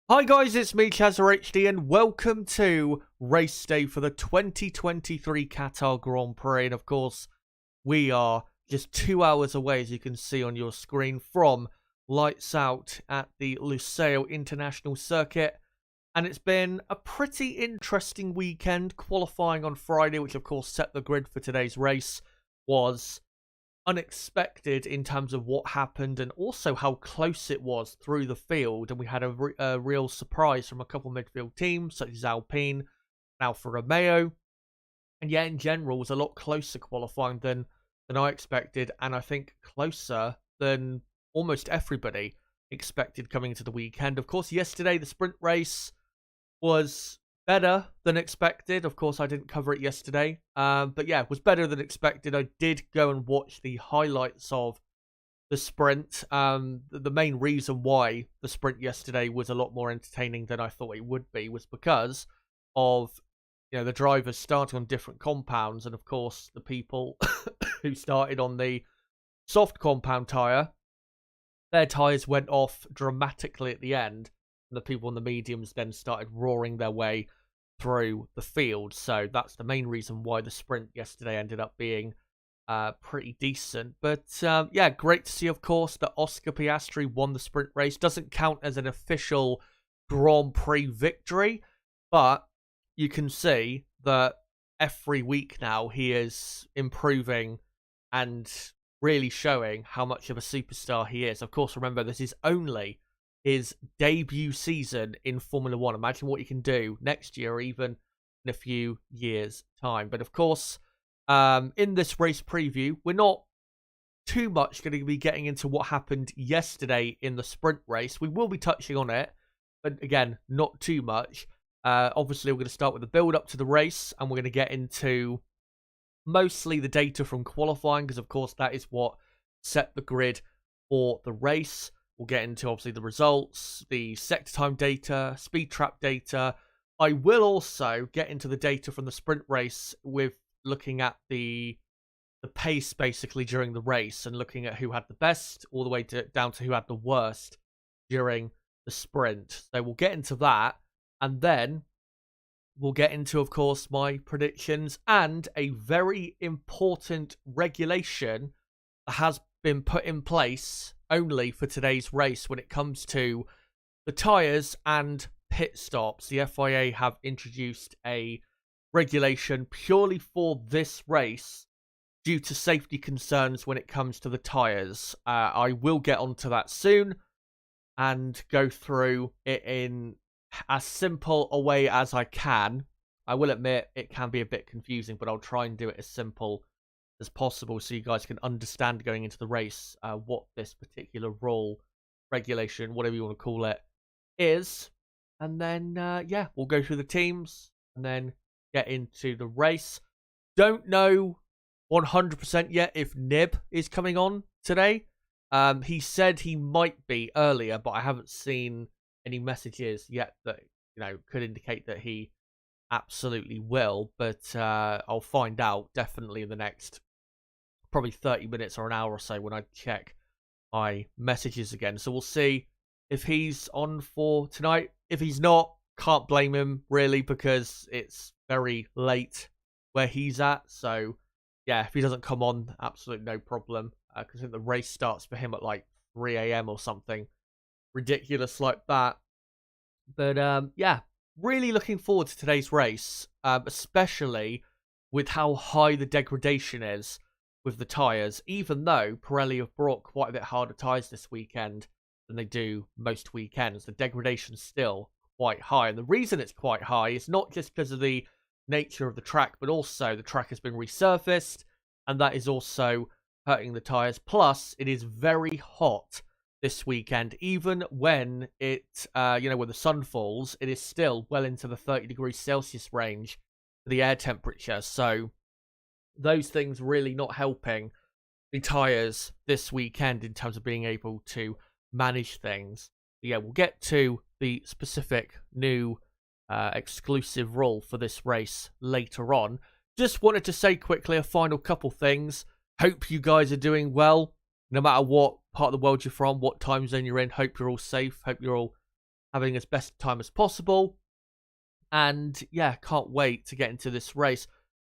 Hi guys, it's me, ChazzaHD, and welcome to race day for the 2023 Qatar Grand Prix. And of course, we are just 2 hours away, as you can see on your screen, from lights out at the Lusail International Circuit. And it's been a pretty interesting weekend. Qualifying on Friday, which of course set the grid for today's race, was unexpected in terms of what happened and also how close it was through the field. And we had a real surprise from a couple midfield teams such as Alpine and Alfa Romeo. And yeah, in general, it was a lot closer qualifying than I expected, and I think closer than almost everybody expected coming into the weekend. Of course, yesterday the sprint race was better than expected. Of course, I didn't cover it yesterday. But yeah, it was better than expected. I did go and watch the highlights of the sprint. The main reason why the sprint yesterday was a lot more entertaining than I thought it would be was because of, the drivers starting on different compounds. And of course, the people who started on the soft compound tyre, their tyres went off dramatically at the end. And the people on the mediums then started roaring their way through the field. So that's the main reason why the sprint yesterday ended up being pretty decent. But yeah, great to see, of course, that Oscar Piastri won the sprint race. Doesn't count as an official Grand Prix victory, but you can see that every week now he is improving and really showing how much of a superstar he is. Of course, remember, this is only his debut season in Formula One. Imagine what he can do next year or even in a few years' time. But of course, in this race preview, we're not too much going to be getting into what happened yesterday in the sprint race. We will be touching on it, but again, not too much. Obviously, we're going to start with the build-up to the race, and we're going to get into mostly the data from qualifying, because of course that is what set the grid for the race. We'll get into, obviously, the results, the sector time data, speed trap data. I will also get into the data from the sprint race with looking at the pace, basically, during the race and looking at who had the best all the way down to who had the worst during the sprint. So we'll get into that, and then we'll get into, of course, my predictions and a very important regulation that has been put in place only for today's race when it comes to the tyres and pit stops. The FIA have introduced a regulation purely for this race due to safety concerns when it comes to the tyres. I will get onto that soon and go through it in as simple a way as I can. I will admit it can be a bit confusing, but I'll try and do it as simple as possible so you guys can understand going into the race what this particular rule, regulation, whatever you want to call it, is. And then yeah, we'll go through the teams and then get into the race. Don't know 100% yet if Nib is coming on today. He said he might be earlier, but I haven't seen any messages yet that could indicate that he absolutely will. But I'll find out definitely in the next probably 30 minutes or an hour or so when I check my messages again. So we'll see if he's on for tonight. If he's not, can't blame him really, because it's very late where he's at. So yeah, if he doesn't come on, absolutely no problem, because I think the race starts for him at like 3 a.m. or something ridiculous like that. But yeah, really looking forward to today's race, especially with how high the degradation is with the tyres, even though Pirelli have brought quite a bit harder tyres this weekend than they do most weekends. The degradation's still quite high, and the reason it's quite high is not just because of the nature of the track, but also the track has been resurfaced, and that is also hurting the tyres. Plus, it is very hot this weekend. Even when it, when the sun falls, it is still well into the 30 degrees Celsius range for the air temperature. So those things really not helping the tyres this weekend in terms of being able to manage things. But yeah, we'll get to the specific new exclusive rule for this race later on. Just wanted to say quickly a final couple things. Hope you guys are doing well, no matter what part of the world you're from, what time zone you're in. Hope you're all safe. Hope you're all having as best time as possible. And yeah, can't wait to get into this race.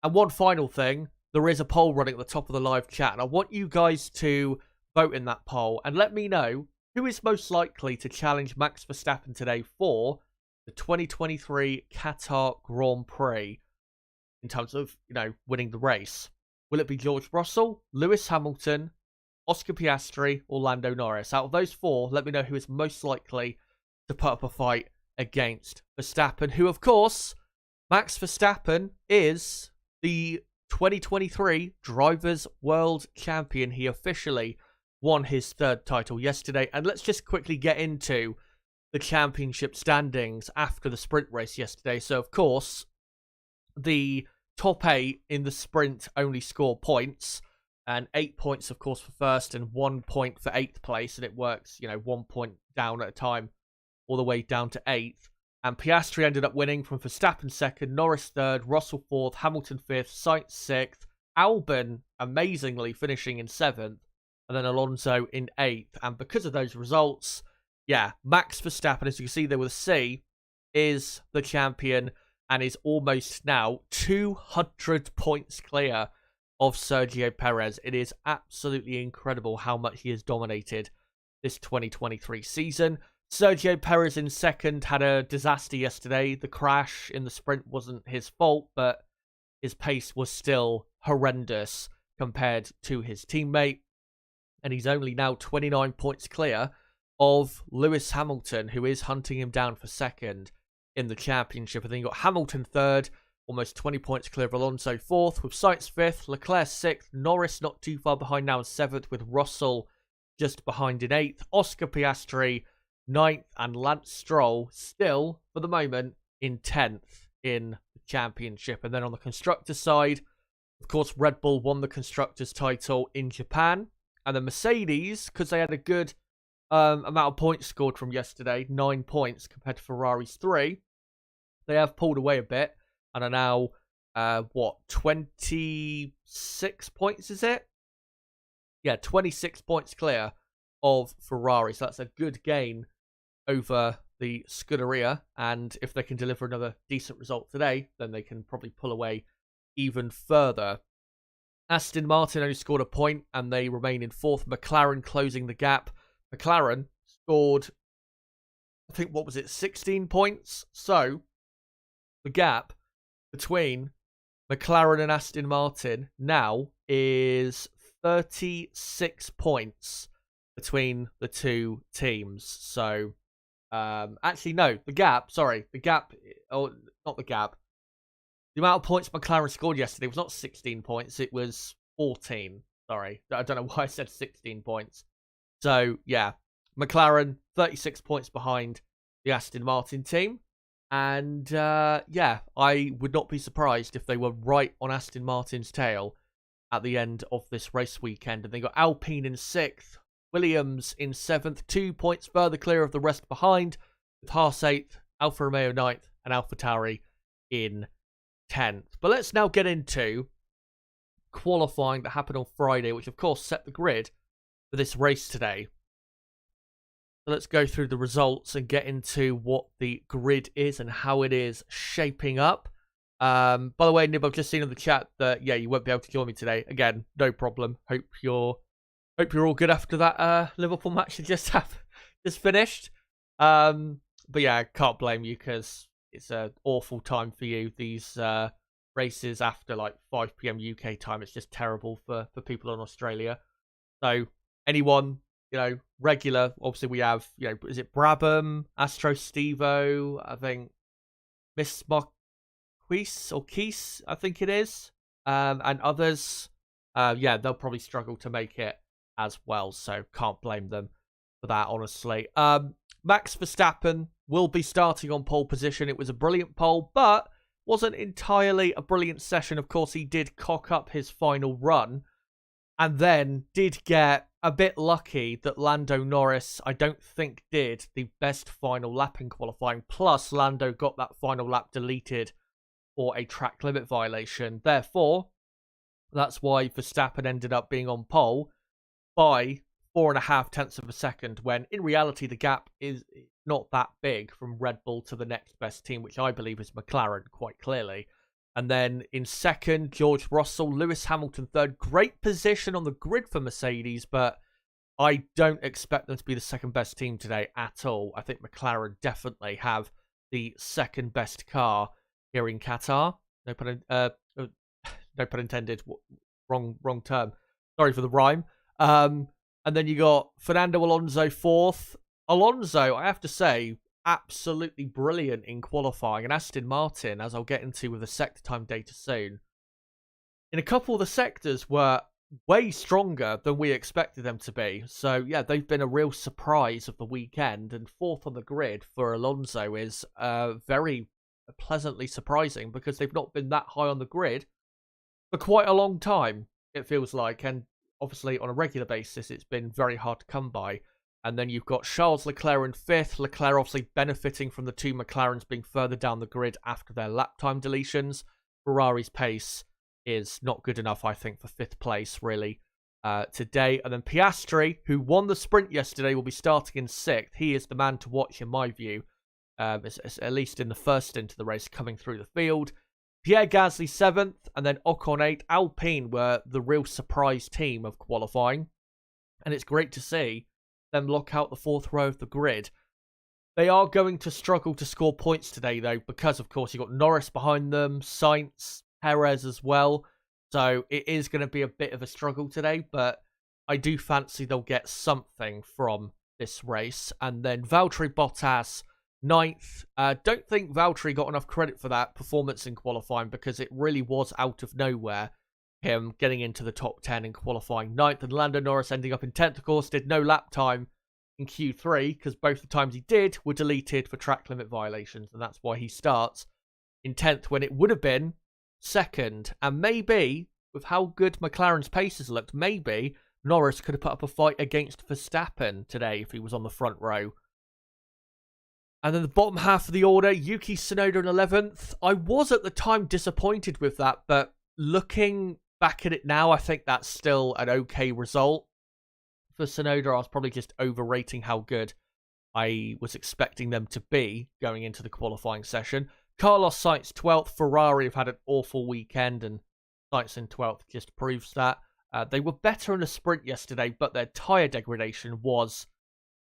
And one final thing, there is a poll running at the top of the live chat, and I want you guys to vote in that poll and let me know who is most likely to challenge Max Verstappen today for the 2023 Qatar Grand Prix in terms of, winning the race. Will it be George Russell, Lewis Hamilton, Oscar Piastri, or Lando Norris? Out of those four, let me know who is most likely to put up a fight against Verstappen, who, of course, Max Verstappen is the 2023 Drivers' World Champion. He officially won his third title yesterday. And let's just quickly get into the championship standings after the sprint race yesterday. So, of course, the top 8 in the sprint only score points. And 8 points, of course, for first and 1 point for 8th place. And it works, 1 point down at a time, all the way down to 8th. And Piastri ended up winning from Verstappen 2nd, Norris 3rd, Russell 4th, Hamilton 5th, Sainz 6th, Albon amazingly finishing in 7th, and then Alonso in 8th. And because of those results, yeah, Max Verstappen, as you can see there with a C, is the champion and is almost now 200 points clear of Sergio Perez. It is absolutely incredible how much he has dominated this 2023 season. Sergio Perez in 2nd had a disaster yesterday. The crash in the sprint wasn't his fault, but his pace was still horrendous compared to his teammate. And he's only now 29 points clear of Lewis Hamilton, who is hunting him down for 2nd in the championship. And then you got Hamilton 3rd, almost 20 points clear of Alonso 4th, with Sainz 5th, Leclerc 6th, Norris not too far behind now in 7th, with Russell just behind in 8th, Oscar Piastri 9th, and Lance Stroll still, for the moment, in 10th in the championship. And then on the constructors side, of course, Red Bull won the constructors title in Japan. And the Mercedes, because they had a good amount of points scored from yesterday, 9 points compared to Ferrari's 3, they have pulled away a bit and are now, 26 points, is it? Yeah, 26 points clear of Ferrari. So that's a good gain over the Scuderia, and if they can deliver another decent result today, then they can probably pull away even further. Aston Martin only scored a point, and they remain in 4th. McLaren closing the gap. McLaren scored, I think, 16 points? So, the gap between McLaren and Aston Martin now is 36 points between the two teams. So, actually, no, the gap, not the gap. The amount of points McLaren scored yesterday was not 16 points, it was 14. Sorry, I don't know why I said 16 points. So, yeah, McLaren, 36 points behind the Aston Martin team. And, yeah, I would not be surprised if they were right on Aston Martin's tail at the end of this race weekend. And they got Alpine in 6th, Williams in 7th, 2 points further clear of the rest behind, with Haas 8th, Alfa Romeo 9th, and AlphaTauri in 10th. But let's now get into qualifying that happened on Friday, which of course set the grid for this race today. So let's go through the results and get into what the grid is and how it is shaping up. By the way, Nib, I've just seen in the chat that, yeah, you won't be able to join me today. Again, no problem. Hope you're all good after that Liverpool match you just finished. But yeah, I can't blame you because it's an awful time for you. These races after like 5 p.m. UK time, it's just terrible for people in Australia. So anyone, regular, obviously we have, is it Brabham, Astro Stevo, I think Miss Marquise or Keese, I think it is, and others, yeah, they'll probably struggle to make it as well, so can't blame them for that, honestly. Max Verstappen will be starting on pole position. It was a brilliant pole, but wasn't entirely a brilliant session. Of course, he did cock up his final run, and then did get a bit lucky that Lando Norris, I don't think, did the best final lap in qualifying. Plus, Lando got that final lap deleted for a track limit violation. Therefore, that's why Verstappen ended up being on pole by 4.5 tenths of a second, when in reality the gap is not that big from Red Bull to the next best team, which I believe is McLaren, quite clearly. And then in second, George Russell, Lewis Hamilton third. Great position on the grid for Mercedes, but I don't expect them to be the second best team today at all. I think McLaren definitely have the second best car here in Qatar. No pun intended. Wrong term. Sorry for the rhyme. And then you got Fernando Alonso fourth. Alonso, I have to say, absolutely brilliant in qualifying. And Aston Martin, as I'll get into with the sector time data soon, in a couple of the sectors were way stronger than we expected them to be. So, yeah, they've been a real surprise of the weekend. And fourth on the grid for Alonso is very pleasantly surprising, because they've not been that high on the grid for quite a long time, it feels like. And obviously, on a regular basis, it's been very hard to come by. And then you've got Charles Leclerc in fifth. Leclerc obviously benefiting from the two McLarens being further down the grid after their lap time deletions. Ferrari's pace is not good enough, I think, for fifth place, really, today. And then Piastri, who won the sprint yesterday, will be starting in sixth. He is the man to watch, in my view, at least in the first stint of the race, coming through the field. Pierre Gasly seventh, and then Ocon eighth. Alpine were the real surprise team of qualifying, and it's great to see them lock out the fourth row of the grid. They are going to struggle to score points today, though, because, of course, you've got Norris behind them, Sainz, Perez as well. So it is going to be a bit of a struggle today, but I do fancy they'll get something from this race. And then Valtteri Bottas, ninth. Don't think Valtteri got enough credit for that performance in qualifying, because it really was out of nowhere, him getting into the top 10 in qualifying. Ninth, and Lando Norris ending up in 10th, of course, did no lap time in Q3, because both the times he did were deleted for track limit violations, and that's why he starts in 10th when it would have been second. And maybe, with how good McLaren's paces looked, maybe Norris could have put up a fight against Verstappen today if he was on the front row. And then the bottom half of the order, Yuki Tsunoda in 11th. I was at the time disappointed with that, but looking back at it now, I think that's still an okay result. For Tsunoda, I was probably just overrating how good I was expecting them to be going into the qualifying session. Carlos Sainz 12th. Ferrari have had an awful weekend, and Sainz in 12th just proves that. They were better in the sprint yesterday, but their tyre degradation was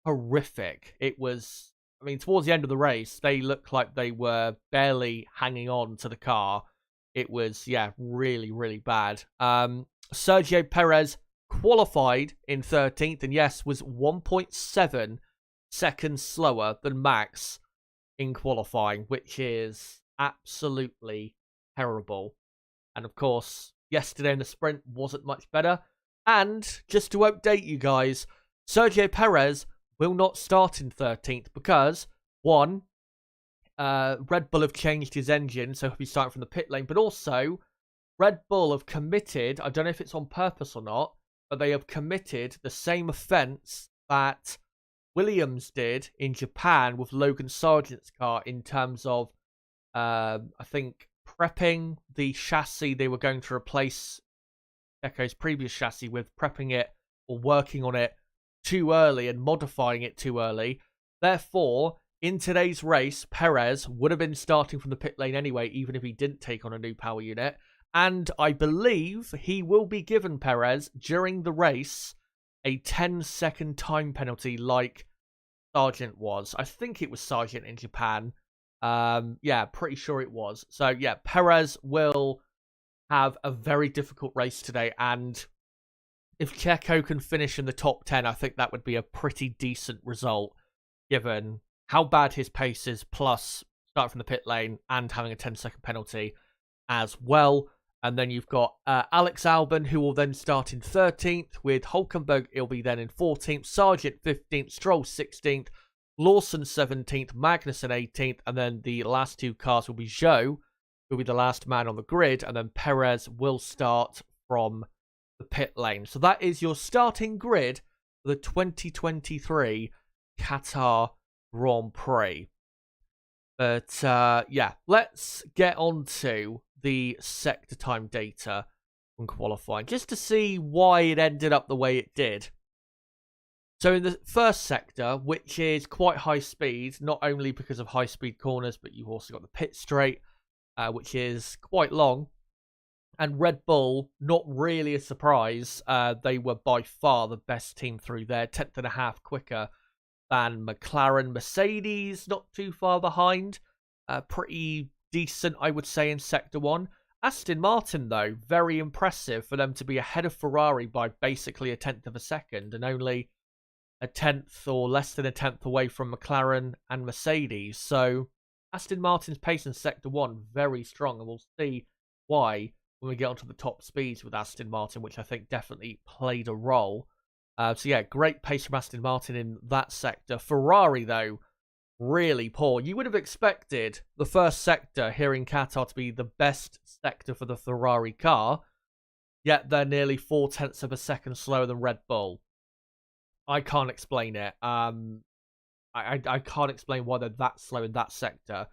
horrific. It was, I mean, towards the end of the race, they looked like they were barely hanging on to the car. It was, yeah, really, really bad. Sergio Perez qualified in 13th, and yes, was 1.7 seconds slower than Max in qualifying, which is absolutely terrible. And of course, yesterday in the sprint wasn't much better. And just to update you guys, Sergio Perez will not start in 13th because, one, Red Bull have changed his engine, so he'll be starting from the pit lane. But also, Red Bull have committed, I don't know if it's on purpose or not, but they have committed the same offence that Williams did in Japan with Logan Sargent's car in terms of, I think, prepping the chassis they were going to replace Checo's previous chassis with, prepping it or working on it too early and modifying it too early. Therefore, in today's race, Perez would have been starting from the pit lane anyway, even if he didn't take on a new power unit. And I believe he will be given, Perez, during the race, a 10-second time penalty like Sargent was. I think it was Sargent in Japan. Yeah, pretty sure it was. So, yeah, Perez will have a very difficult race today. And if Checo can finish in the top 10, I think that would be a pretty decent result, given how bad his pace is, plus starting from the pit lane and having a 10-second penalty as well. And then you've got Alex Albon, who will then start in 13th, with Hulkenberg, he'll be then in 14th, Sargent 15th, Stroll 16th, Lawson 17th, Magnussen 18th, and then the last two cars will be Zhou, who will be the last man on the grid, and then Perez will start from the pit lane. So that is your starting grid for the 2023 Qatar Grand Prix. But yeah, let's get on to the sector time data from qualifying, just to see why it ended up the way it did. So in the first sector, which is quite high speed, not only because of high speed corners, but you've also got the pit straight, which is quite long. And Red Bull, not really a surprise, they were by far the best team through there, 10th and a half quicker than McLaren. Mercedes, not too far behind, pretty decent, I would say, in Sector 1. Aston Martin, though, very impressive for them to be ahead of Ferrari by basically a tenth of a second, and only a tenth or less than a tenth away from McLaren and Mercedes. So Aston Martin's pace in Sector 1, very strong, and we'll see why when we get onto the top speeds with Aston Martin, which I think definitely played a role. So yeah, great pace from Aston Martin in that sector. Ferrari, though, really poor. You would have expected the first sector here in Qatar to be the best sector for the Ferrari car, yet they're nearly 0.4 of a second slower than Red Bull. I can't explain it. I can't explain why they're that slow in that sector.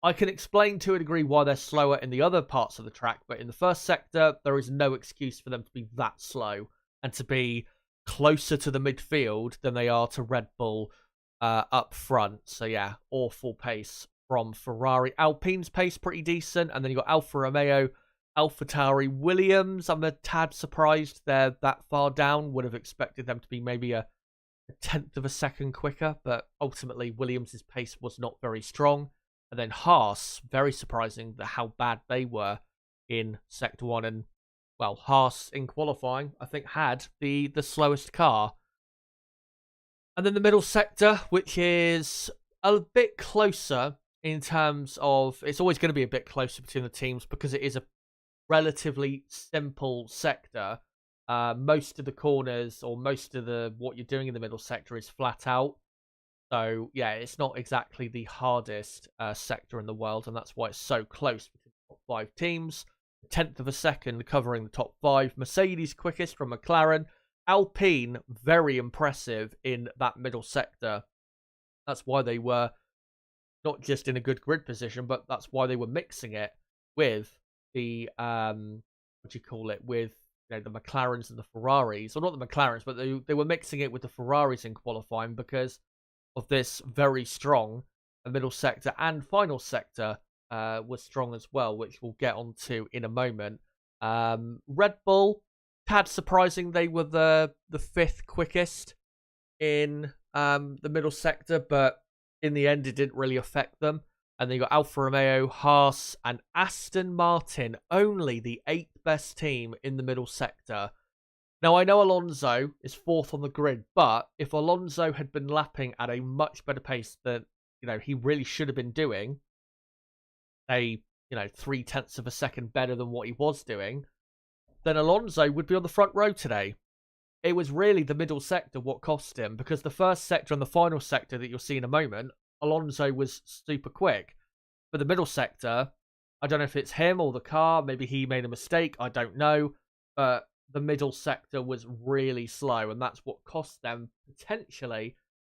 I can explain to a degree why they're slower in the other parts of the track, but in the first sector, there is no excuse for them to be that slow and to be closer to the midfield than they are to Red Bull up front. So yeah, awful pace from Ferrari. Alpine's pace pretty decent, and then you got Alfa Romeo, AlphaTauri, Williams. I'm a tad surprised they're that far down. Would have expected them to be maybe a tenth of a second quicker, but ultimately Williams' pace was not very strong. And then Haas, very surprising how bad they were in Sector 1. And, well, Haas in qualifying, I think, had the slowest car. And then the middle sector, which is a bit closer in terms of... It's always going to be a bit closer between the teams because it is a relatively simple sector. Most of the corners or most of what you're doing in the middle sector is flat out. So, yeah, it's not exactly the hardest sector in the world, and that's why it's so close between the top 5 teams. A tenth of a second covering the top 5. Mercedes quickest from McLaren. Alpine, very impressive in that middle sector. That's why they were not just in a good grid position, but that's why they were mixing it with the, with the McLarens and the Ferraris. Or not the McLarens, but they were mixing it with the Ferraris in qualifying because of this very strong middle sector, and final sector was strong as well, which we'll get onto in a moment. Red Bull, tad surprising they were the 5th quickest in the middle sector, but in the end it didn't really affect them. And then you got Alfa Romeo, Haas, and Aston Martin, only the 8th best team in the middle sector. Now, I know Alonso is 4th on the grid, but if Alonso had been lapping at a much better pace than, he really should have been doing, 0.3 of a second better than what he was doing, then Alonso would be on the front row today. It was really the middle sector what cost him, because the first sector and the final sector that you'll see in a moment, Alonso was super quick. But the middle sector, I don't know if it's him or the car, maybe he made a mistake, I don't know, but the middle sector was really slow, and that's what cost them potentially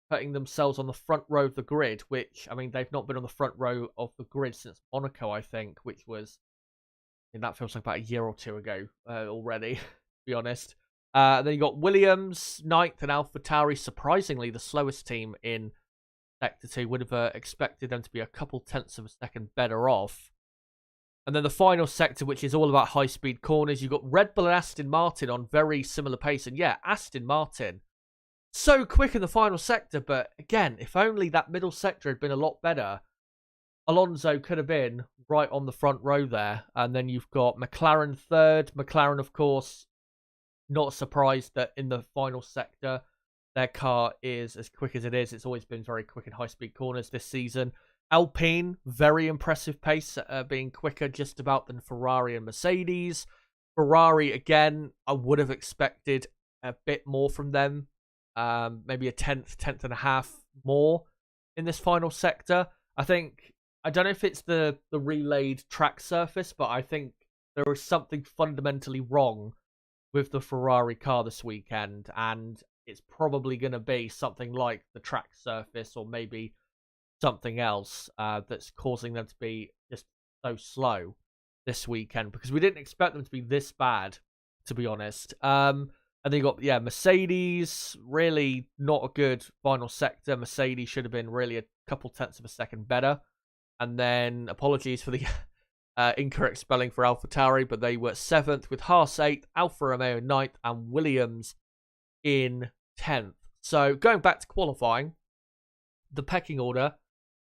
putting themselves on the front row of the grid, which, they've not been on the front row of the grid since Monaco, I think, which was, that feels like about a year or two ago already, to be honest. Then you got Williams, 9th, and AlphaTauri, surprisingly the slowest team in Sector 2. Would have expected them to be a couple tenths of a second better off. And then the final sector, which is all about high-speed corners, you've got Red Bull and Aston Martin on very similar pace. And yeah, Aston Martin, so quick in the final sector. But again, if only that middle sector had been a lot better, Alonso could have been right on the front row there. And then you've got McLaren 3rd. McLaren, of course, not surprised that in the final sector, their car is as quick as it is. It's always been very quick in high-speed corners this season. Alpine, very impressive pace, being quicker just about than Ferrari and Mercedes. Ferrari, again, I would have expected a bit more from them. Maybe a tenth and a half more in this final sector. I don't know if it's the relayed track surface, but I think there is something fundamentally wrong with the Ferrari car this weekend, and it's probably going to be something like the track surface, or maybe something else that's causing them to be just so slow this weekend, because we didn't expect them to be this bad, to be honest. And And then you got, yeah, Mercedes, really not a good final sector. Mercedes should have been really a couple tenths of a second better. And then, apologies for the incorrect spelling for AlphaTauri, but they were 7th with Haas 8th, Alfa Romeo 9th, and Williams in 10th. So, going back to qualifying, the pecking order,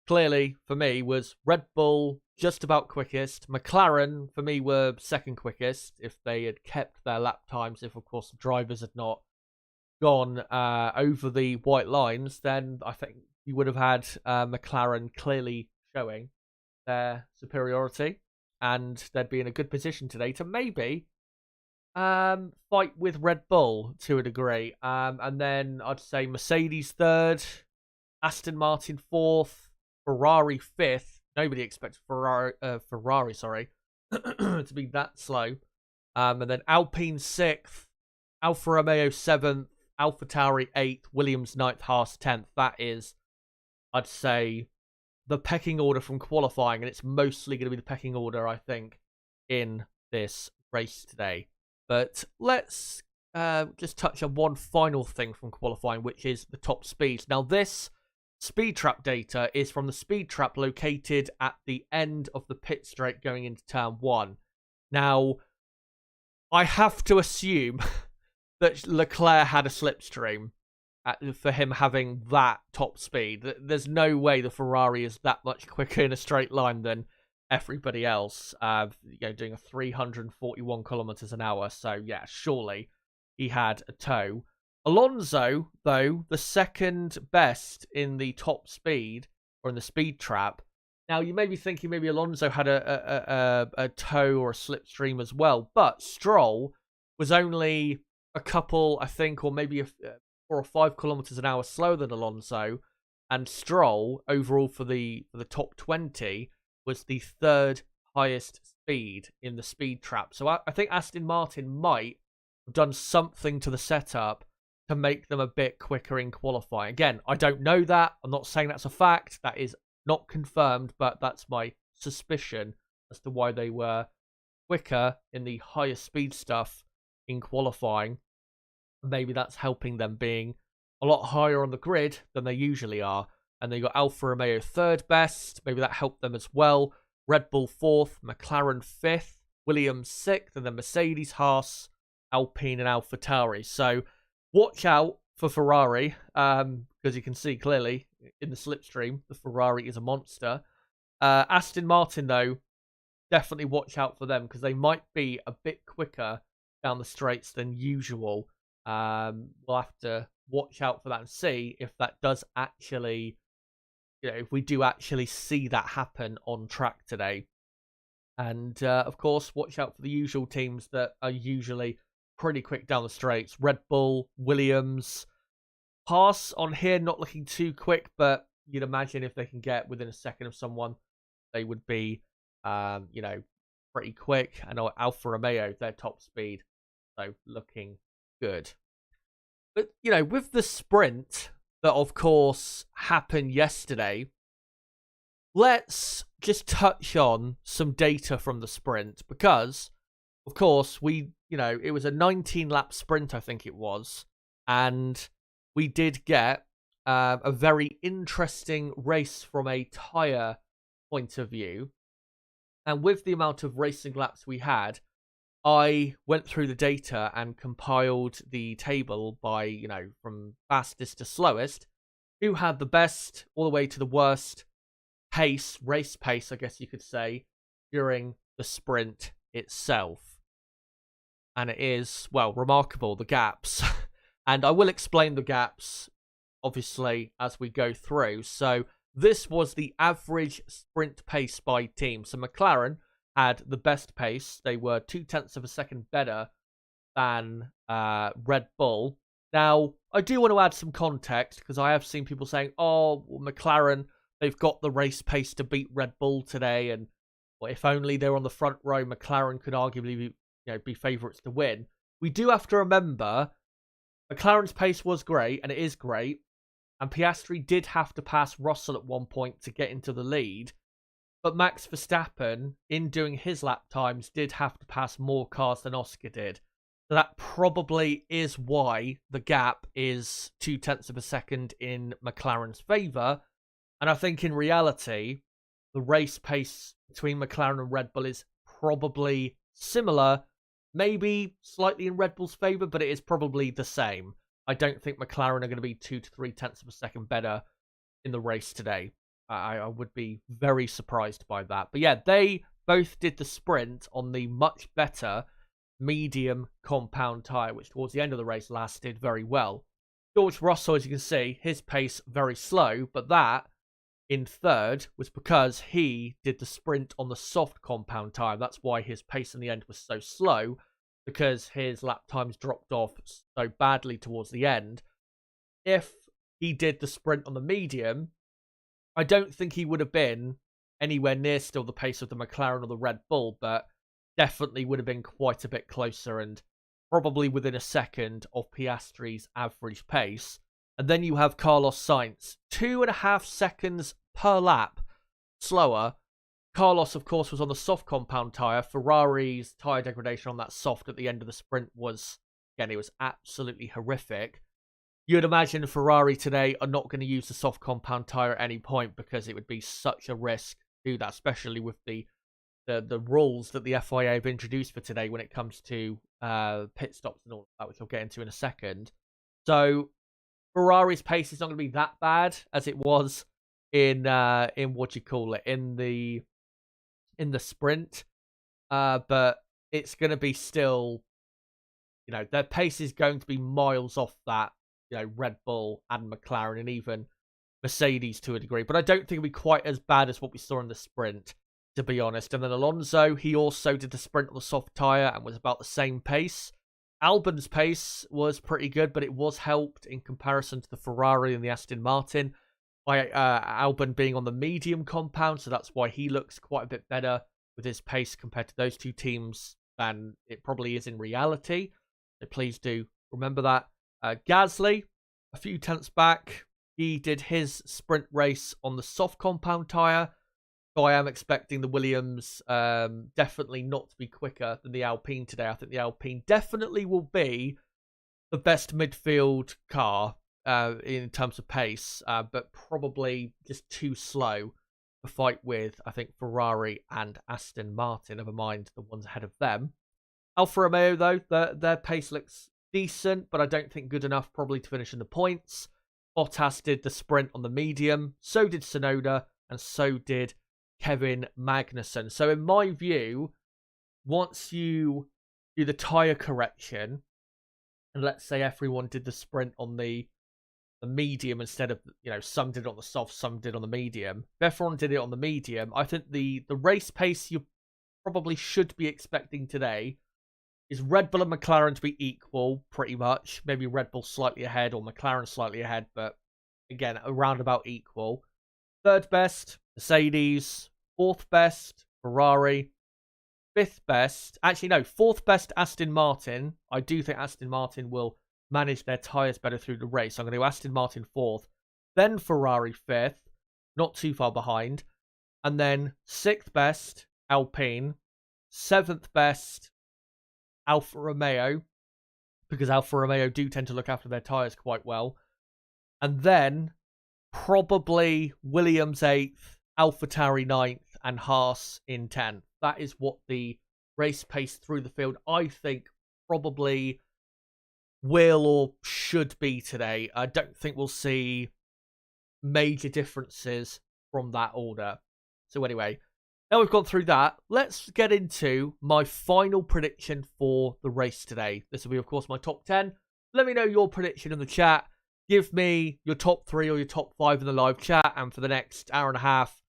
clearly, for me, was Red Bull just about quickest. McLaren, for me, were second quickest if they had kept their lap times. If, of course, the drivers had not gone over the white lines, then I think you would have had McLaren clearly showing their superiority. And they'd be in a good position today to maybe fight with Red Bull to a degree. And then I'd say Mercedes 3rd, Aston Martin 4th, Ferrari 5th. Nobody expected Ferrari, to be that slow. And then Alpine 6th, Alfa Romeo 7th, AlphaTauri 8th, Williams 9th, Haas 10th. That is, I'd say, the pecking order from qualifying, and it's mostly going to be the pecking order, I think, in this race today. But let's just touch on one final thing from qualifying, which is the top speeds. Now, this speed trap data is from the speed trap located at the end of the pit straight going into turn 1. Now, I have to assume that Leclerc had a slipstream for him having that top speed. There's no way the Ferrari is that much quicker in a straight line than everybody else, doing a 341 kilometers an hour. So, yeah, surely he had a tow. Alonso, though, the second best in the top speed, or in the speed trap. Now, you may be thinking maybe Alonso had a tow or a slipstream as well, but Stroll was only a couple, I think, or maybe 4 or 5 kilometers an hour slower than Alonso, and Stroll, overall for the top 20, was the 3rd highest speed in the speed trap. So I think Aston Martin might have done something to the setup to make them a bit quicker in qualifying. Again, I don't know that. I'm not saying that's a fact. That is not confirmed, but that's my suspicion as to why they were quicker in the higher speed stuff in qualifying. Maybe that's helping them being a lot higher on the grid than they usually are. And they got Alfa Romeo 3rd best. Maybe that helped them as well. Red Bull 4th, McLaren 5th, Williams 6th, and then Mercedes, Haas, Alpine, and AlphaTauri. So watch out for Ferrari, because you can see clearly in the slipstream, the Ferrari is a monster. Aston Martin, though, definitely watch out for them, because they might be a bit quicker down the straights than usual. We'll have to watch out for that and see if that does actually, if we do actually see that happen on track today. And, of course, watch out for the usual teams that are usually pretty quick down the straights. Red Bull, Williams, Haas on here, not looking too quick, but you'd imagine if they can get within a second of someone, they would be, pretty quick. And Alfa Romeo, their top speed, so looking good. But, with the sprint that, of course, happened yesterday, let's just touch on some data from the sprint, because, of course, it was a 19-lap sprint, I think it was, and we did get a very interesting race from a tyre point of view. And with the amount of racing laps we had, I went through the data and compiled the table by, from fastest to slowest, who had the best all the way to the worst race pace, I guess you could say, during the sprint itself. And it is, well, remarkable, the gaps. And I will explain the gaps, obviously, as we go through. So this was the average sprint pace by team. So McLaren had the best pace. They were 0.2 of a second better than Red Bull. Now, I do want to add some context, because I have seen people saying, oh, well, McLaren, they've got the race pace to beat Red Bull today, and well, if only they were on the front row, McLaren could arguably be favourites to win. We do have to remember, McLaren's pace was great, and it is great, and Piastri did have to pass Russell at one point to get into the lead, but Max Verstappen, in doing his lap times, did have to pass more cars than Oscar did. So that probably is why the gap is 0.2 of a second in McLaren's favour. And I think in reality, the race pace between McLaren and Red Bull is probably similar, maybe slightly in Red Bull's favour, but it is probably the same. I don't think McLaren are going to be 2 to 0.3 of a second better in the race today. I would be very surprised by that. But yeah, they both did the sprint on the much better medium compound tyre, which towards the end of the race lasted very well. George Russell, as you can see, his pace very slow, but that in third was because he did the sprint on the soft compound tyre. That's why his pace in the end was so slow, because his lap times dropped off so badly towards the end. If he did the sprint on the medium, I don't think he would have been anywhere near still the pace of the McLaren or the Red Bull, but definitely would have been quite a bit closer and probably within a second of Piastri's average pace. And then you have Carlos Sainz, 2.5 seconds per lap slower. Carlos, of course, was on the soft compound tyre. Ferrari's tyre degradation on that soft at the end of the sprint was, again, it was absolutely horrific. You'd imagine Ferrari today are not going to use the soft compound tyre at any point because it would be such a risk to do that, especially with the rules that the FIA have introduced for today when it comes to pit stops and all that, which I'll get into in a second. So Ferrari's pace is not going to be that bad as it was in what you call it, in the sprint, but it's going to be still, you know, their pace is going to be miles off that, you know, Red Bull and McLaren and even Mercedes to a degree. But I don't think it'll be quite as bad as what we saw in the sprint, to be honest. And then Alonso, he also did the sprint on the soft tyre and was about the same pace. Albon's pace was pretty good, but it was helped in comparison to the Ferrari and the Aston Martin by Albon being on the medium compound, so that's why he looks quite a bit better with his pace compared to those two teams than it probably is in reality. So please do remember that. Gasly, a few tenths back, he did his sprint race on the soft compound tyre, so I am expecting the Williams definitely not to be quicker than the Alpine today. I think the Alpine definitely will be the best midfield car in terms of pace, but probably just too slow to fight with, I think, Ferrari and Aston Martin, never mind the ones ahead of them. Alfa Romeo, though, their pace looks decent, but I don't think good enough probably to finish in the points. Bottas did the sprint on the medium, so did Tsunoda, and so did Kevin Magnussen. So in my view, once you do the tyre correction, and let's say everyone did the sprint on the medium instead of, you know, some did it on the soft, some did on the medium. If everyone did it on the medium, I think the race pace you probably should be expecting today is Red Bull and McLaren to be equal, pretty much. Maybe Red Bull slightly ahead or McLaren slightly ahead, but again, around about equal. Third best, Mercedes. Fourth best, Ferrari. Fifth best, actually no, fourth best, Aston Martin. I do think Aston Martin will manage their tyres better through the race. I'm going to go Aston Martin fourth, then Ferrari fifth, not too far behind. And then sixth best, Alpine. Seventh best, Alfa Romeo, because Alfa Romeo do tend to look after their tyres quite well. And then probably Williams 8th, AlphaTauri 9th, and Haas in 10th. That is what the race pace through the field, I think, probably will or should be today. I don't think we'll see major differences from that order. So anyway, now we've gone through that, let's get into my final prediction for the race today. This will be, of course, my top 10. Let me know your prediction in the chat. Give me your top 3 or your top 5 in the live chat. And for the next hour and a half,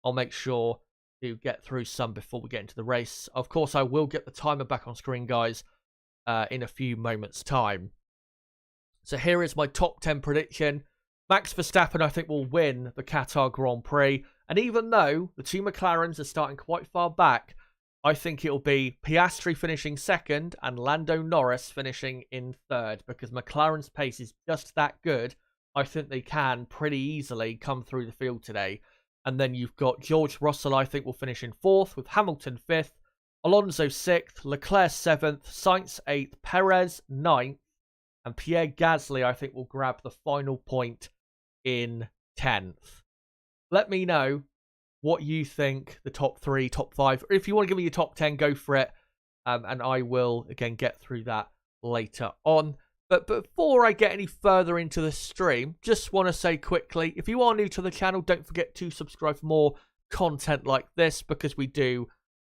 I'll make sure to get through some before we get into the race. Of course, I will get the timer back on screen, guys, in a few moments' time. So here is my top 10 prediction. Max Verstappen, I think, will win the Qatar Grand Prix. And even though the two McLarens are starting quite far back, I think it'll be Piastri finishing second and Lando Norris finishing in third, because McLaren's pace is just that good. I think they can pretty easily come through the field today. And then you've got George Russell, I think, will finish in fourth, with Hamilton fifth, Alonso 6th, Leclerc 7th, Sainz 8th, Perez 9th, and Pierre Gasly, I think, will grab the final point in 10th. Let me know what you think the top 3, top 5, or if you want to give me your top 10, go for it. And I will, again, get through that later on. But before I get any further into the stream, just want to say quickly, if you are new to the channel, don't forget to subscribe for more content like this, because we do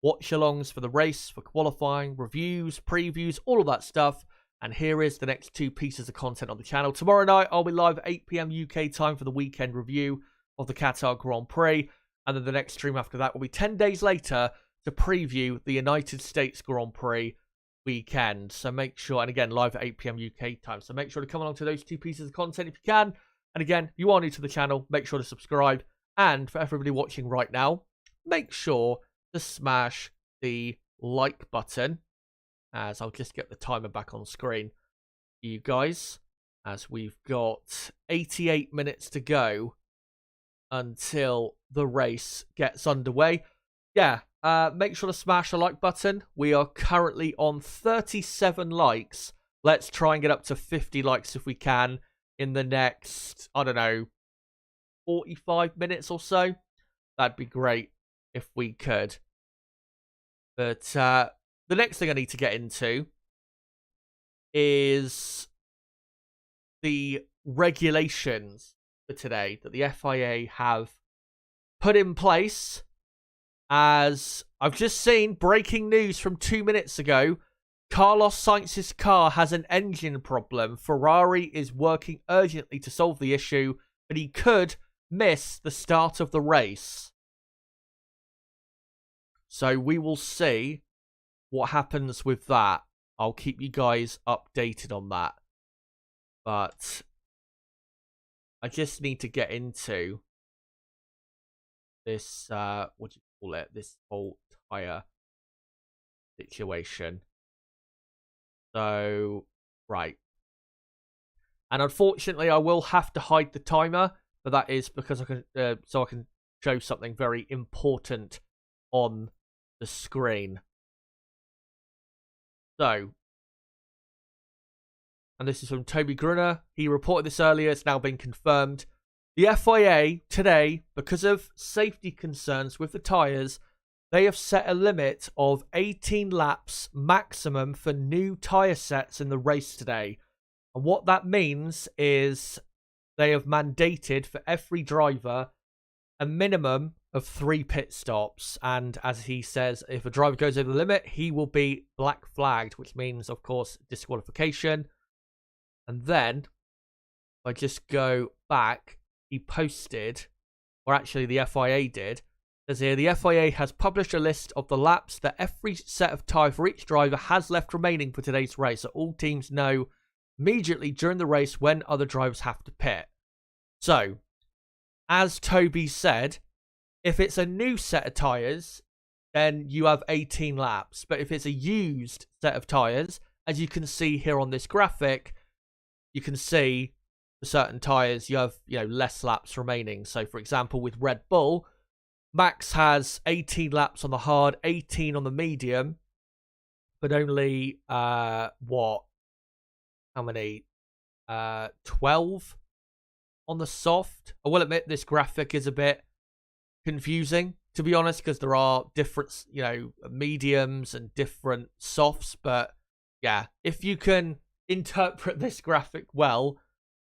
watch-alongs for the race, for qualifying, reviews, previews, all of that stuff. And here is the next 2 pieces of content on the channel. Tomorrow night, I'll be live at 8 PM UK time for the weekend review of the Qatar Grand Prix. And then the next stream after that will be 10 days later to preview the United States Grand Prix weekend. So make sure, and again, live at 8 PM UK time. So make sure to come along to those 2 pieces of content if you can. And again, if you are new to the channel, make sure to subscribe. And for everybody watching right now, make sure to smash the like button, as I'll just get the timer back on screen for you guys, as we've got 88 minutes to go until the race gets underway. Yeah, make sure to smash the like button. We are currently on 37 likes. Let's try and get up to 50 likes if we can in the next, I don't know, 45 minutes or so. That'd be great if we could. But the next thing I need to get into is the regulations for today that the FIA have put in place. As I've just seen breaking news from 2 minutes ago, Carlos Sainz's car has an engine problem. Ferrari is working urgently to solve the issue, but he could miss the start of the race. So we will see what happens with that. I'll keep you guys updated on that. But I just need to get into this, what do you call it? This whole tyre situation. So, right. And unfortunately, I will have to hide the timer, but that is because I can, so I can show something very important on the screen. So, and this is from Toby Grunner. He reported this earlier. It's now been confirmed. The FIA today, because of safety concerns with the tyres, they have set a limit of 18 laps maximum for new tyre sets in the race today. And what that means is they have mandated for every driver a minimum of 3 pit stops. And as he says, if a driver goes over the limit, he will be black flagged, which means, of course, disqualification. And then, if I just go back, he posted, or actually the FIA did, says here, the FIA has published a list of the laps that every set of tyre for each driver has left remaining for today's race, so all teams know immediately during the race when other drivers have to pit. So, as Toby said, if it's a new set of tyres, then you have 18 laps. But if it's a used set of tyres, as you can see here on this graphic, you can see for certain tyres you have, less laps remaining. So, for example, with Red Bull, Max has 18 laps on the hard, 18 on the medium, but only, how many? 12 on the soft. I will admit this graphic is a bit confusing, to be honest, because there are different, mediums and different softs. But yeah, if you can interpret this graphic well,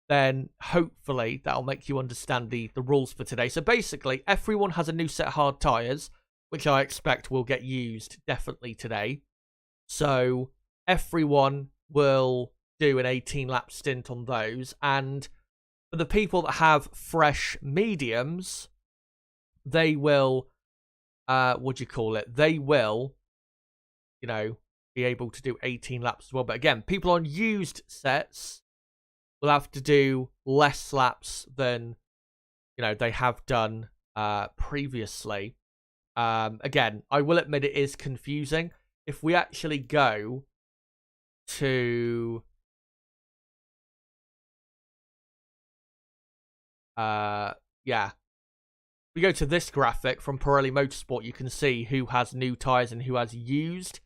then hopefully that'll make you understand the rules for today. So basically, everyone has a new set of hard tyres, which I expect will get used definitely today. So everyone will do an 18-lap stint on those. And for the people that have fresh mediums, they will, They will, be able to do 18 laps as well. But again, people on used sets will have to do less laps than, they have done previously. Again, I will admit it is confusing. If we actually go to we go to this graphic from Pirelli Motorsport, you can see who has new tyres and who has used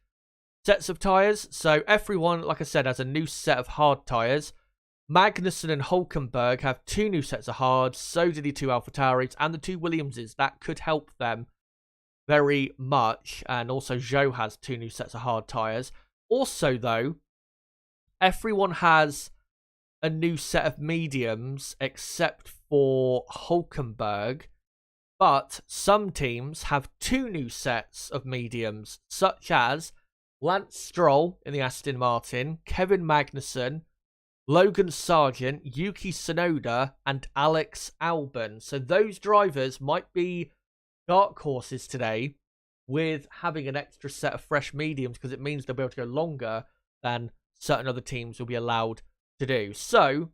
sets of tyres. So everyone, like I said, has a new set of hard tyres. Magnussen and Hülkenberg have 2 new sets of hard. So did the 2 AlphaTauris and the 2 Williamses. That could help them very much. And also Zhou has 2 new sets of hard tyres. Also, though, everyone has a new set of mediums except for Hülkenberg. But some teams have 2 new sets of mediums, such as Lance Stroll in the Aston Martin, Kevin Magnussen, Logan Sargent, Yuki Tsunoda, and Alex Albon. So those drivers might be dark horses today with having an extra set of fresh mediums, because it means they'll be able to go longer than certain other teams will be allowed to do. So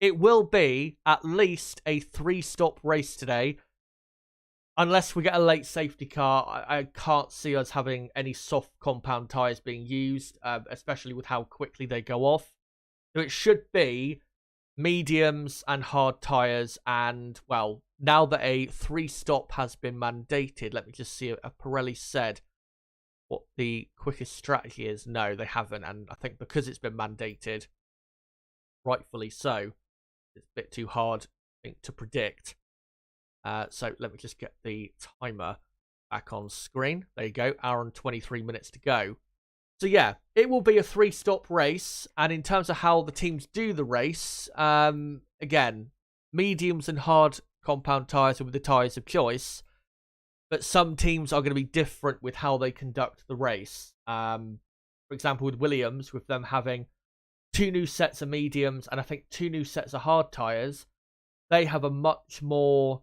it will be at least a 3-stop race today. Unless we get a late safety car, I can't see us having any soft compound tyres being used, especially with how quickly they go off. So it should be mediums and hard tyres. And, well, now that a 3-stop has been mandated, let me just see if Pirelli said what the quickest strategy is. No, they haven't. And I think because it's been mandated, rightfully so, it's a bit too hard, I think, to predict. So let me just get the timer back on screen. There you go. Hour and 23 minutes to go. So yeah, it will be a 3-stop race. And in terms of how the teams do the race, again, mediums and hard compound tyres are with the tyres of choice. But some teams are going to be different with how they conduct the race. For example, with Williams, with them having 2 new sets of mediums and I think 2 new sets of hard tyres, they have a much more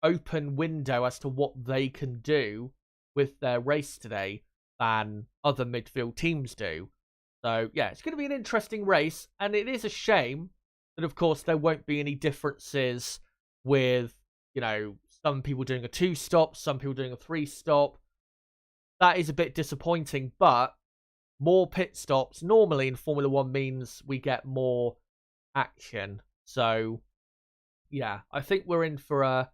open window as to what they can do with their race today than other midfield teams do. So yeah, it's going to be an interesting race, and it is a shame that of course there won't be any differences with, you know, some people doing a 2-stop, some people doing a 3-stop. That is a bit disappointing, but more pit stops normally in Formula 1 means we get more action. So yeah, I think we're in for a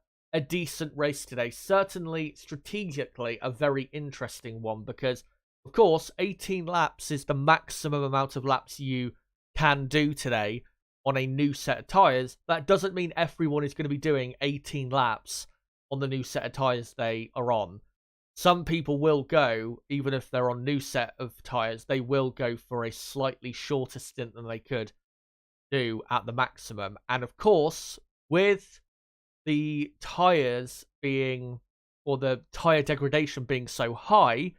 decent race today. Certainly, strategically, a very interesting one because, of course, 18 laps is the maximum amount of laps you can do today on a new set of tyres. That doesn't mean everyone is going to be doing 18 laps on the new set of tyres they are on. Some people will go, even if they're on new set of tyres, they will go for a slightly shorter stint than they could do at the maximum. And of course, with the tyres being, or the tyre degradation being so high,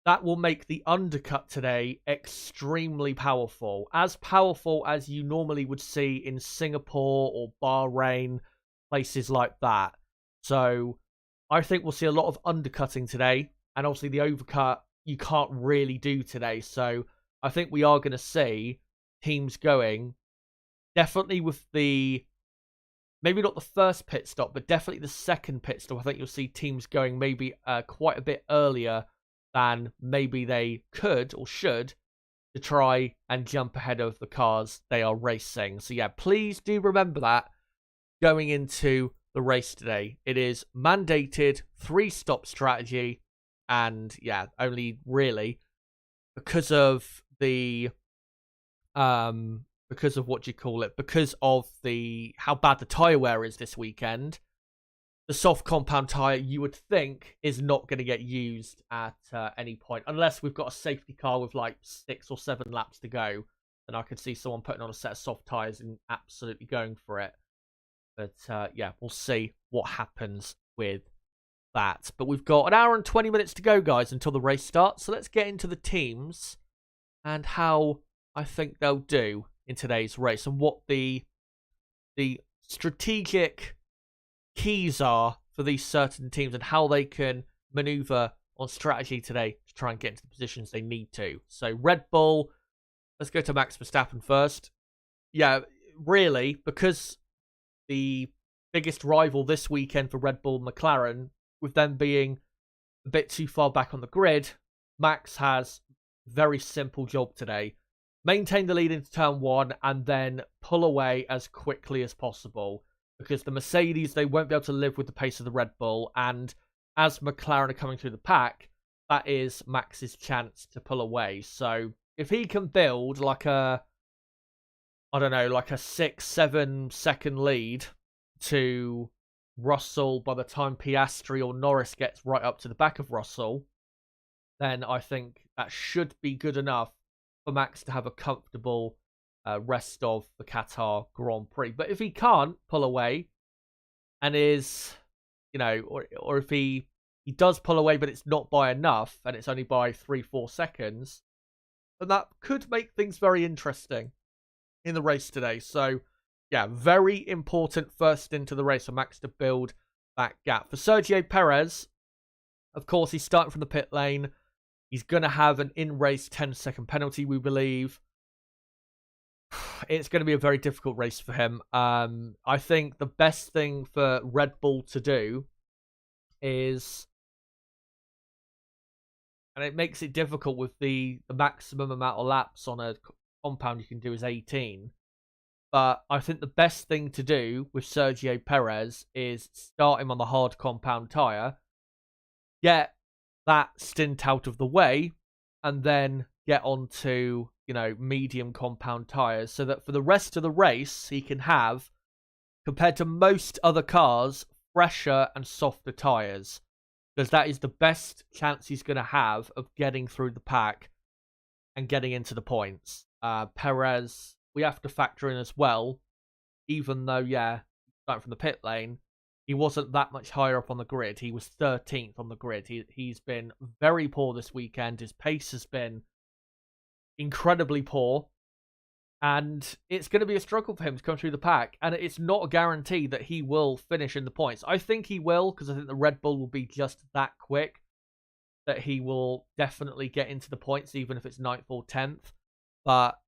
that will make the undercut today extremely powerful. As powerful as you normally would see in Singapore or Bahrain, places like that. So I think we'll see a lot of undercutting today. And obviously the overcut you can't really do today. So I think we are going to see teams going definitely with the, maybe not the first pit stop, but definitely the second pit stop. I think you'll see teams going maybe quite a bit earlier than maybe they could or should to try and jump ahead of the cars they are racing. So yeah, please do remember that going into the race today. It is mandated 3-stop strategy, and yeah, only really because of the because of what you call it, because of the how bad the tyre wear is this weekend. The soft compound tyre, you would think, is not going to get used at any point. Unless we've got a safety car with like 6 or 7 laps to go. Then I could see someone putting on a set of soft tyres and absolutely going for it. But yeah, we'll see what happens with that. But we've got an hour and 20 minutes to go, guys, until the race starts. So let's get into the teams and how I think they'll do in today's race. And what the strategic keys are for these certain teams and how they can maneuver on strategy today to try and get into the positions they need to. So Red Bull, let's go to Max Verstappen first. Yeah, really, because the biggest rival this weekend for Red Bull, McLaren, with them being a bit too far back on the grid, Max has a very simple job today. Maintain the lead into turn 1 and then pull away as quickly as possible. because the Mercedes, they won't be able to live with the pace of the Red Bull, and as McLaren are coming through the pack, that is Max's chance to pull away. So if he can build like a, I don't know, like a 6-7 second lead to Russell by the time Piastri or Norris gets right up to the back of Russell, then I think that should be good enough for Max to have a comfortable rest of the Qatar Grand Prix. But if he can't pull away and is, or if he does pull away but it's not by enough and it's only by 3-4 seconds, then that could make things very interesting in the race today. So yeah, very important first into the race for Max to build that gap. For Sergio Perez, of course, he's starting from the pit lane. He's going to have an in-race 10-second penalty, we believe. It's going to be a very difficult race for him. I think the best thing for Red Bull to do is, and it makes it difficult with the maximum amount of laps on a compound you can do is 18. But I think the best thing to do with Sergio Perez is start him on the hard compound tyre, get that stint out of the way, and then get onto, medium compound tyres, so that for the rest of the race, he can have, compared to most other cars, fresher and softer tyres. Because that is the best chance he's going to have of getting through the pack and getting into the points. Perez, we have to factor in as well, even though, starting from the pit lane, he wasn't that much higher up on the grid. He was 13th on the grid. He's been very poor this weekend. His pace has been incredibly poor, and it's going to be a struggle for him to come through the pack, and it's not a guarantee that he will finish in the points. I think he will, because I think the Red Bull will be just that quick that he will definitely get into the points, even if it's 9th or 10th, but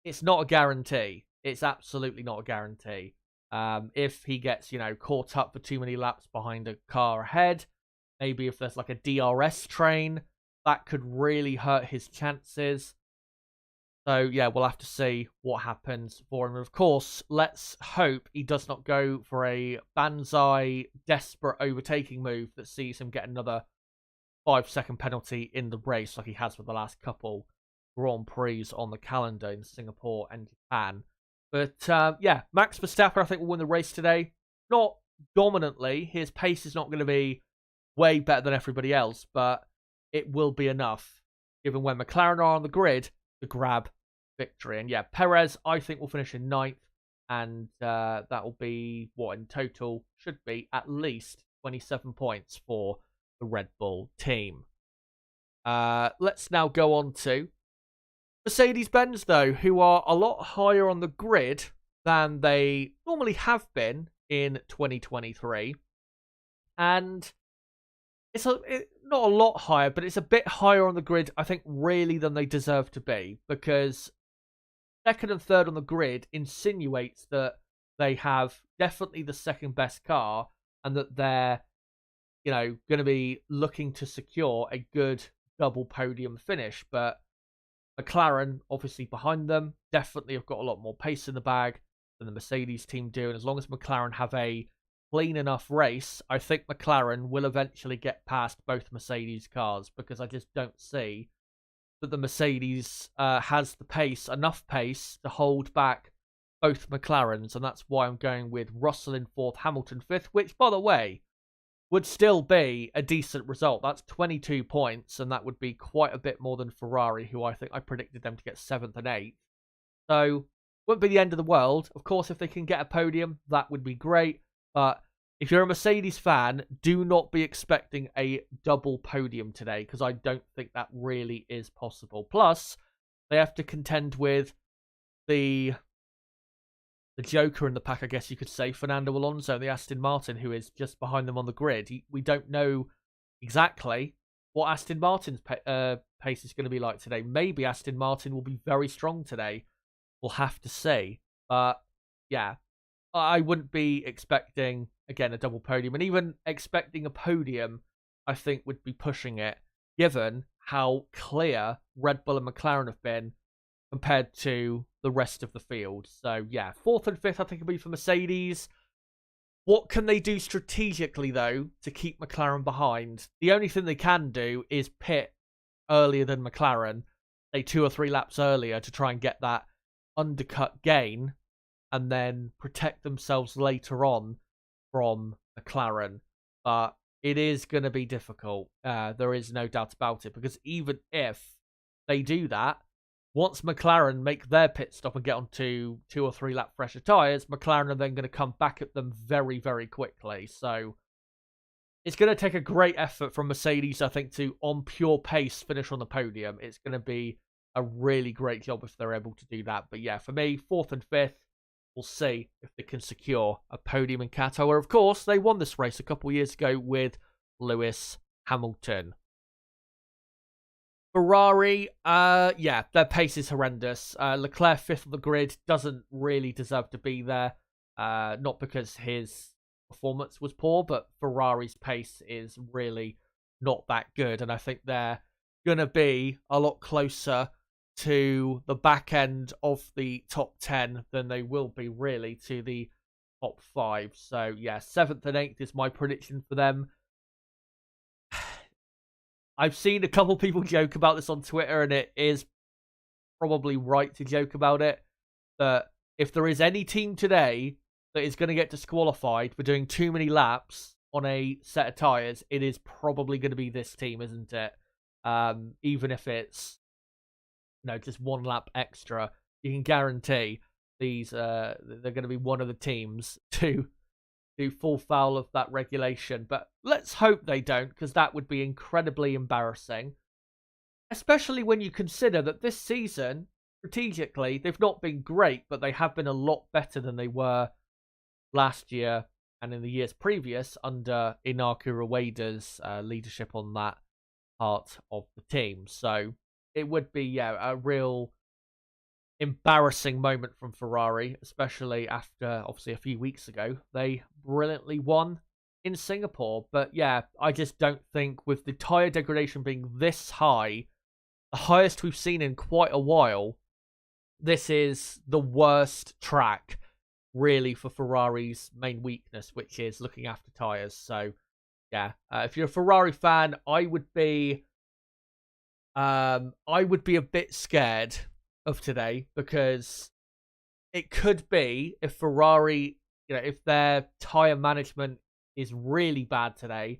it's not a guarantee. It's absolutely not a guarantee. If he gets, caught up for too many laps behind a car ahead, maybe if there's like a DRS train, that could really hurt his chances. So, yeah, we'll have to see what happens for him. Of course, let's hope he does not go for a banzai, desperate overtaking move that sees him get another 5-second penalty in the race like he has for the last couple Grand Prix on the calendar in Singapore and Japan. But, Max Verstappen, I think, will win the race today. Not dominantly. His pace is not going to be way better than everybody else, but it will be enough, given when McLaren are on the grid, to grab victory. And, Perez, I think, will finish in 9th, and that will be, what in total should be at least 27 points for the Red Bull team. Let's now go on to Mercedes-Benz, though, who are a lot higher on the grid than they normally have been in 2023. And it's not a lot higher, but it's a bit higher on the grid, I think, really, than they deserve to be. Because second and third on the grid insinuates that they have definitely the second best car, and that they're, going to be looking to secure a good double podium finish. But McLaren, obviously behind them, definitely have got a lot more pace in the bag than the Mercedes team do. And as long as McLaren have a clean enough race, I think McLaren will eventually get past both Mercedes cars, because I just don't see that the Mercedes has the pace, enough pace, to hold back both McLarens. And that's why I'm going with Russell in 4th, Hamilton 5th, which, by the way, would still be a decent result. That's 22 points, and that would be quite a bit more than Ferrari, who I think I predicted them to get 7th and 8th. So, wouldn't be the end of the world. Of course, if they can get a podium, that would be great. But if you're a Mercedes fan, do not be expecting a double podium today, because I don't think that really is possible. Plus, they have to contend with the Joker in the pack, I guess you could say, Fernando Alonso, the Aston Martin, who is just behind them on the grid. We don't know exactly what Aston Martin's pace is going to be like today. Maybe Aston Martin will be very strong today. We'll have to see. But, I wouldn't be expecting, again, a double podium. And even expecting a podium, I think, would be pushing it, given how clear Red Bull and McLaren have been compared to the rest of the field. So, 4th and 5th, I think, will be for Mercedes. What can they do strategically, though, to keep McLaren behind? The only thing they can do is pit earlier than McLaren, say 2 or 3 laps earlier, to try and get that undercut gain, and then protect themselves later on from McLaren. But it is going to be difficult. There is no doubt about it, because even if they do that, once McLaren make their pit stop and get onto 2 or 3 lap fresher tyres, McLaren are then going to come back at them very, very quickly. So it's going to take a great effort from Mercedes, I think, to, on pure pace, finish on the podium. It's going to be a really great job if they're able to do that. But yeah, for me, 4th and 5th, we'll see if they can secure a podium in Qatar, where, of course, they won this race a couple of years ago with Lewis Hamilton. Ferrari, yeah, their pace is horrendous. Leclerc 5th on the grid doesn't really deserve to be there. Not because his performance was poor, but Ferrari's pace is really not that good. And I think they're going to be a lot closer to the back end of the top 10 than they will be really to the top 5. So yeah, 7th and 8th is my prediction for them. I've seen a couple people joke about this on Twitter, and it is probably right to joke about it, that if there is any team today that is going to get disqualified for doing too many laps on a set of tyres, it is probably going to be this team, isn't it? Even if it's, you know, just 1 lap extra, you can guarantee these they're going to be one of the teams to fall foul of that regulation. But let's hope they don't, because that would be incredibly embarrassing, especially when you consider that this season, strategically, they've not been great, but they have been a lot better than they were last year and in the years previous under Inaki Rueda's leadership on that part of the team. So it would be, yeah, a real embarrassing moment from Ferrari, especially after, obviously, a few weeks ago they brilliantly won in Singapore. But yeah, I just don't think, with the tyre degradation being this high, the highest we've seen in quite a while, this is the worst track really for Ferrari's main weakness, which is looking after tyres. So yeah, if you're a Ferrari fan, I would be a bit scared of today, because it could be, if Ferrari, you know, if their tyre management is really bad today,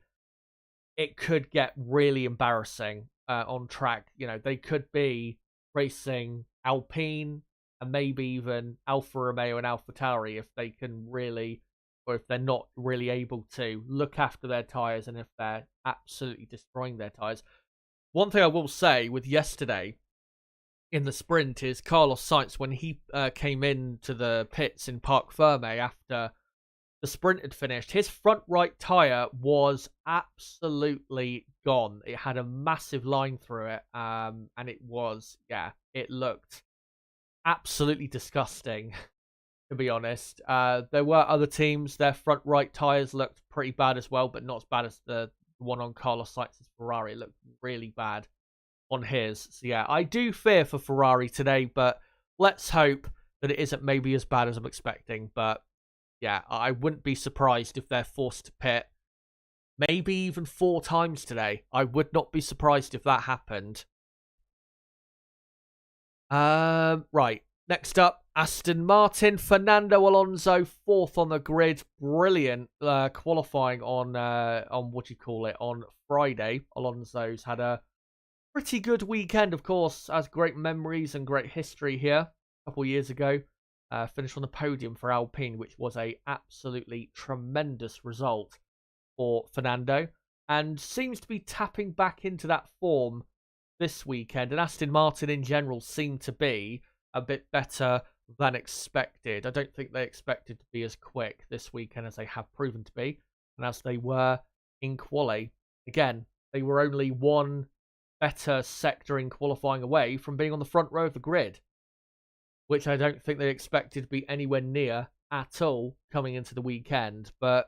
it could get really embarrassing on track. You know, they could be racing Alpine and maybe even Alfa Romeo and AlphaTauri if they can really, or if they're not really able to look after their tyres, and if they're absolutely destroying their tyres. One thing I will say with yesterday in the sprint is Carlos Sainz, when he came into the pits in Parc Ferme after the sprint had finished, his front right tyre was absolutely gone. It had a massive line through it, and it was, yeah, it looked absolutely disgusting, to be honest. There were other teams, their front right tyres looked pretty bad as well, but not as bad as the one on Carlos Sainz's Ferrari. It looked really bad on his. So yeah, I do fear for Ferrari today, but let's hope that it isn't maybe as bad as I'm expecting. But yeah, I wouldn't be surprised if they're forced to pit maybe even 4 times today. I would not be surprised if that happened. Right, next up, Aston Martin. Fernando Alonso 4th on the grid. Brilliant qualifying on on Friday. Alonso's had a pretty good weekend, of course, has great memories and great history here. A couple of years ago, finished on the podium for Alpine, which was a absolutely tremendous result for Fernando, and seems to be tapping back into that form this weekend. And Aston Martin in general seem to be a bit better than expected. I don't think they expected to be as quick this weekend as they have proven to be, and as they were in quali. Again, they were only one better sector in qualifying away from being on the front row of the grid, which I don't think they expected to be anywhere near at all coming into the weekend. But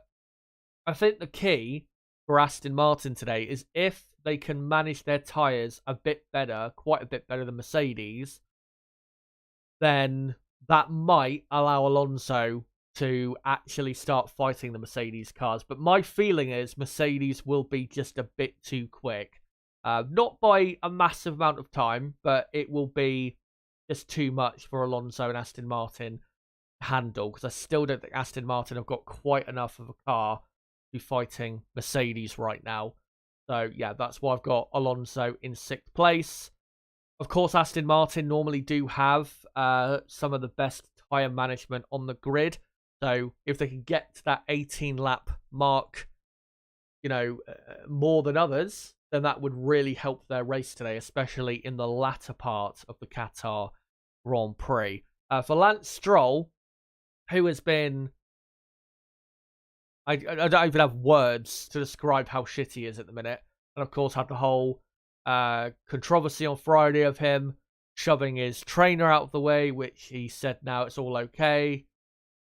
I think the key for Aston Martin today is if they can manage their tyres a bit better, quite a bit better than Mercedes, then that might allow Alonso to actually start fighting the Mercedes cars. But my feeling is Mercedes will be just a bit too quick. Not by a massive amount of time, but it will be just too much for Alonso and Aston Martin to handle, because I still don't think Aston Martin have got quite enough of a car to be fighting Mercedes right now. So, yeah, that's why I've got Alonso in 6th place. Of course, Aston Martin normally do have some of the best tyre management on the grid. So, if they can get to that 18-lap mark, more than others, then that would really help their race today, especially in the latter part of the Qatar Grand Prix. For Lance Stroll, who has been... I don't even have words to describe how shit he is at the minute. And of course, had the whole controversy on Friday of him shoving his trainer out of the way, which he said now it's all okay.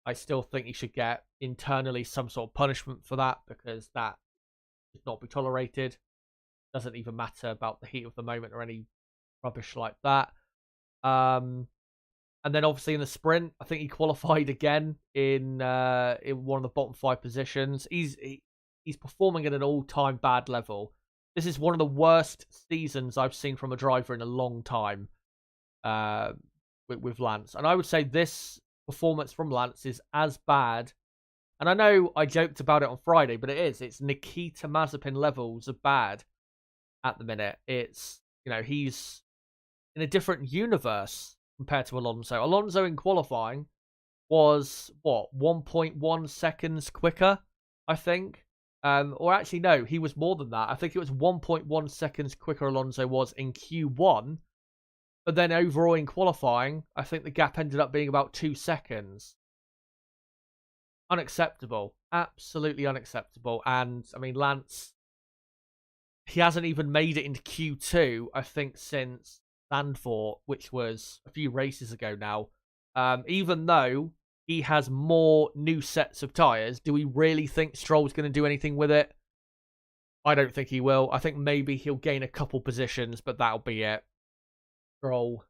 I still think he should get internally some sort of punishment for that, because that should not be tolerated. Doesn't even matter about the heat of the moment or any rubbish like that. And then obviously in the sprint, I think he qualified again in one of the bottom 5 positions. He's performing at an all-time bad level. This is one of the worst seasons I've seen from a driver in a long time with Lance. And I would say this performance from Lance is as bad. And I know I joked about it on Friday, but it is. It's Nikita Mazepin levels of bad at the minute. It's, he's in a different universe compared to Alonso. Alonso in qualifying was, 1.1 seconds quicker, I think. Or actually, no, he was more than that. I think it was 1.1 seconds quicker Alonso was in Q1. But then overall in qualifying, I think the gap ended up being about 2 seconds. Unacceptable. Absolutely unacceptable. And, I mean, Lance, he hasn't even made it into Q2, I think, since Zandvoort, which was a few races ago now. Even though he has more new sets of tyres, do we really think Stroll's going to do anything with it? I don't think he will. I think maybe he'll gain a couple positions, but that'll be it. Stroll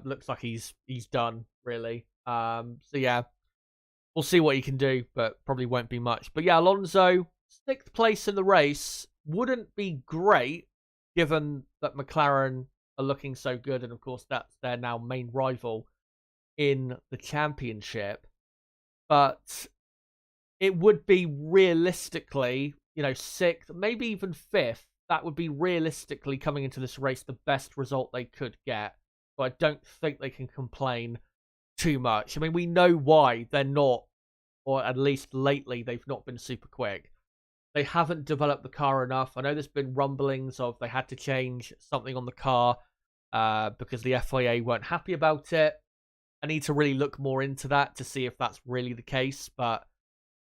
looks like he's done, really. So, yeah, we'll see what he can do, but probably won't be much. But, yeah, Alonso, 6th place in the race, wouldn't be great, given that McLaren are looking so good, and of course that's their now main rival in the championship. But it would be realistically, 6th, maybe even 5th. That would be realistically, coming into this race, the best result they could get. So I don't think they can complain too much. I mean, we know why they're not, or at least lately they've not been super quick. They haven't developed the car enough. I know there's been rumblings of they had to change something on the car because the FIA weren't happy about it. I need to really look more into that to see if that's really the case. But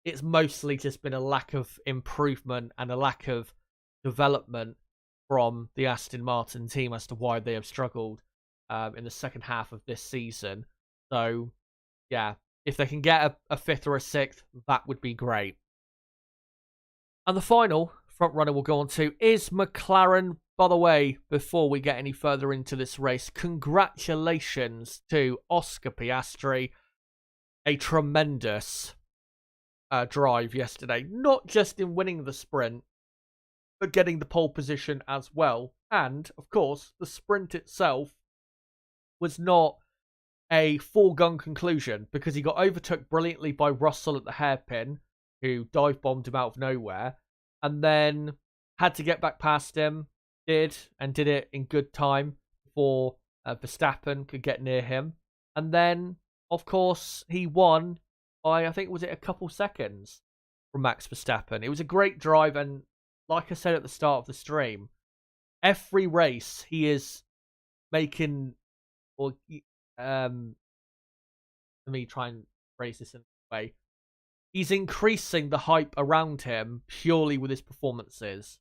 it's mostly just been a lack of improvement and a lack of development from the Aston Martin team as to why they have struggled in the second half of this season. So, yeah, if they can get a 5th or a 6th, that would be great. And the final front runner we'll go on to is McLaren. By the way, before we get any further into this race, congratulations to Oscar Piastri. A tremendous drive yesterday. Not just in winning the sprint, but getting the pole position as well. And, of course, the sprint itself was not a foregone conclusion, because he got overtook brilliantly by Russell at the hairpin, who dive-bombed him out of nowhere, and then had to get back past him, did it in good time before Verstappen could get near him. And then, of course, he won by, I think, was it a couple seconds from Max Verstappen. It was a great drive, and like I said at the start of the stream, every race he is making, or let me try and phrase this in a way, he's increasing the hype around him purely with his performances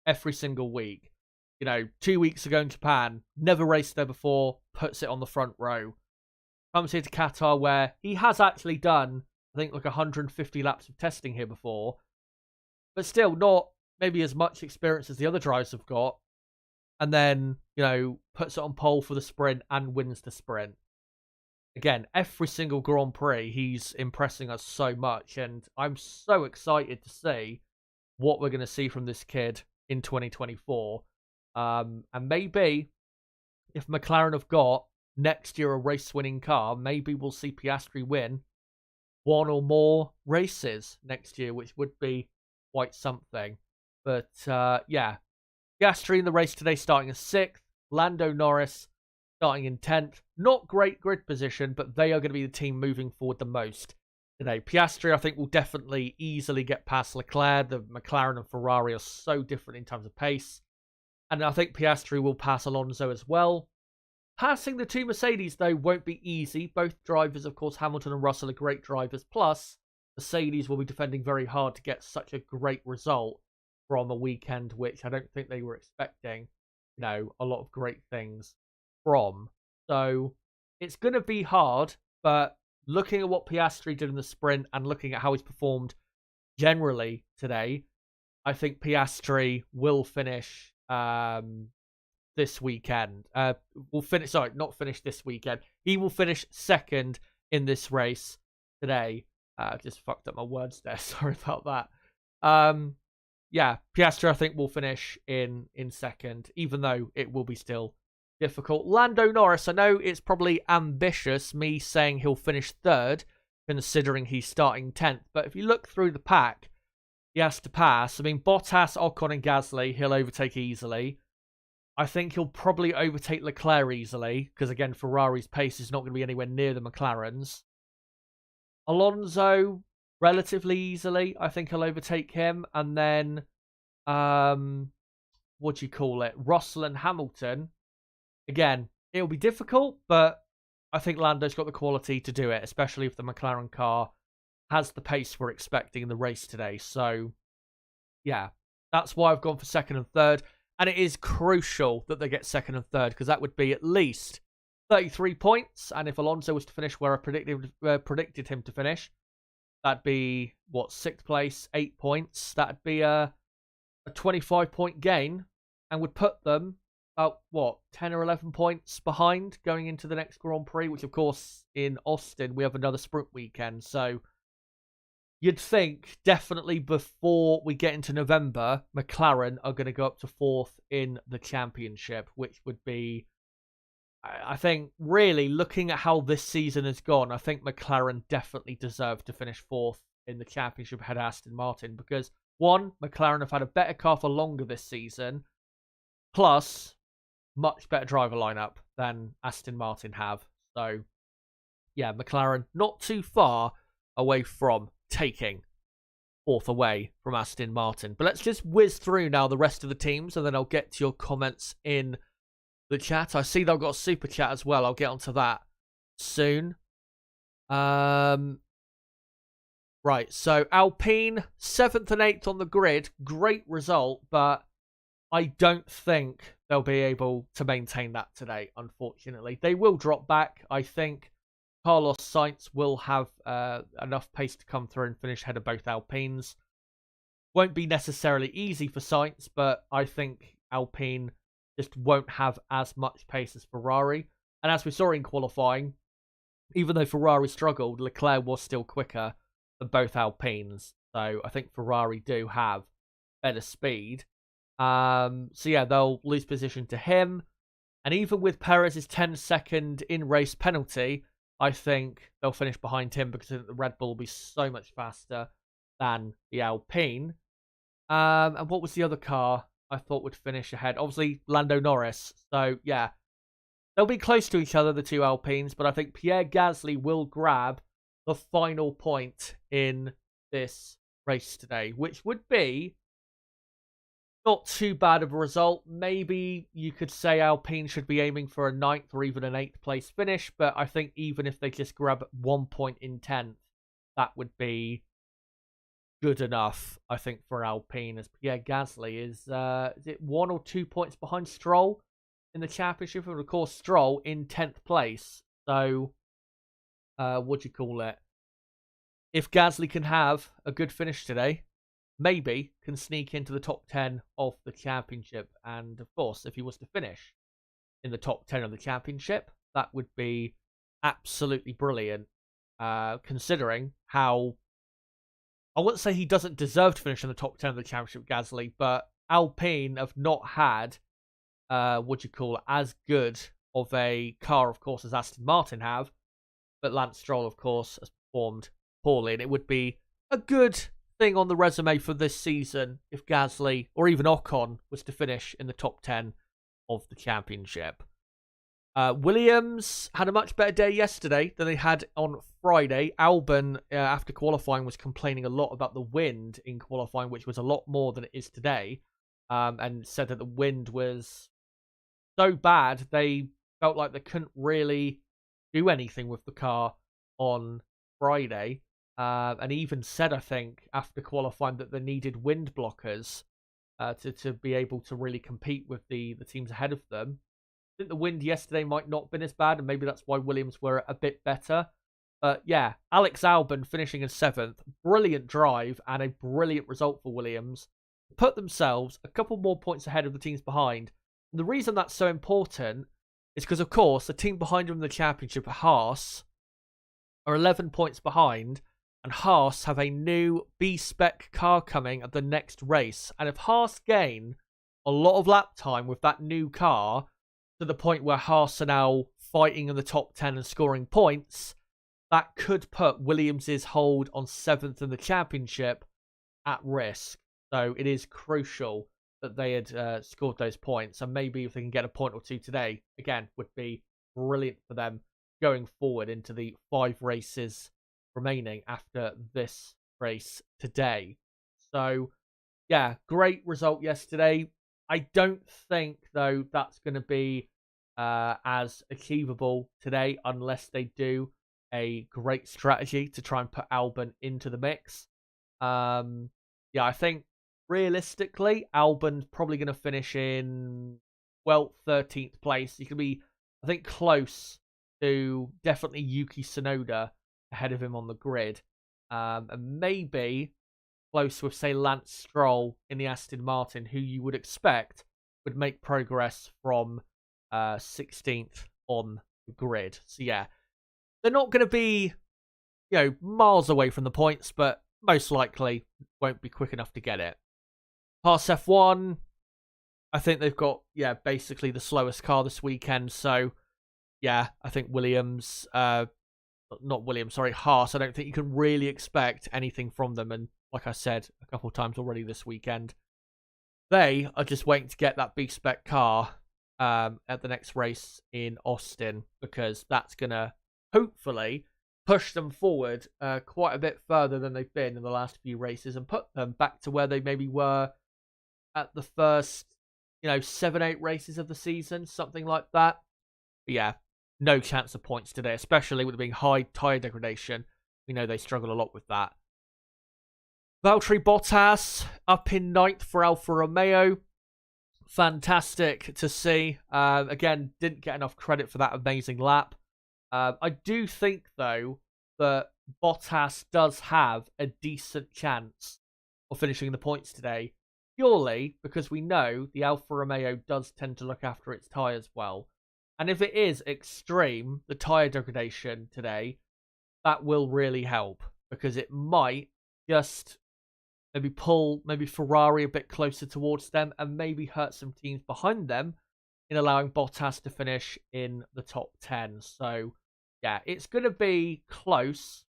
every single week. 2 weeks ago in Japan, never raced there before, puts it on the front row. Comes here to Qatar, where he has actually done, I think, like 150 laps of testing here before, but still not maybe as much experience as the other drivers have got. And then, puts it on pole for the sprint and wins the sprint. again, every single Grand Prix, he's impressing us so much. And I'm so excited to see what we're going to see from this kid in 2024. And maybe if McLaren have got next year a race-winning car, maybe we'll see Piastri win one or more races next year, which would be quite something. But yeah, Piastri in the race today starting in 6th, Lando Norris starting in 10th. Not great grid position, but they are going to be the team moving forward the most today. Piastri, I think, will definitely easily get past Leclerc. The McLaren and Ferrari are so different in terms of pace. And I think Piastri will pass Alonso as well. Passing the two Mercedes, though, won't be easy. Both drivers, of course, Hamilton and Russell, are great drivers. Plus, Mercedes will be defending very hard to get such a great result from a weekend, which I don't think they were expecting, a lot of great things from. So, it's going to be hard, but looking at what Piastri did in the sprint and looking at how he's performed generally today, I think Piastri will finish this weekend. Not finish this weekend. He will finish 2nd in this race today. I've just fucked up my words there. Sorry about that. Yeah, Piastri, I think, will finish in 2nd, even though it will be still difficult. Lando Norris, I know it's probably ambitious, me saying he'll finish 3rd, considering he's starting 10th. But if you look through the pack, he has to pass. I mean, Bottas, Ocon, and Gasly, he'll overtake easily. I think he'll probably overtake Leclerc easily, because, again, Ferrari's pace is not going to be anywhere near the McLaren's. Alonso, relatively easily. I think he'll overtake him. And then, Russell and Hamilton. Again, it'll be difficult, but I think Lando's got the quality to do it, especially if the McLaren car has the pace we're expecting in the race today. So, yeah, that's why I've gone for 2nd and 3rd. And it is crucial that they get 2nd and 3rd, because that would be at least 33 points. And if Alonso was to finish where I predicted him to finish, that'd be, 6th place, 8 points. That'd be a 25-point gain and would put them about, 10 or 11 points behind going into the next Grand Prix, which, of course, in Austin, we have another sprint weekend. So you'd think definitely before we get into November, McLaren are going to go up to 4th in the championship, which would be, I think, really looking at how this season has gone, I think McLaren definitely deserve to finish 4th in the championship ahead of Aston Martin, because, one, McLaren have had a better car for longer this season, plus much better driver lineup than Aston Martin have. So, yeah, McLaren not too far away from taking 4th away from Aston Martin. But let's just whiz through now the rest of the teams, and then I'll get to your comments in the chat. I see they've got a super chat as well. I'll get onto that soon. Right, so Alpine 7th and 8th on the grid. Great result, but I don't think they'll be able to maintain that today, unfortunately. They will drop back. I think Carlos Sainz will have enough pace to come through and finish ahead of both Alpines. Won't be necessarily easy for Sainz, but I think Alpine just won't have as much pace as Ferrari. And as we saw in qualifying, even though Ferrari struggled, Leclerc was still quicker than both Alpines. So I think Ferrari do have better speed. So yeah, they'll lose position to him. And even with Perez's 10-second in-race penalty, I think they'll finish behind him, because I think the Red Bull will be so much faster than the Alpine. And what was the other car I thought would finish ahead? Obviously, Lando Norris. So, yeah, they'll be close to each other, the two Alpines, but I think Pierre Gasly will grab the final point in this race today, which would be not too bad of a result. Maybe you could say Alpine should be aiming for a 9th or even an 8th place finish, but I think even if they just grab 1 point in 10th, that would be good enough, I think, for Alpine, as Pierre Gasly is it 1 or 2 points behind Stroll in the championship, and of course Stroll in 10th place. So, if Gasly can have a good finish today, maybe can sneak into the top 10 of the championship. And of course, if he was to finish in the top 10 of the championship, that would be absolutely brilliant, considering how, I wouldn't say he doesn't deserve to finish in the top 10 of the championship, Gasly, but Alpine have not had, as good of a car, of course, as Aston Martin have, but Lance Stroll, of course, has performed poorly, and it would be a good thing on the resume for this season if Gasly or even Ocon was to finish in the top 10 of the championship. Williams had a much better day yesterday than they had on Friday. Albon, after qualifying, was complaining a lot about the wind in qualifying, which was a lot more than it is today, and said that the wind was so bad they felt like they couldn't really do anything with the car on Friday. And even said, I think, after qualifying that they needed wind blockers to be able to really compete with the teams ahead of them. I think the wind yesterday might not have been as bad, and maybe that's why Williams were a bit better. But yeah, Alex Albon finishing in 7th. Brilliant drive and a brilliant result for Williams. Put themselves a couple more points ahead of the teams behind. And the reason that's so important is because, of course, the team behind them in the championship, Haas, are 11 points behind. And Haas have a new B-spec car coming at the next race. And if Haas gain a lot of lap time with that new car, to the point where Haas are now fighting in the top 10 and scoring points, that could put Williams' hold on 7th in the championship at risk. So it is crucial that they had scored those points. And maybe if they can get a point or two today, again, would be brilliant for them going forward into the 5 races remaining after this race today. So, yeah, great result yesterday. I don't think, though, that's going to be as achievable today unless they do a great strategy to try and put Albon into the mix. Yeah, I think realistically, Albon's probably going to finish in, 13th place. He could be, I think, close to definitely Yuki Tsunoda ahead of him on the grid. And maybe close with, say, Lance Stroll in the Aston Martin, who you would expect would make progress from 16th on the grid. So, yeah, they're not going to be, miles away from the points, but most likely won't be quick enough to get it. Past F1, I think they've got, basically the slowest car this weekend. So, yeah, I think Haas, I don't think you can really expect anything from them. And like I said a couple of times already this weekend, they are just waiting to get that B-spec car at the next race in Austin, because that's going to hopefully push them forward quite a bit further than they've been in the last few races and put them back to where they maybe were at the first, 7-8 races of the season, something like that. But yeah, no chance of points today, especially with it being high tyre degradation. We know they struggle a lot with that. Valtteri Bottas up in 9th for Alfa Romeo. Fantastic to see. Again, didn't get enough credit for that amazing lap. I do think, though, that Bottas does have a decent chance of finishing the points today, purely because we know the Alfa Romeo does tend to look after its tyres well. And if it is extreme, the tyre degradation today, that will really help, because it might just maybe pull Ferrari a bit closer towards them and maybe hurt some teams behind them in allowing Bottas to finish in the top 10. So, yeah, it's going to be close.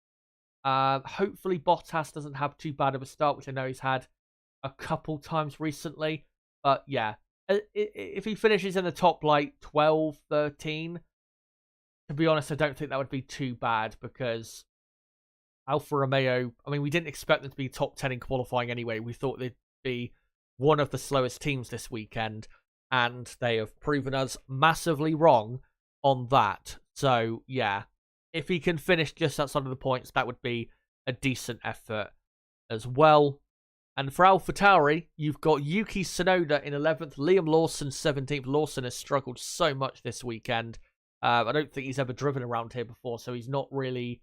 Hopefully Bottas doesn't have too bad of a start, which I know he's had a couple times recently. But, yeah, if he finishes in the top, 12, 13, to be honest, I don't think that would be too bad, because Alfa Romeo, we didn't expect them to be top 10 in qualifying anyway. We thought they'd be one of the slowest teams this weekend, and they have proven us massively wrong on that. So, yeah, if he can finish just outside of the points, that would be a decent effort as well. And for AlphaTauri, you've got Yuki Tsunoda in 11th, Liam Lawson 17th. Lawson has struggled so much this weekend. I don't think he's ever driven around here before, so he's not really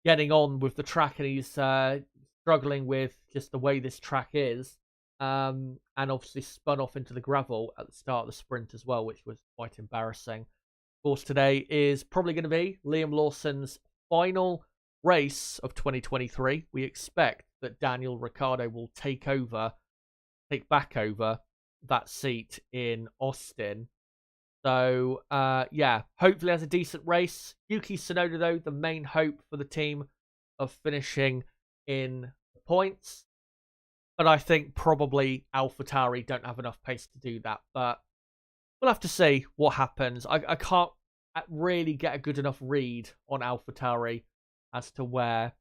getting on with the track, and he's struggling with just the way this track is. And obviously spun off into the gravel at the start of the sprint as well, which was quite embarrassing. course, today is probably going to be Liam Lawson's final race of 2023. We expect that Daniel Ricciardo will take back over that seat in Austin. So, yeah, hopefully has a decent race. Yuki Tsunoda, though, the main hope for the team of finishing in points. But I think probably AlphaTauri don't have enough pace to do that. But we'll have to see what happens. I can't really get a good enough read on AlphaTauri as to where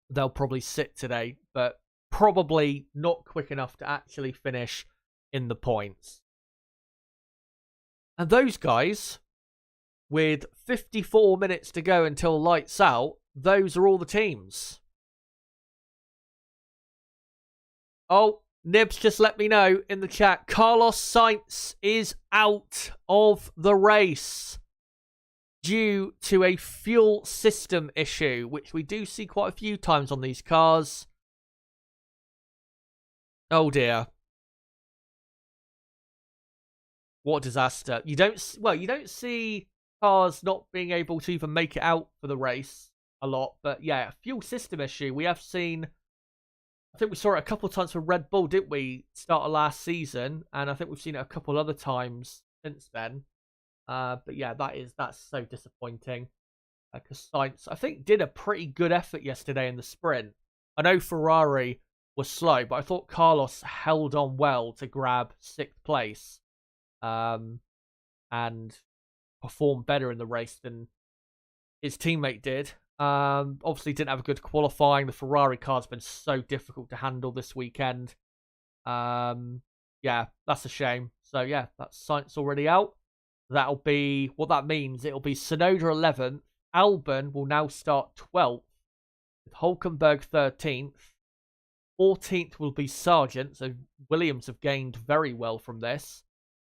they'll probably sit today. But probably not quick enough to actually finish in the points. And those guys, with 54 minutes to go until lights out, those are all the teams. Oh, Nibs just let me know in the chat, Carlos Sainz is out of the race due to a fuel system issue, which we do see quite a few times on these cars. Oh dear. What a disaster. You don't see cars not being able to even make it out for the race a lot. But yeah, fuel system issue. We have seen, I think we saw it a couple of times for Red Bull, didn't we? Start of last season. And I think we've seen it a couple other times since then. But yeah, that's so disappointing. Because Sainz, I think, did a pretty good effort yesterday in the sprint. I know Ferrari was slow, but I thought Carlos held on well to grab 6th place. And performed better in the race than his teammate did. Obviously didn't have a good qualifying. The Ferrari car's been so difficult to handle this weekend. Yeah, that's a shame. So yeah, that's Sainz already out. That'll be what that means. It'll be Tsunoda 11th. Albon will now start 12th. With Hulkenberg 13th. 14th will be Sargent. So Williams have gained very well from this.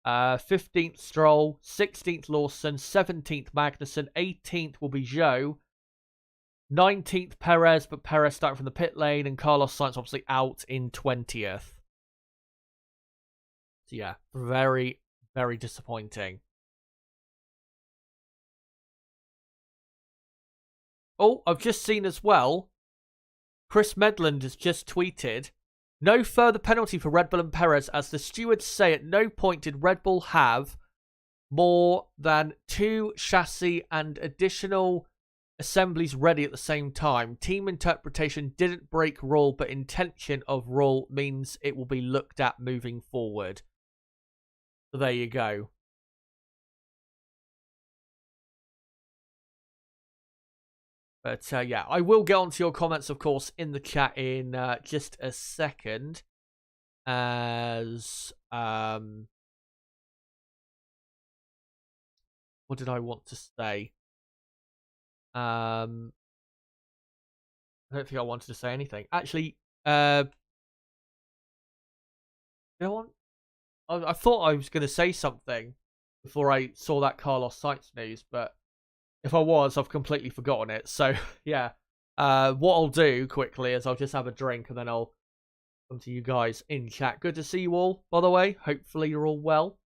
15th Stroll, 16th Lawson, 17th Magnussen, 18th will be Zhou, 19th Perez, but Perez starting from the pit lane, and Carlos Sainz obviously out in 20th. So yeah, very, very disappointing. Oh, I've just seen as well, Chris Medland has just tweeted, no further penalty for Red Bull and Perez, as the stewards say at no point did Red Bull have more than 2 chassis and additional assemblies ready at the same time. Team interpretation didn't break rule, but intention of rule means it will be looked at moving forward. So there you go. But yeah, I will get onto your comments, of course, in the chat in just a second. As what did I want to say? I don't think I wanted to say anything. Actually, you know what? I thought I was going to say something before I saw that Carlos Sainz news, but if I was, I've completely forgotten it. So, yeah. What I'll do quickly is I'll just have a drink and then I'll come to you guys in chat. Good to see you all, by the way. Hopefully you're all well.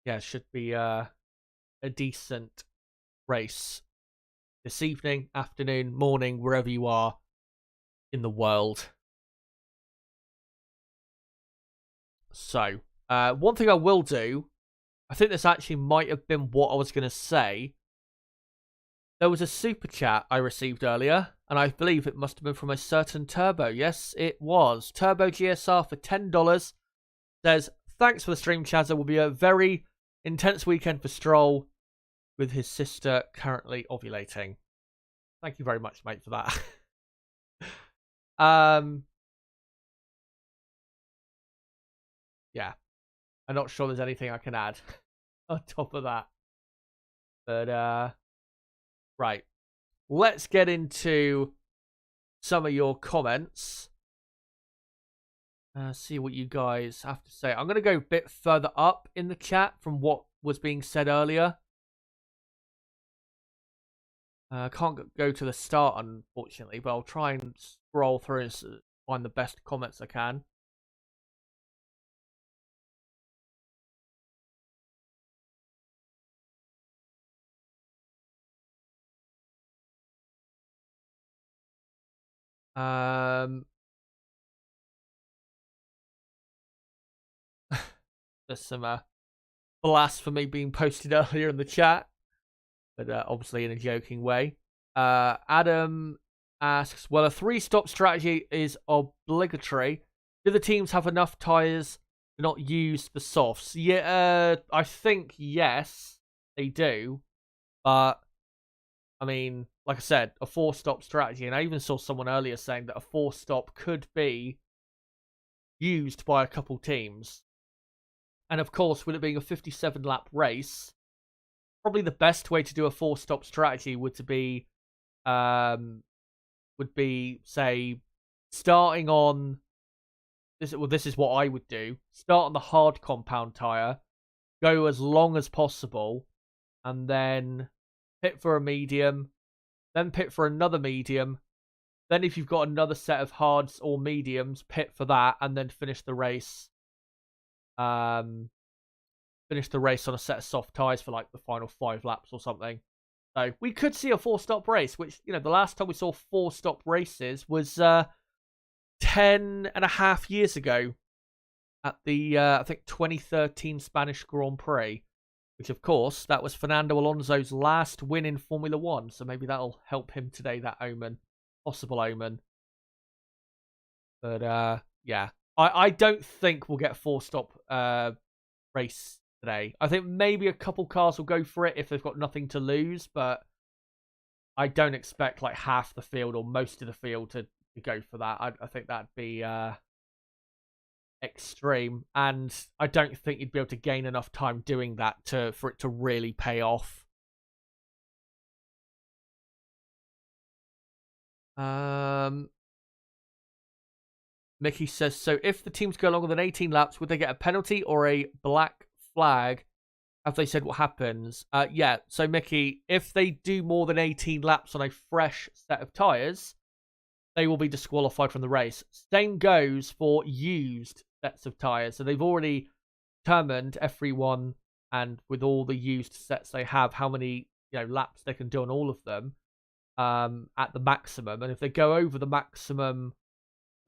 Yeah, it should be a decent race this evening, afternoon, morning, wherever you are in the world. So, one thing I will do, I think this actually might have been what I was going to say. There was a super chat I received earlier, and I believe it must have been from a certain Turbo. Yes, it was. Turbo GSR for $10 says, thanks for the stream, Chaz. It will be a very intense weekend for Stroll with his sister currently ovulating. Thank you very much, mate, for that. Yeah. I'm not sure there's anything I can add on top of that. But, right. Let's get into some of your comments. See what you guys have to say. I'm going to go a bit further up in the chat from what was being said earlier. I can't go to the start, unfortunately, but I'll try and scroll through and find the best comments I can. There's some blasphemy being posted earlier in the chat, but obviously in a joking way. Adam asks, well, a 3-stop strategy is obligatory. Do the teams have enough tyres to not use the softs? Yeah, I think yes, they do. But, I mean, like I said, a 4-stop strategy, and I even saw someone earlier saying that a 4-stop could be used by a couple teams. And of course, with it being a 57-lap race, probably the best way to do a 4-stop strategy would be, say, starting on this. Well, this is what I would do: start on the hard compound tire, go as long as possible, and then pit for a medium, then pit for another medium. Then, if you've got another set of hards or mediums, pit for that, and then finish the race. Finish the race on a set of soft tires for like the final 5 laps or something. So we could see a 4-stop race, which, you know, the last time we saw 4-stop races was 10.5 years ago at the, I think, 2013 Spanish Grand Prix, which, of course, that was Fernando Alonso's last win in Formula 1. So maybe that'll help him today, that omen. Possible omen. But, yeah. I don't think we'll get a 4-stop race today. I think maybe a couple cars will go for it if they've got nothing to lose, but I don't expect like half the field or most of the field to go for that. I think that'd be extreme, and I don't think you'd be able to gain enough time doing that for it to really pay off. Mickey says, so if the teams go longer than 18 laps, would they get a penalty or a black flag? Have they said what happens? Yeah, so Mickey, if they do more than 18 laps on a fresh set of tyres, they will be disqualified from the race. Same goes for used sets of tyres. So they've already determined, everyone, and with all the used sets they have, how many laps they can do on all of them at the maximum. And if they go over the maximum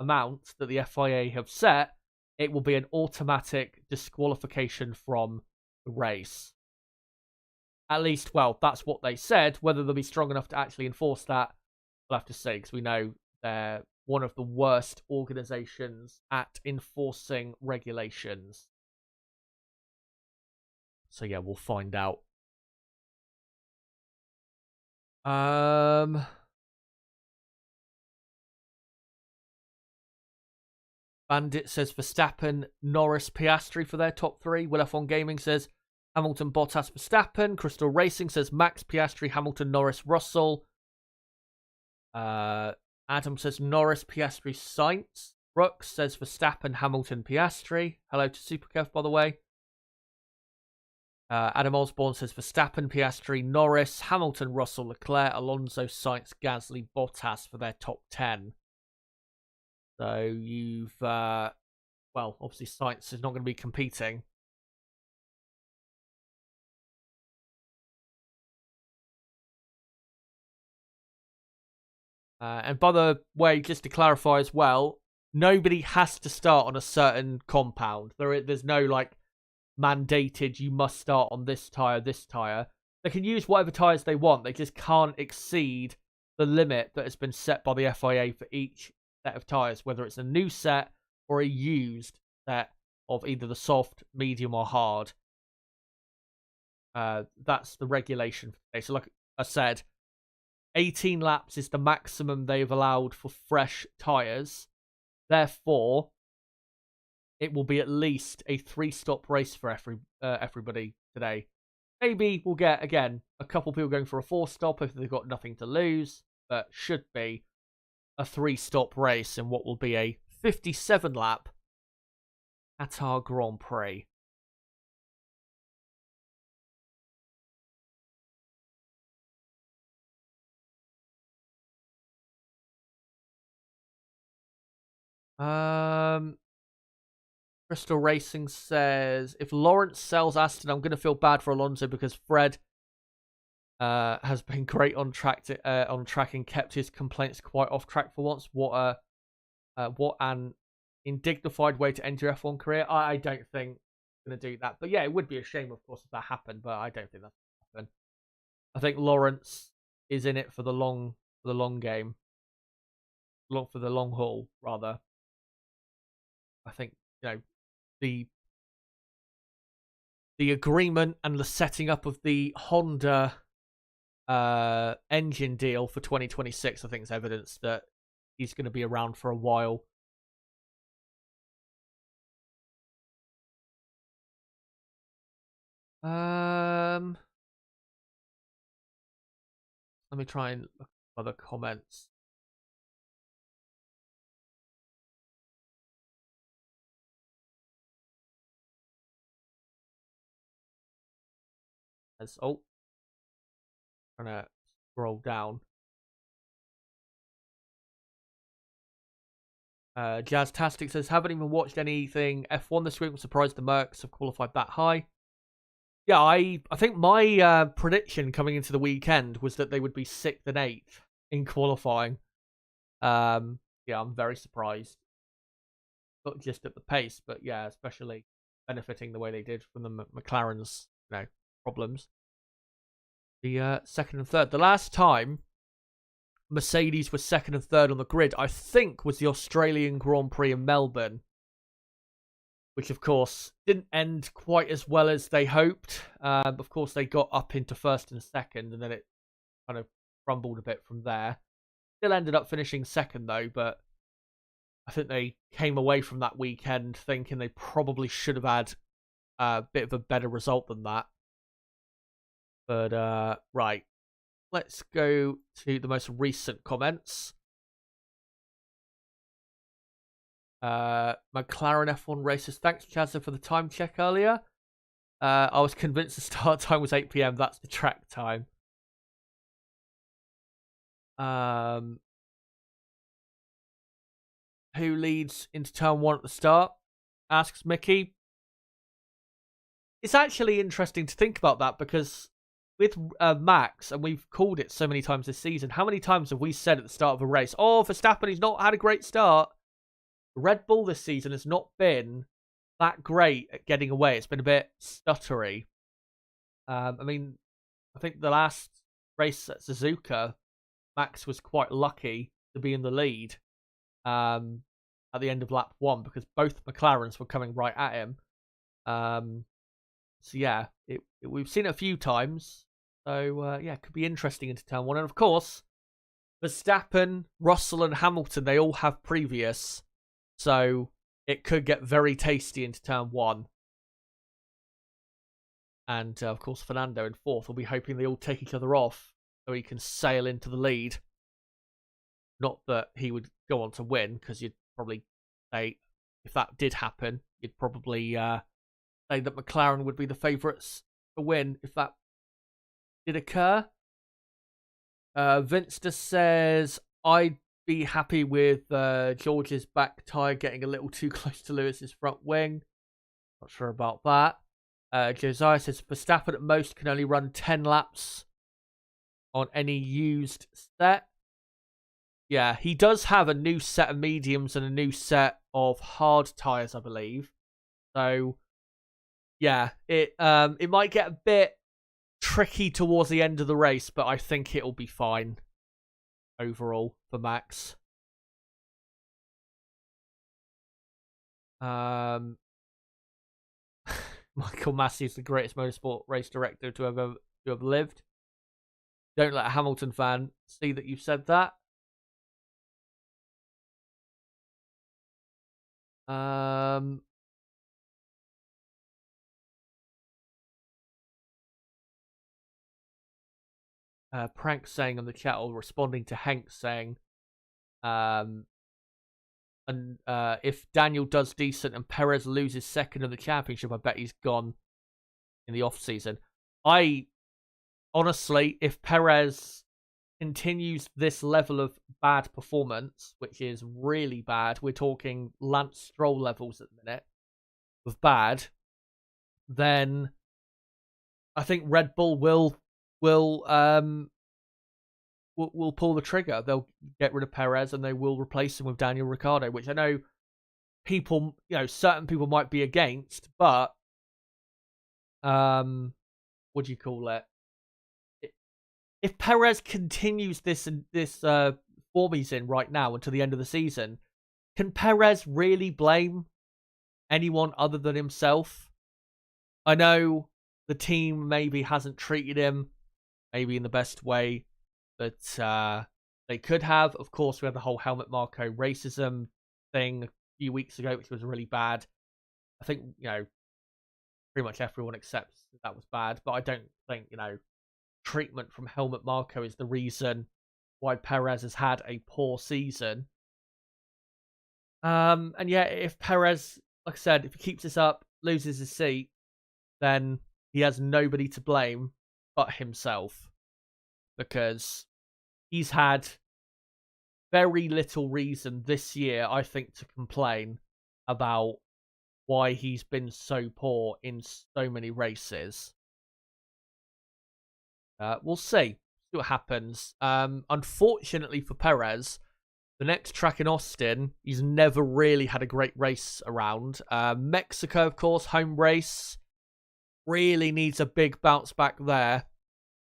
amount that the FIA have set, it will be an automatic disqualification from the race. At least, well, that's what they said. Whether they'll be strong enough to actually enforce that, we'll have to see, because we know they're one of the worst organizations at enforcing regulations. So yeah, we'll find out. Bandit says Verstappen, Norris, Piastri for their top 3. Will F1 Gaming says Hamilton, Bottas, Verstappen. Crystal Racing says Max, Piastri, Hamilton, Norris, Russell. Adam says Norris, Piastri, Sainz. Brooks says Verstappen, Hamilton, Piastri. Hello to Superkev, by the way. Adam Osborne says Verstappen, Piastri, Norris, Hamilton, Russell, Leclerc, Alonso, Sainz, Gasly, Bottas for their top 10. So you've, well, obviously Sainz is not going to be competing. And by the way, just to clarify as well, nobody has to start on a certain compound. There's no, like, mandated, you must start on this tyre, this tyre. They can use whatever tyres they want. They just can't exceed the limit that has been set by the FIA for each set of tyres, whether it's a new set or a used set of either the soft, medium, or hard. That's the regulation for today. So like I said, 18 laps is the maximum they've allowed for fresh tyres. Therefore, it will be at least a 3-stop race for everybody today. Maybe we'll get, again, a couple people going for a 4-stop if they've got nothing to lose, but should be a 3-stop race in what will be a 57-lap Qatar Grand Prix. Crystal Racing says, if Lawrence sells Aston, I'm going to feel bad for Alonso because Fred has been great on track and kept his complaints quite off track for once. What an indignified way to end your F1 career. I don't think going to do that, but yeah, it would be a shame, of course, if that happened. But I don't think that's going to happen. I think Lawrence is in it for the long game, for the long haul, rather. I think the agreement and the setting up of the Honda engine deal for 2026, I think, is evidence that he's going to be around for a while. Let me try and look at other comments. Trying to scroll down. Jazztastic says, haven't even watched anything F1 this week. I'm surprised the Mercs have qualified that high. Yeah, I think my prediction coming into the weekend was that they would be 6th and 8th in qualifying. Yeah, I'm very surprised. Not just at the pace, but yeah, especially benefiting the way they did from the McLaren's problems. The 2nd and 3rd. The last time Mercedes was 2nd and 3rd on the grid, I think, was the Australian Grand Prix in Melbourne, which of course didn't end quite as well as they hoped. Of course, they got up into 1st and 2nd, and then it kind of crumbled a bit from there. Still ended up finishing 2nd though, but I think they came away from that weekend thinking they probably should have had a bit of a better result than that. But right, let's go to the most recent comments. McLaren F1 racers. Thanks, Chazza, for the time check earlier. I was convinced the start time was 8 PM. That's the track time. Who leads into turn 1 at the start? Asks Mickey. It's actually interesting to think about that, because with Max, and we've called it so many times this season, how many times have we said at the start of a race, oh, Verstappen, he's not had a great start. Red Bull this season has not been that great at getting away. It's been a bit stuttery. I mean, I think the last race at Suzuka, Max was quite lucky to be in the lead at the end of lap 1, because both McLarens were coming right at him. So yeah, we've seen it a few times. So yeah, it could be interesting into turn 1. And of course, Verstappen, Russell and Hamilton, they all have previous. So it could get very tasty into turn 1. And of course, Fernando in 4th will be hoping they all take each other off so he can sail into the lead. Not that he would go on to win, because you'd probably say, if that did happen, you'd probably say that McLaren would be the favourites to win if that did occur. Vinster says, I'd be happy with George's back tyre getting a little too close to Lewis's front wing. Not sure about that. Josiah says, Verstappen at most can only run 10 laps on any used set. Yeah, he does have a new set of mediums and a new set of hard tyres, I believe. So yeah, it might get a bit tricky towards the end of the race, but I think it'll be fine overall for Max. Michael Massey is the greatest motorsport race director to have lived. Don't let a Hamilton fan see that you've said that. Prank saying on the chat, or responding to Hank saying, and if Daniel does decent and Perez loses 2nd in the championship, I bet he's gone in the off season. I honestly, if Perez continues this level of bad performance, which is really bad, we're talking Lance Stroll levels at the minute of bad, then I think Red Bull will will pull the trigger. They'll get rid of Perez and they will replace him with Daniel Ricciardo, which I know people, certain people might be against, but what do you call it? If Perez continues this form he's in right now until the end of the season, can Perez really blame anyone other than himself? I know the team maybe hasn't treated him maybe in the best way that they could have. Of course, we had the whole Helmut Marko racism thing a few weeks ago, which was really bad. I think, pretty much everyone accepts that was bad, but I don't think, treatment from Helmut Marko is the reason why Perez has had a poor season. And yeah, if Perez, like I said, if he keeps this up, loses his seat, then he has nobody to blame but himself, because he's had very little reason this year, I think, to complain about why he's been so poor in so many races. We'll see what happens. Unfortunately for Perez, the next track in Austin, he's never really had a great race around. Mexico, of course, home race. Really needs a big bounce back there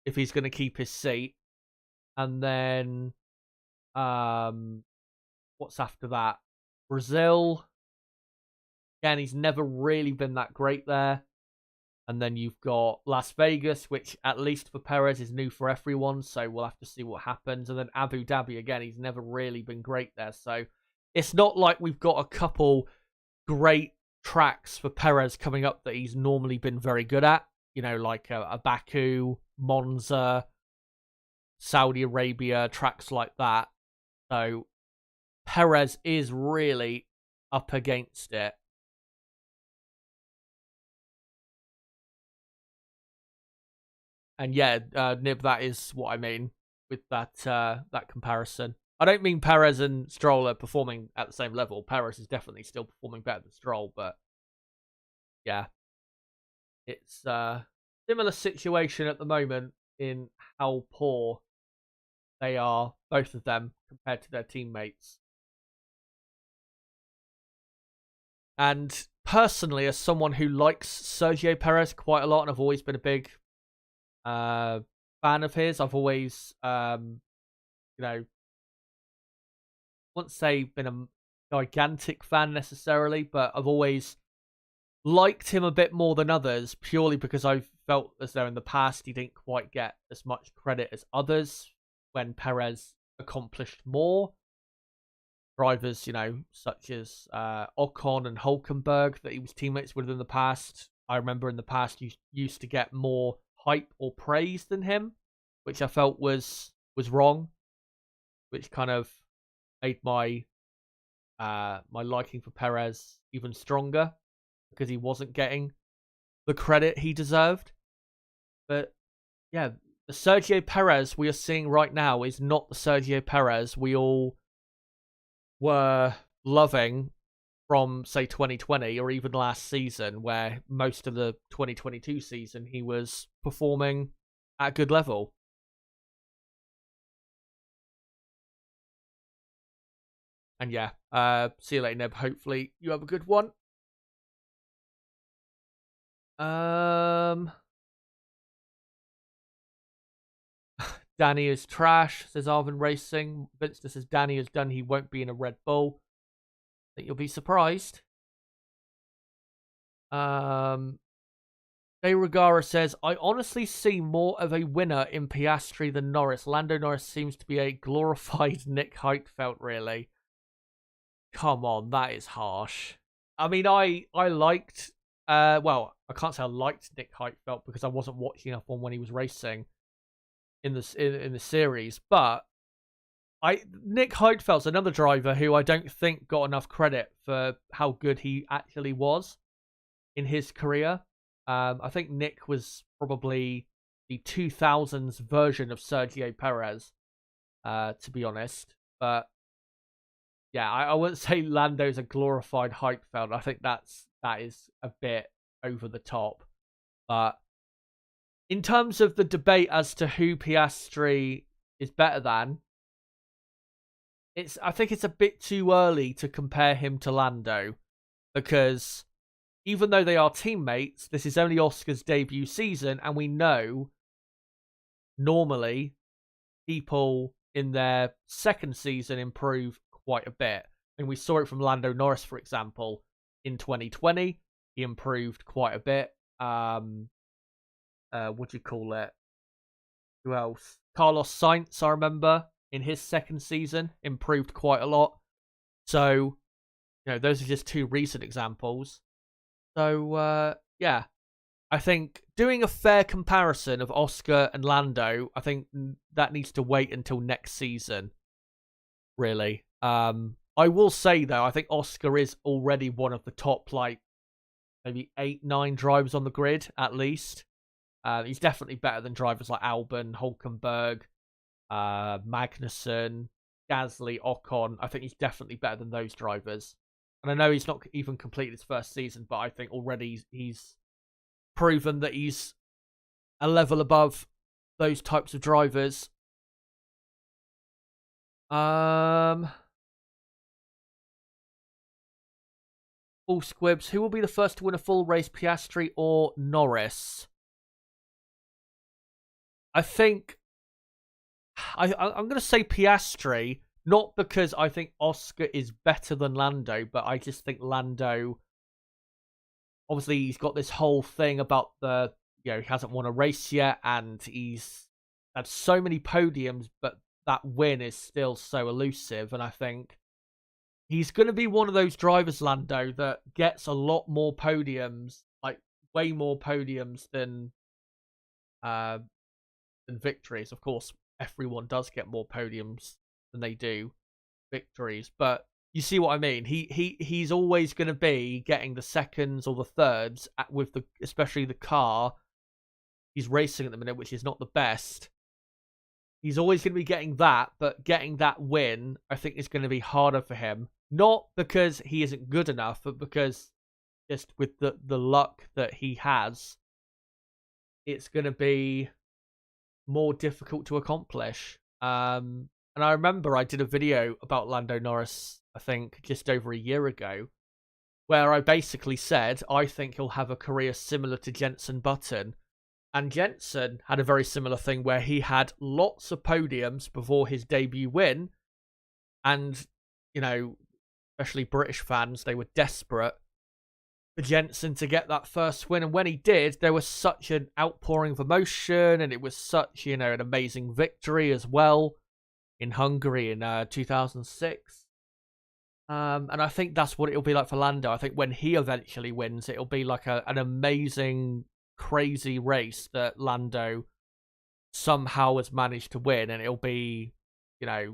if he's going to keep his seat. And then, what's after that? Brazil. Again, he's never really been that great there. And then you've got Las Vegas, which at least for Perez is new for everyone. So we'll have to see what happens. And then Abu Dhabi, again, he's never really been great there. So it's not like we've got a couple great tracks for Perez coming up that he's normally been very good at. Like a Baku, Monza, Saudi Arabia, tracks like that. So Perez is really up against it. And yeah, Nib, that is what I mean with that comparison. I don't mean Perez and Stroll are performing at the same level. Perez is definitely still performing better than Stroll, but yeah, it's a similar situation at the moment in how poor they are, both of them, compared to their teammates. And personally, as someone who likes Sergio Perez quite a lot, and I've always been a big fan of his. I've always, wouldn't say been a gigantic fan necessarily, but I've always liked him a bit more than others, purely because I've felt as though in the past he didn't quite get as much credit as others when Perez accomplished more. Drivers, such as Ocon and Hulkenberg that he was teammates with in the past. I remember in the past you used to get more hype or praise than him, which I felt was wrong, which kind of made my my liking for Perez even stronger, because he wasn't getting the credit he deserved. But yeah, the Sergio Perez we are seeing right now is not the Sergio Perez we all were loving from, say, 2020 or even last season, where most of the 2022 season he was performing at a good level. And yeah, see you later, Neb. Hopefully you have a good one. Danny is trash, says Arvin Racing. Vince says Danny is done. He won't be in a Red Bull. I think you'll be surprised. De Regara says, I honestly see more of a winner in Piastri than Norris. Lando Norris seems to be a glorified Nick Heidfeld, really. Come on, that is harsh. I mean, I liked, well, I can't say I liked Nick Heidfeld because I wasn't watching up on when he was racing in the series, but Nick Heidfeld's another driver who I don't think got enough credit for how good he actually was in his career. I think Nick was probably the 2000s version of Sergio Perez, to be honest. But yeah, I wouldn't say Lando's a glorified Heidfeld. I think that is a bit over the top. But in terms of the debate as to who Piastri is better than, I think it's a bit too early to compare him to Lando, because even though they are teammates, this is only Oscar's debut season, and we know normally people in their second season improve quite a bit. And we saw it from Lando Norris, for example, in 2020. He improved quite a bit. What do you call it? Who else? Carlos Sainz, I remember, in his second season, improved quite a lot. So, those are just two recent examples. So, yeah. I think doing a fair comparison of Oscar and Lando, I think that needs to wait until next season, really. I will say, though, I think Oscar is already one of the top, maybe 8, 9 drivers on the grid, at least. He's definitely better than drivers like Albon, Hulkenberg, Magnussen, Gasly, Ocon. I think he's definitely better than those drivers. And I know he's not even completed his first season, but I think already he's proven that he's a level above those types of drivers. All squibs. Who will be the first to win a full race, Piastri or Norris? I think I'm going to say Piastri, not because I think Oscar is better than Lando, but I just think Lando, obviously he's got this whole thing about he hasn't won a race yet, and he's had so many podiums, but that win is still so elusive, and I think he's going to be one of those drivers, Lando, that gets a lot more podiums, like way more podiums than victories. Of course, everyone does get more podiums than they do victories, but you see what I mean. He's always going to be getting the seconds or the thirds with especially the car he's racing at the minute, which is not the best. He's always going to be getting that, but getting that win, I think, is going to be harder for him. Not because he isn't good enough, but because just with the luck that he has, it's going to be more difficult to accomplish. And I remember I did a video about Lando Norris, I think, just over a year ago, where I basically said I think he'll have a career similar to Jenson Button. And Jenson had a very similar thing where he had lots of podiums before his debut win. And, especially British fans, they were desperate for Jenson to get that first win. And when he did, there was such an outpouring of emotion, and it was such, an amazing victory as well in Hungary in 2006. And I think that's what it'll be like for Lando. I think when he eventually wins, it'll be like an amazing, crazy race that Lando somehow has managed to win, and it'll be,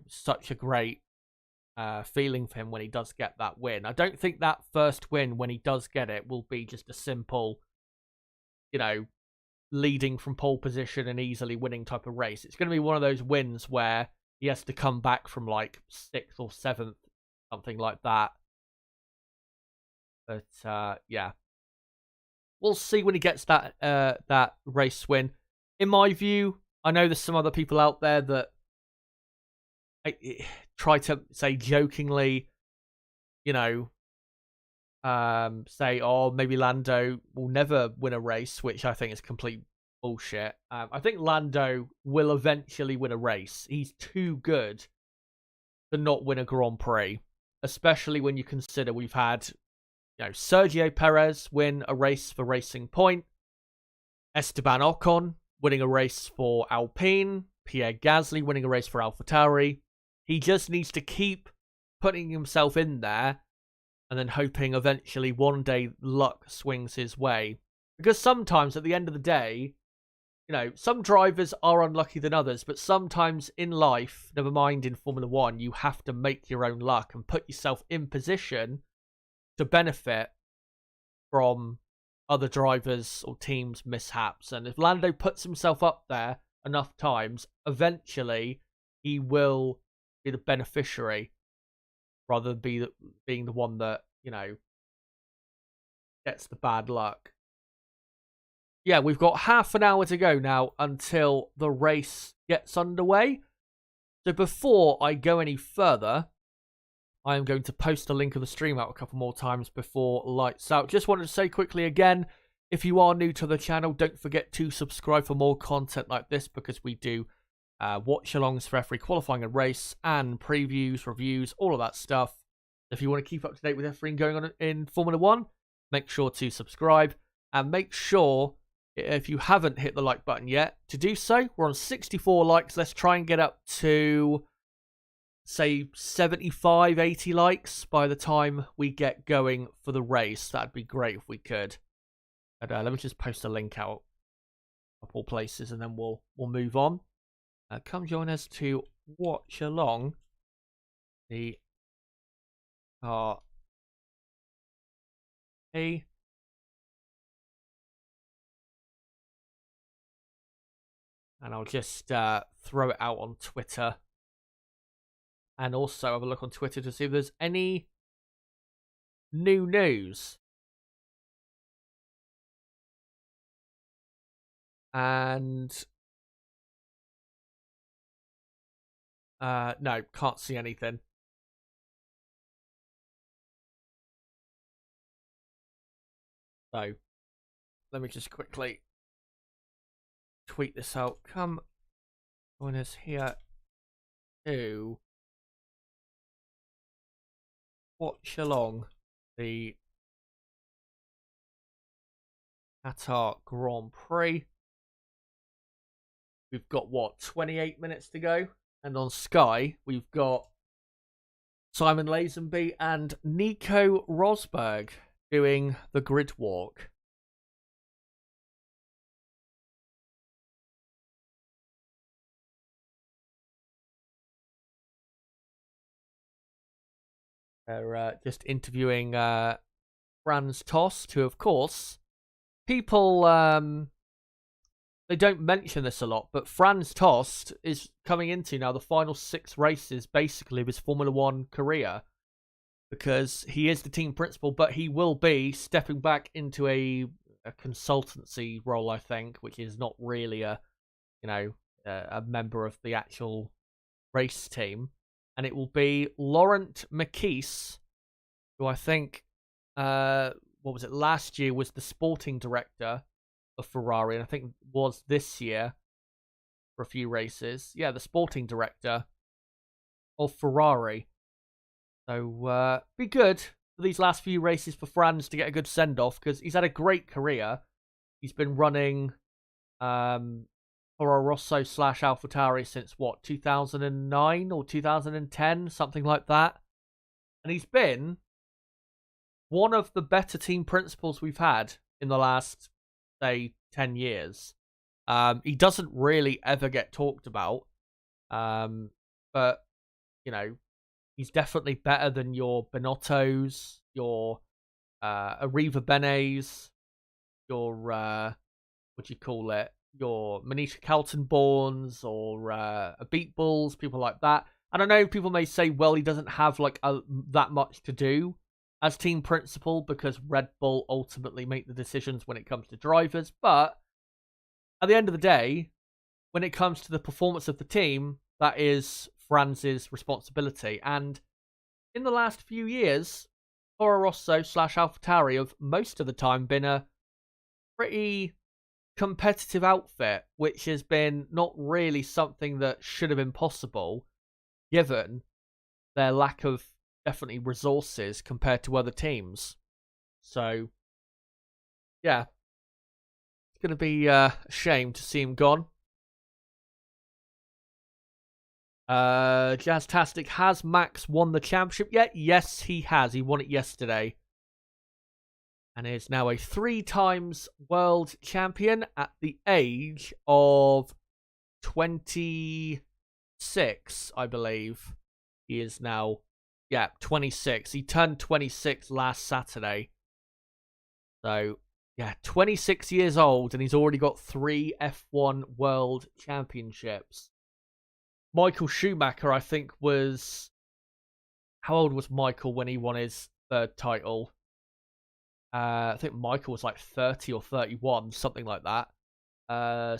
such a great feeling for him when he does get that win. I don't think that first win, when he does get it, will be just a simple, leading from pole position and easily winning type of race. It's going to be one of those wins where he has to come back from 6th or 7th, something like that. But yeah, we'll see when he gets that race win. In my view, I know there's some other people out there that try to say jokingly, say, oh, maybe Lando will never win a race, which I think is complete bullshit. I think Lando will eventually win a race. He's too good to not win a Grand Prix, especially when you consider we've had, Sergio Perez win a race for Racing Point, Esteban Ocon winning a race for Alpine, Pierre Gasly winning a race for AlphaTauri. He just needs to keep putting himself in there and then hoping eventually one day luck swings his way. Because sometimes at the end of the day, some drivers are unlucky than others, but sometimes in life, never mind in Formula One, you have to make your own luck and put yourself in position to benefit from other drivers or teams' mishaps. And if Lando puts himself up there enough times, eventually he will be the beneficiary rather than being the one that, gets the bad luck. yeah, we've got half an hour to go now until the race gets underway. So before I go any further, I am going to post a link of the stream out a couple more times before lights out. Just wanted to say quickly again, if you are new to the channel, don't forget to subscribe for more content like this, because we do watch-alongs for every qualifying and race, and previews, reviews, all of that stuff. If you want to keep up to date with everything going on in Formula 1, make sure to subscribe, and make sure, if you haven't hit the like button yet, to do so. We're on 64 likes. Let's try and get up to, say, 75, 80 likes by the time we get going for the race. That'd be great if we could. But, let me just post a link out of all places, and then we'll move on. Come join us to watch along the car. And I'll just throw it out on Twitter, and also have a look on Twitter to see if there's any new news. And no, can't see anything. So let me just quickly tweet this out. Come join us here to watch along the Qatar Grand Prix. We've got, what, 28 minutes to go? And on Sky, we've got Simon Lazenby and Nico Rosberg doing the grid walk. They're just interviewing Franz Tost, who, of course, people, they don't mention this a lot, but Franz Tost is coming into now the final 6 races, basically, of his Formula 1 career, because he is the team principal, but he will be stepping back into a consultancy role, I think, which is not really a member of the actual race team. And it will be Laurent Mekies, who I think, last year was the sporting director of Ferrari, and I think was this year for a few races. Yeah, the sporting director of Ferrari. So, be good for these last few races for Franz to get a good send-off, because he's had a great career. He's been running Toro Rosso / AlphaTauri since, what, 2009 or 2010, something like that. And he's been one of the better team principals we've had in the last, say, 10 years. He doesn't really ever get talked about. But, he's definitely better than your Binottos, your Arriva Benes, your, your Manisha Kaltenborns, or Beat Bulls, people like that. And I know people may say, well, he doesn't have that much to do as team principal, because Red Bull ultimately make the decisions when it comes to drivers. But at the end of the day, when it comes to the performance of the team, that is Franz's responsibility. And in the last few years, Toro Rosso / AlphaTauri have most of the time been a pretty competitive outfit, which has been not really something that should have been possible, given their lack of definitely resources compared to other teams. So, yeah, it's going to be a shame to see him gone. Jazztastic, has Max won the championship yet? Yes, he has. He won it yesterday. And is now a 3 times world champion at the age of 26, I believe. He is now, 26. He turned 26 last Saturday. So, 26 years old, and he's already got 3 F1 world championships. Michael Schumacher, I think, was... How old was Michael when he won his 3rd title? I think Michael was like 30 or 31, something like that.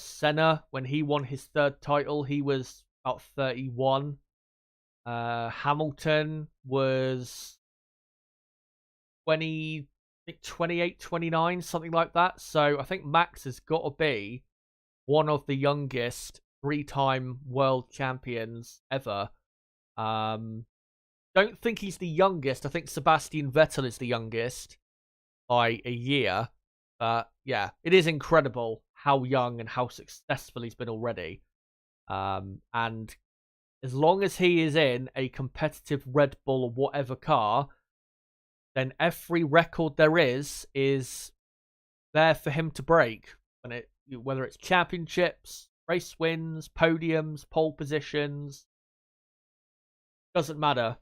Senna, when he won his third title, he was about 31. Hamilton was 20, I think 28, 29, something like that. So I think Max has got to be one of the youngest three-time world champions ever. Don't think he's the youngest. I think Sebastian Vettel is the youngest by a year. But yeah, it is incredible how young and how successful he's been already. And as long as he is in a competitive Red Bull or whatever car, then every record there is there for him to break. Whether it's championships, race wins, podiums, pole positions, doesn't matter.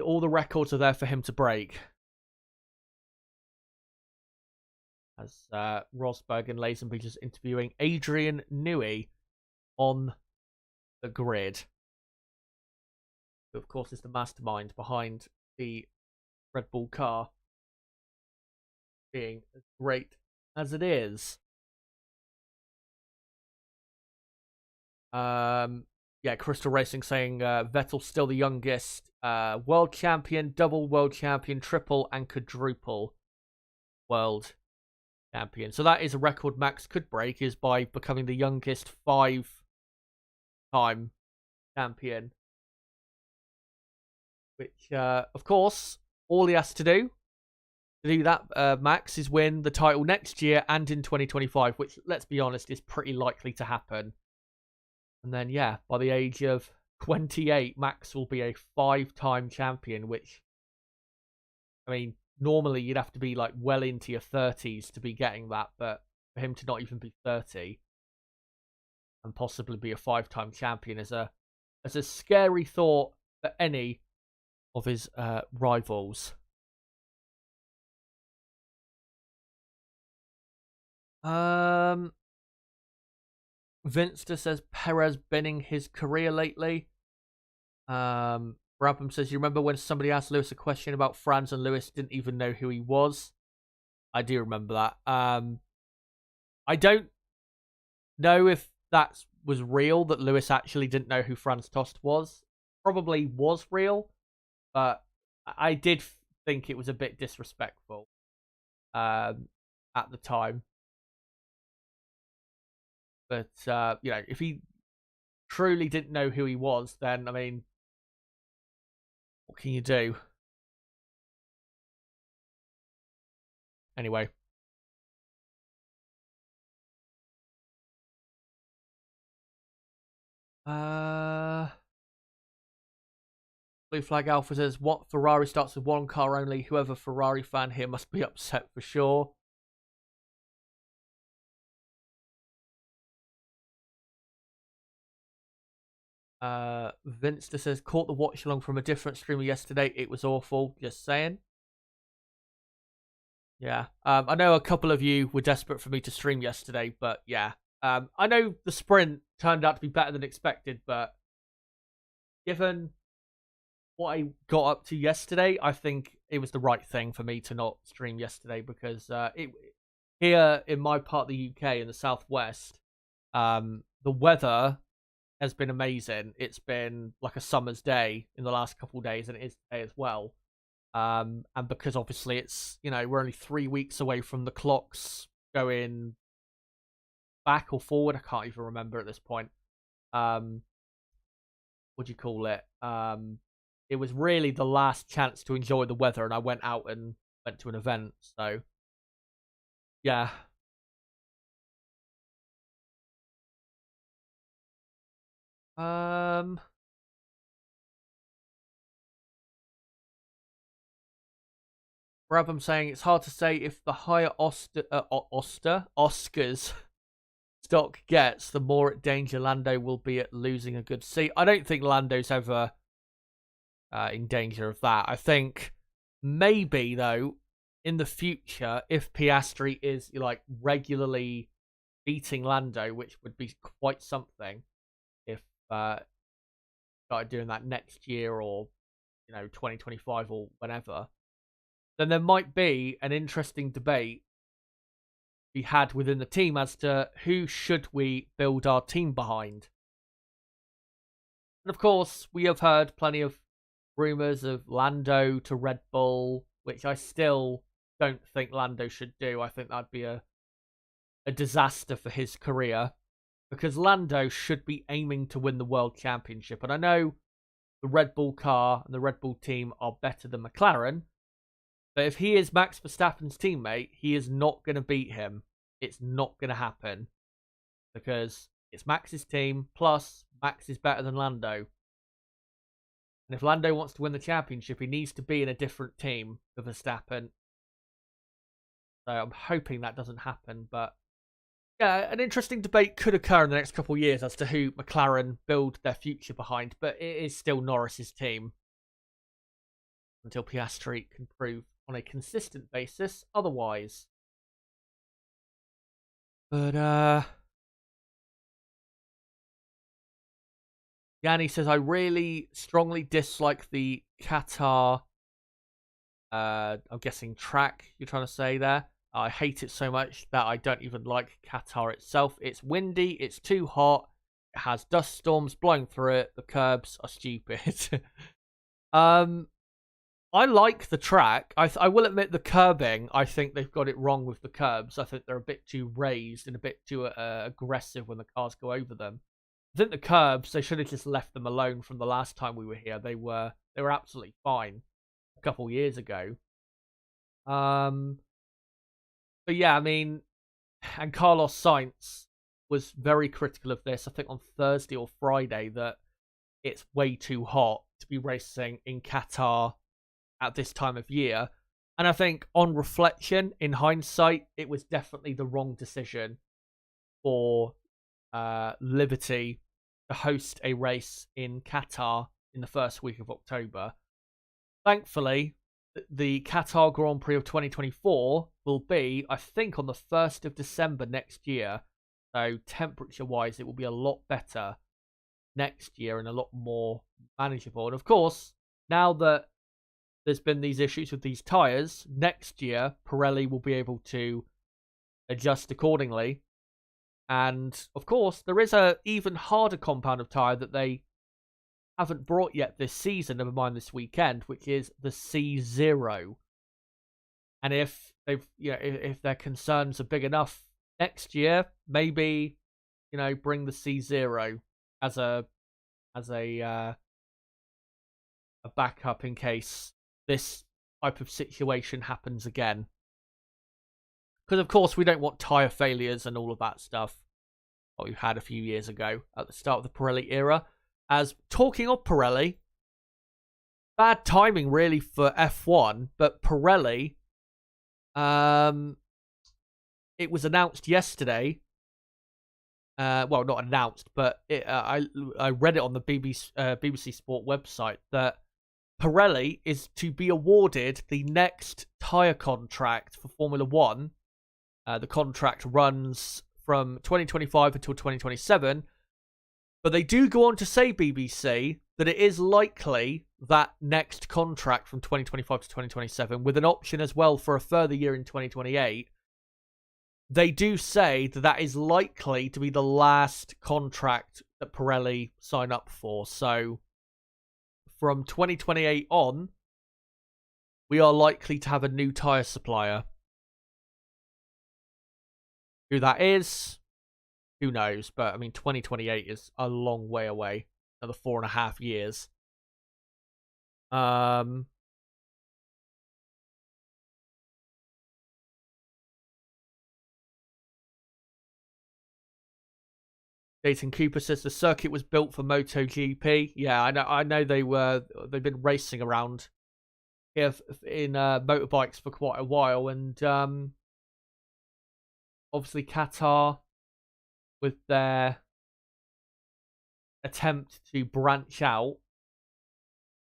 All the records are there for him to break. As Rosberg and Lazenby just interviewing Adrian Newey on the grid, who of course is the mastermind behind the Red Bull car being as great as it is. Yeah, Crystal Racing saying Vettel's still the youngest world champion, double world champion, triple and quadruple world champion. So that is a record Max could break, is by becoming the youngest 5-time champion. Which, of course, all he has to do that, Max, is win the title next year and in 2025, which, let's be honest, is pretty likely to happen. And then, yeah, by the age of 28, Max will be a 5-time champion, which, I mean, normally you'd have to be like well into your 30s to be getting that, but for him to not even be 30 and possibly be a 5-time champion is a scary thought for any of his rivals. Vinster says Perez binning his career lately. Brabham says, you remember when somebody asked Lewis a question about Franz and Lewis didn't even know who he was? I do remember that. I don't know if that was real, that Lewis actually didn't know who Franz Tost was. Probably was real, but I did think it was a bit disrespectful at the time. But, you know, if he truly didn't know who he was, then, I mean, what can you do? Anyway. Blue Flag Alpha says, what Ferrari starts with one car only? Whoever Ferrari fan here must be upset for sure. Vinster says, caught the watch along from a different streamer yesterday. It was awful. Just saying. Yeah. I know a couple of you were desperate for me to stream yesterday, but yeah. I know the sprint turned out to be better than expected, but given what I got up to yesterday, I think it was the right thing for me to not stream yesterday, because here in my part of the UK in the southwest, the weather has been amazing. It's been like a summer's day in the last couple of days, and it is today as well. And because obviously it's, you know, we're only 3 weeks away from the clocks going back or forward. I can't even remember at this point. What do you call it? It was really the last chance to enjoy the weather, and I went out and went to an event. So, yeah. Brabham saying it's hard to say if the higher Oscars stock gets, the more at danger Lando will be at losing a good seat. I don't think Lando's ever in danger of that. I think maybe, though, in the future, if Piastri is like regularly beating Lando, which would be quite something if started doing that next year, or, you know, 2025 or whenever, then there might be an interesting debate be had within the team as to who should we build our team behind. And of course, we have heard plenty of rumours of Lando to Red Bull, which I still don't think Lando should do. I think that'd be a disaster for his career, because Lando should be aiming to win the World Championship. And I know the Red Bull car and the Red Bull team are better than McLaren, but if he is Max Verstappen's teammate, he is not going to beat him. It's not going to happen, because it's Max's team, plus Max is better than Lando. And if Lando wants to win the championship, he needs to be in a different team for Verstappen. So I'm hoping that doesn't happen, but yeah, an interesting debate could occur in the next couple of years as to who McLaren build their future behind, but it is still Norris's team until Piastri can prove on a consistent basis otherwise. But Yanni says, I really strongly dislike the Qatar, I'm guessing track you're trying to say there. I hate it so much that I don't even like Qatar itself. It's windy, it's too hot, it has dust storms blowing through it, the curbs are stupid. I like the track. I will admit the curbing, I think they've got it wrong with the curbs. I think they're a bit too raised and a bit too aggressive when the cars go over them. I think the curbs, they should have just left them alone from the last time we were here. They were absolutely fine a couple years ago. But yeah, I mean, and Carlos Sainz was very critical of this, I think on Thursday or Friday, that it's way too hot to be racing in Qatar at this time of year. And I think on reflection, in hindsight, it was definitely the wrong decision for Liberty to host a race in Qatar in the first week of October. Thankfully, the Qatar Grand Prix of 2024 will be, I think, on the 1st of December next year. So temperature-wise, it will be a lot better next year and a lot more manageable. And of course, now that there's been these issues with these tyres, next year, Pirelli will be able to adjust accordingly. And of course, there is a even harder compound of tyre that they haven't brought yet this season, never mind this weekend, which is the C0. And if if their concerns are big enough next year, maybe bring the C0 as a backup in case this type of situation happens again. Because of course we don't want tyre failures and all of that stuff that we had a few years ago at the start of the Pirelli era. As talking of Pirelli, bad timing really for F1, but Pirelli, it was announced yesterday. Well, not announced, but I read it on the BBC Sport website that Pirelli is to be awarded the next tyre contract for Formula One. The contract runs from 2025 until 2027. But they do go on to say, BBC, that it is likely that next contract from 2025 to 2027, with an option as well for a further year in 2028, they do say that that is likely to be the last contract that Pirelli sign up for. So from 2028 on, we are likely to have a new tyre supplier. Who that is, who knows? But I mean, 2028 is a long way away. Another 4.5 years. Dayton Cooper says the circuit was built for MotoGP. Yeah, I know they've been racing around here in motorbikes for quite a while, and obviously Qatar, with their attempt to branch out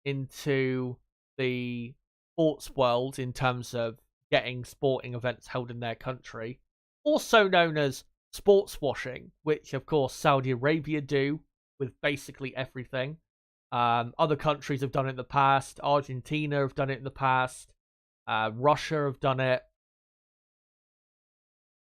into the sports world in terms of getting sporting events held in their country, also known as sports washing, which of course Saudi Arabia do with basically everything. Other countries have done it in the past. Argentina have done it in the past. Russia have done it.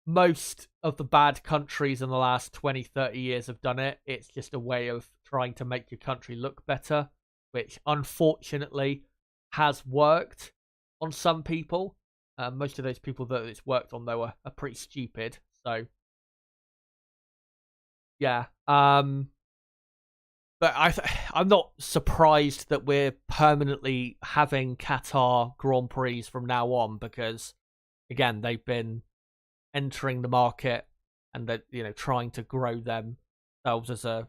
Most of the bad countries in the last 20, 30 years have done it. It's just a way of trying to make your country look better, which unfortunately has worked on some people. Most of those people that it's worked on, though, are pretty stupid. So, yeah. But I'm not surprised that we're permanently having Qatar Grand Prix from now on because, again, they've been entering the market and that trying to grow themselves as a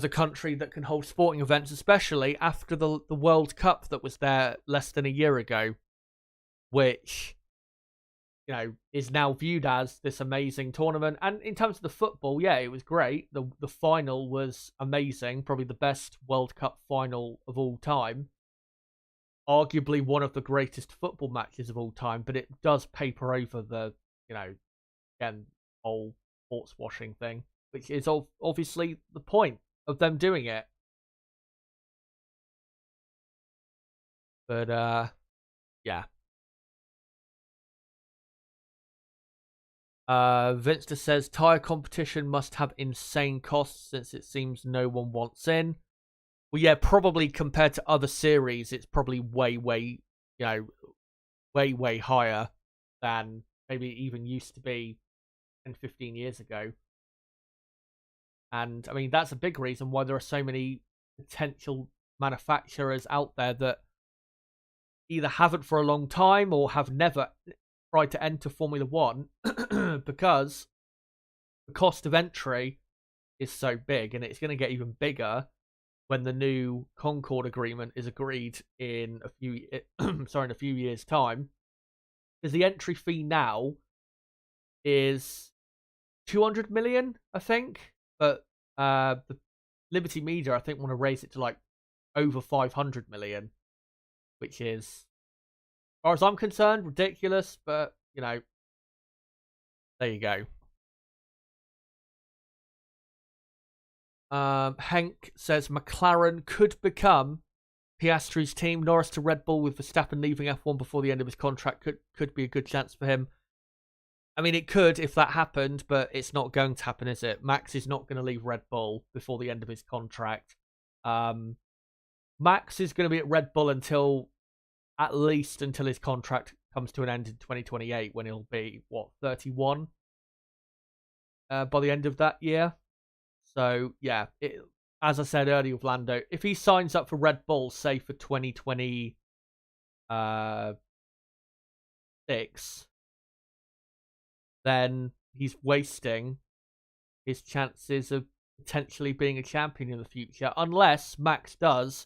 country that can hold sporting events, especially after the World Cup that was there less than a year ago, which is now viewed as this amazing tournament. And in terms of the football, yeah, it was great. The final was amazing, probably the best World Cup final of all time. Arguably one of the greatest football matches of all time, but it does paper over the again, whole sports washing thing, which is obviously the point of them doing it. But, yeah. Vinster says, tyre competition must have insane costs since it seems no one wants in. Well, yeah, probably compared to other series, it's probably way, way higher than maybe even used to be 10, 15 years ago. And, I mean, that's a big reason why there are so many potential manufacturers out there that either haven't for a long time or have never tried to enter Formula One because the cost of entry is so big, and it's going to get even bigger when the new Concord agreement is agreed in a few years' time. Because the entry fee now is 200 million, I think, but the Liberty Media, I think, want to raise it to like over 500 million, which is, as far as I'm concerned, ridiculous. But there you go. Hank says McLaren could become Piastri's team. Norris to Red Bull with Verstappen leaving F1 before the end of his contract could be a good chance for him. I mean, it could if that happened, but it's not going to happen, is it? Max is not going to leave Red Bull before the end of his contract. Max is going to be at Red Bull at least until his contract comes to an end in 2028, when he'll be, 31? By the end of that year. So, yeah, as I said earlier with Lando, if he signs up for Red Bull, say for 2026, then he's wasting his chances of potentially being a champion in the future, unless Max does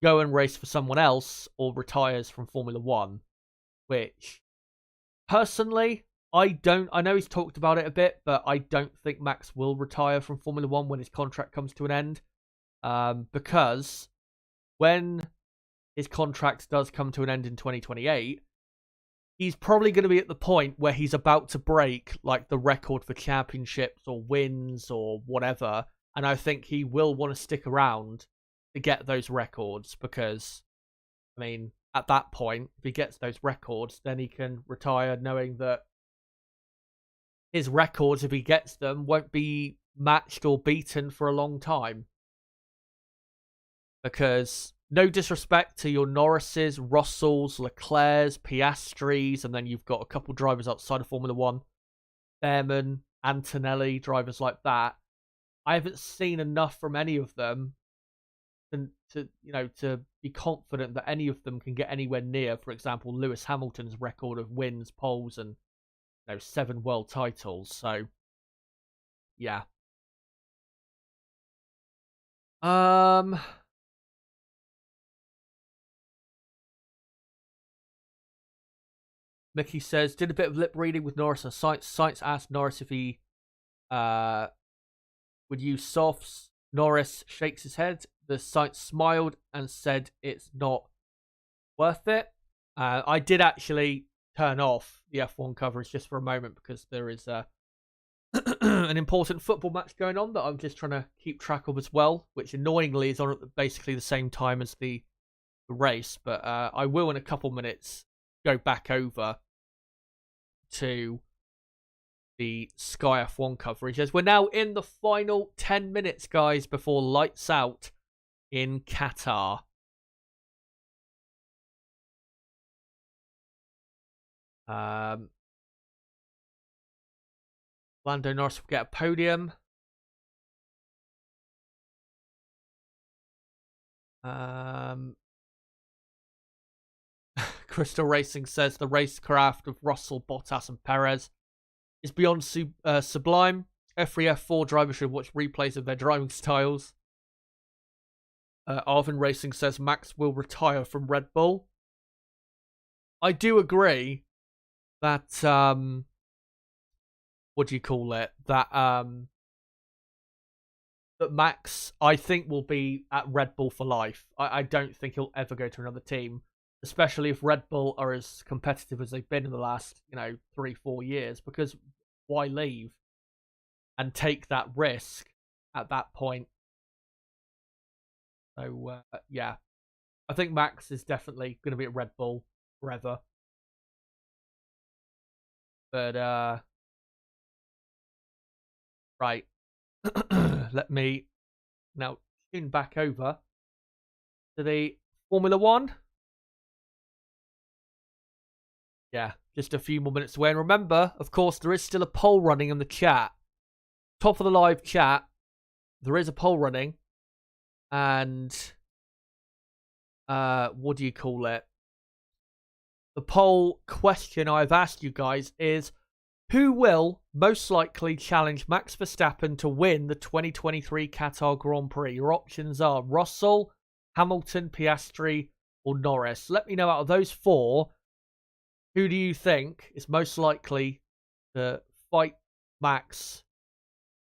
go and race for someone else or retires from Formula One, which, personally, I know he's talked about it a bit, but I don't think Max will retire from Formula One when his contract comes to an end. Because when his contract does come to an end in 2028, he's probably going to be at the point where he's about to break like the record for championships or wins or whatever. And I think he will want to stick around to get those records because, I mean, at that point, if he gets those records, then he can retire knowing that his records, if he gets them, won't be matched or beaten for a long time. Because, no disrespect to your Norrises, Russells, Leclercs, Piastris, and then you've got a couple drivers outside of Formula One, Behrman, Antonelli, drivers like that. I haven't seen enough from any of them to be confident that any of them can get anywhere near, for example, Lewis Hamilton's record of wins, poles, and 7 world titles. So, yeah. Mickey says, did a bit of lip reading with Norris and Sainz. Sainz asked Norris if he would use softs. Norris shakes his head. The Sainz smiled and said it's not worth it. I did actually turn off the F1 coverage just for a moment because there is an important football match going on that I'm just trying to keep track of as well, which annoyingly is on at basically the same time as the race. But I will in a couple minutes go back over to the Sky F1 coverage as we're now in the final 10 minutes, guys, before lights out in Qatar. Lando Norris will get a podium. Crystal Racing says the racecraft of Russell, Bottas and Perez is beyond sublime. Every F4 driver should watch replays of their driving styles. Arvin Racing says Max will retire from Red Bull. I do agree that what do you call it? That Max, I think, will be at Red Bull for life. I don't think he'll ever go to another team, especially if Red Bull are as competitive as they've been in the last, 3-4 years, because why leave and take that risk at that point? So, yeah, I think Max is definitely going to be at Red Bull forever. But, right. Let me now tune back over to the Formula One. Yeah, just a few more minutes away. And remember, of course, there is still a poll running in the chat. Top of the live chat, there is a poll running. And, what do you call it? The poll question I've asked you guys is, who will most likely challenge Max Verstappen to win the 2023 Qatar Grand Prix? Your options are Russell, Hamilton, Piastri, or Norris. Let me know, out of those four, who do you think is most likely to fight Max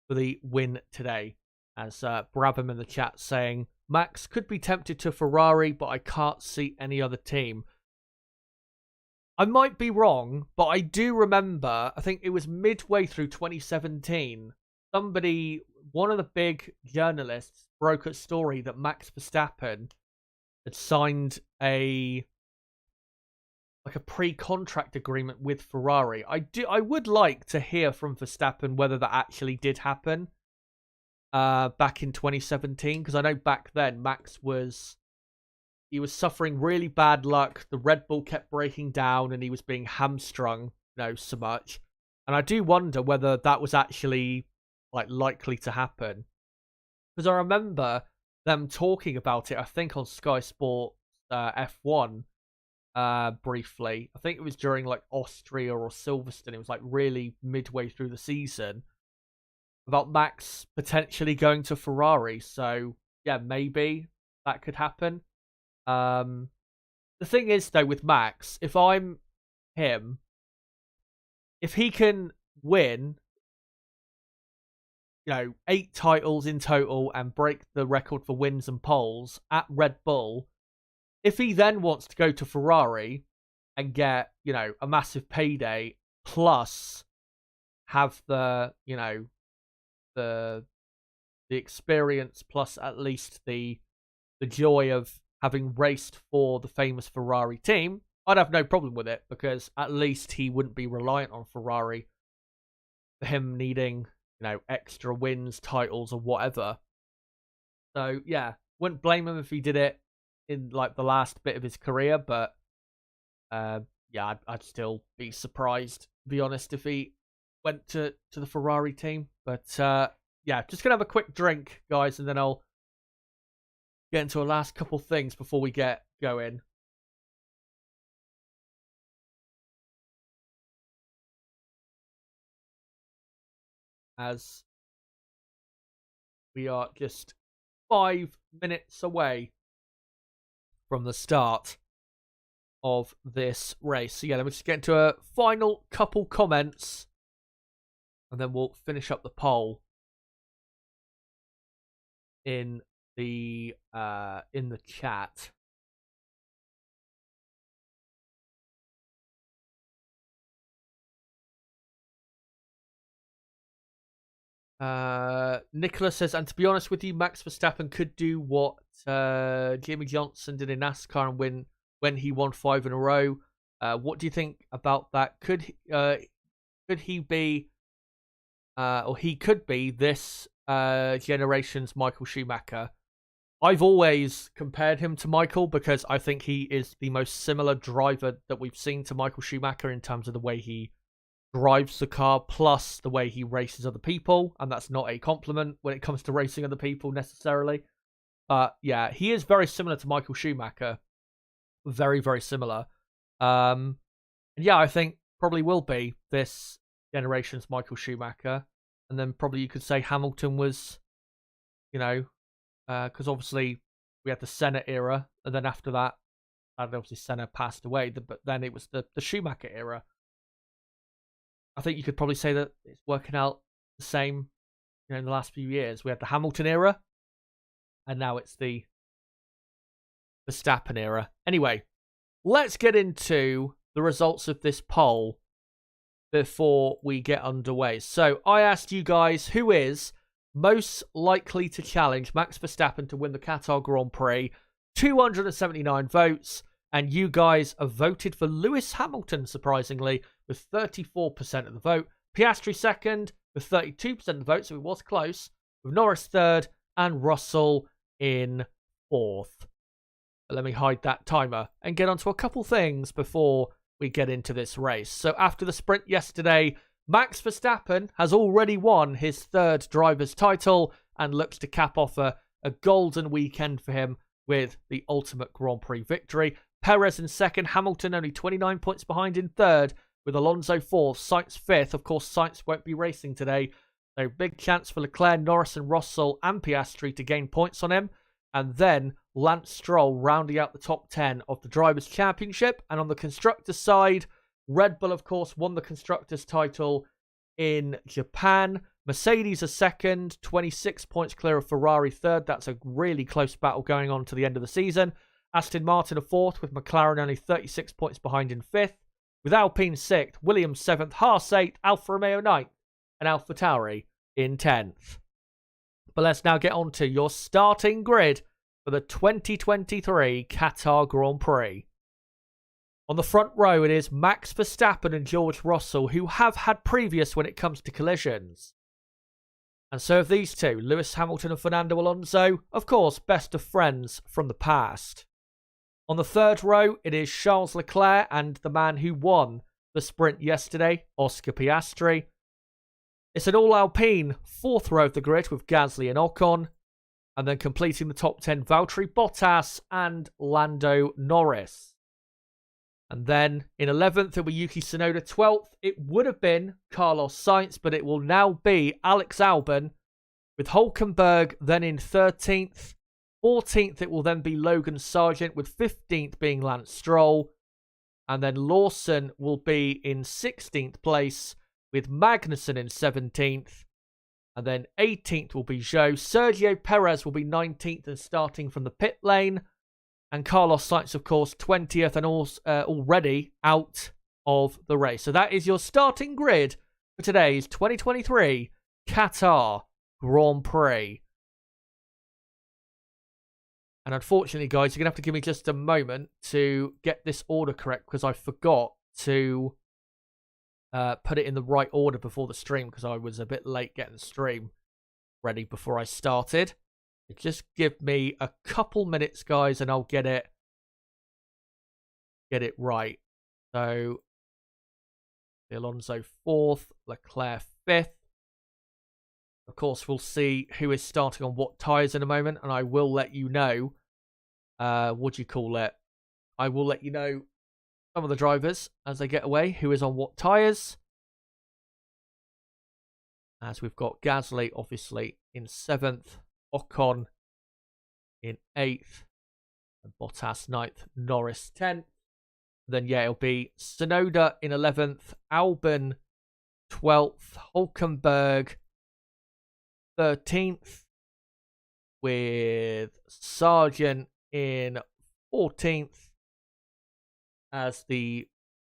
for the win today? As Brabham in the chat saying, Max could be tempted to Ferrari, but I can't see any other team. I might be wrong, but I do remember, I think it was midway through 2017, one of the big journalists broke a story that Max Verstappen had signed a pre-contract agreement with Ferrari. I would like to hear from Verstappen whether that actually did happen back in 2017, because I know back then Max was suffering really bad luck. The Red Bull kept breaking down and he was being hamstrung, so much. And I do wonder whether that was actually likely to happen. Because I remember them talking about it, I think on Sky Sport F1 briefly. I think it was during Austria or Silverstone. It was really midway through the season, about Max potentially going to Ferrari. So yeah, maybe that could happen. The thing is, though, with Max, if I'm him, if he can win, 8 titles in total and break the record for wins and poles at Red Bull, if he then wants to go to Ferrari and get, a massive payday, plus have the experience, plus at least the joy of having raced for the famous Ferrari team, I'd have no problem with it, because at least he wouldn't be reliant on Ferrari for him needing, extra wins, titles, or whatever. So, yeah, wouldn't blame him if he did it in, the last bit of his career, but, yeah, I'd still be surprised, to be honest, if he went to the Ferrari team. But, yeah, just gonna have a quick drink, guys, and then I'll get into a last couple things before we get going. As we are just 5 minutes away from the start of this race. So yeah, let me just get into a final couple comments, and then we'll finish up the poll in the chat. Nicholas says, and to be honest with you, Max Verstappen could do what Jimmy Johnson did in NASCAR and win when he won 5 in a row. What do you think about that? Could he be, or he could be this generation's Michael Schumacher? I've always compared him to Michael because I think he is the most similar driver that we've seen to Michael Schumacher in terms of the way he drives the car plus the way he races other people, and that's not a compliment when it comes to racing other people necessarily. Yeah, he is very similar to Michael Schumacher. Very, very similar. And yeah, I think probably will be this generation's Michael Schumacher. And then probably you could say Hamilton was, because obviously we had the Senna era, and then after that, and obviously Senna passed away, but then it was the Schumacher era. I think you could probably say that it's working out the same, in the last few years. We had the Hamilton era, and now it's the Verstappen era. Anyway, let's get into the results of this poll before we get underway. So I asked you guys who is most likely to challenge Max Verstappen to win the Qatar Grand Prix. 279 votes, and you guys have voted for Lewis Hamilton, surprisingly, with 34% of the vote. Piastri second with 32% of the vote, so it was close, with Norris third and Russell in fourth. But let me hide that timer and get onto a couple things before we get into this race. So after the sprint yesterday, Max Verstappen has already won his third driver's title and looks to cap off a golden weekend for him with the ultimate Grand Prix victory. Perez in second, Hamilton only 29 points behind in third, with Alonso fourth, Sainz fifth. Of course, Sainz won't be racing today, so big chance for Leclerc, Norris and Russell and Piastri to gain points on him. And then Lance Stroll rounding out the top 10 of the Drivers' Championship. And on the Constructors' side, Red Bull, of course, won the Constructors' title in Japan. Mercedes are second, 26 points clear of Ferrari third. That's a really close battle going on to the end of the season. Aston Martin are fourth, with McLaren only 36 points behind in fifth. With Alpine sixth, Williams seventh, Haas eighth, Alfa Romeo ninth, and AlphaTauri in 10th. But let's now get on to your starting grid for the 2023 Qatar Grand Prix. On the front row, it is Max Verstappen and George Russell, who have had previous when it comes to collisions. And so have these two, Lewis Hamilton and Fernando Alonso, of course, best of friends from the past. On the third row, it is Charles Leclerc and the man who won the sprint yesterday, Oscar Piastri. It's an all-Alpine fourth row of the grid with Gasly and Ocon. And then completing the top 10, Valtteri Bottas and Lando Norris. And then in 11th, it will be Yuki Tsunoda. 12th, it would have been Carlos Sainz, but it will now be Alex Albon with Hülkenberg then in 13th. 14th, it will then be Logan Sargent, with 15th being Lance Stroll. And then Lawson will be in 16th place, with Magnussen in 17th. And then 18th will be Zhou. Sergio Perez will be 19th and starting from the pit lane. And Carlos Sainz, of course, 20th and already out of the race. So that is your starting grid for today's 2023 Qatar Grand Prix. And unfortunately, guys, you're going to have to give me just a moment to get this order correct, because I forgot to put it in the right order before the stream, because I was a bit late getting the stream ready before I started. Just give me a couple minutes, guys, and I'll get it right. So Alonso 4th, Leclerc 5th. Of course, we'll see who is starting on what tyres in a moment, and I will let you know, I will let you know some of the drivers as they get away, who is on what tyres. As we've got Gasly, obviously, in 7th, Ocon in 8th, and Bottas 9th, Norris 10th. Then, yeah, it'll be Tsunoda in 11th, Albon 12th, Hülkenberg 13th, with Sargent in 14th, as the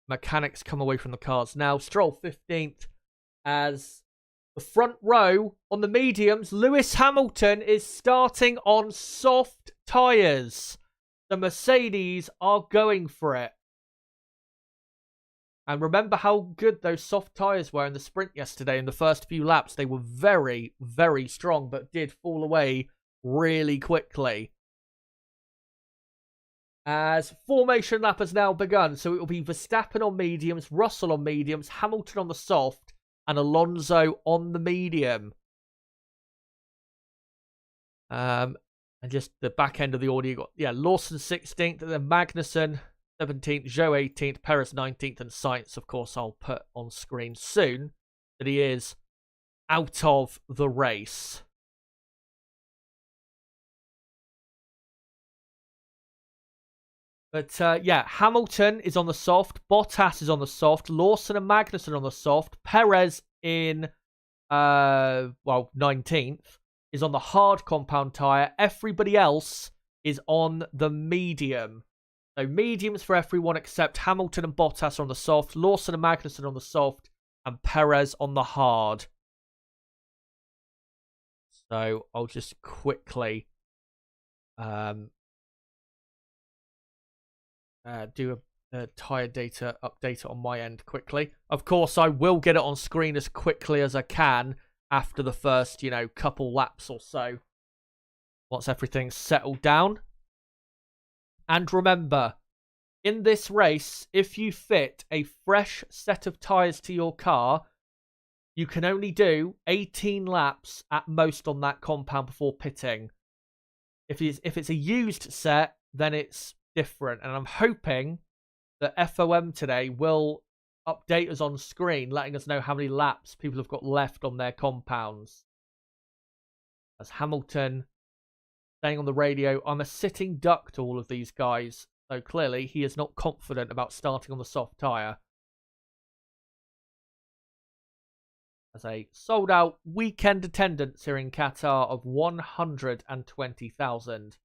mechanics come away from the cars now. Stroll 15th, as the front row on the mediums, Lewis Hamilton is starting on soft tyres. The Mercedes are going for it. And remember how good those soft tyres were in the sprint yesterday. In the first few laps, they were very, very strong, but did fall away really quickly. As formation lap has now begun, so it will be Verstappen on mediums, Russell on mediums, Hamilton on the soft, and Alonso on the medium. And just the back end of the order, you got, Lawson 16th, and then Magnussen 17th, Zhou 18th, Perez 19th, and Sainz, of course, I'll put on screen soon that he is out of the race. But, Hamilton is on the soft, Bottas is on the soft, Lawson and Magnussen on the soft, Perez in, 19th, is on the hard compound tyre. Everybody else is on the medium. So mediums for everyone except Hamilton and Bottas on the soft, Lawson and Magnussen on the soft, and Perez on the hard. So I'll just quickly do a tyre data update on my end quickly. Of course, I will get it on screen as quickly as I can after the first, couple laps or so, once everything's settled down. And remember, in this race, if you fit a fresh set of tyres to your car, you can only do 18 laps at most on that compound before pitting. If it's a used set, then it's different. And I'm hoping that FOM today will update us on screen, letting us know how many laps people have got left on their compounds. As Hamilton saying on the radio, I'm a sitting duck to all of these guys. So clearly he is not confident about starting on the soft tyre. As a sold out weekend attendance here in Qatar of 120,000.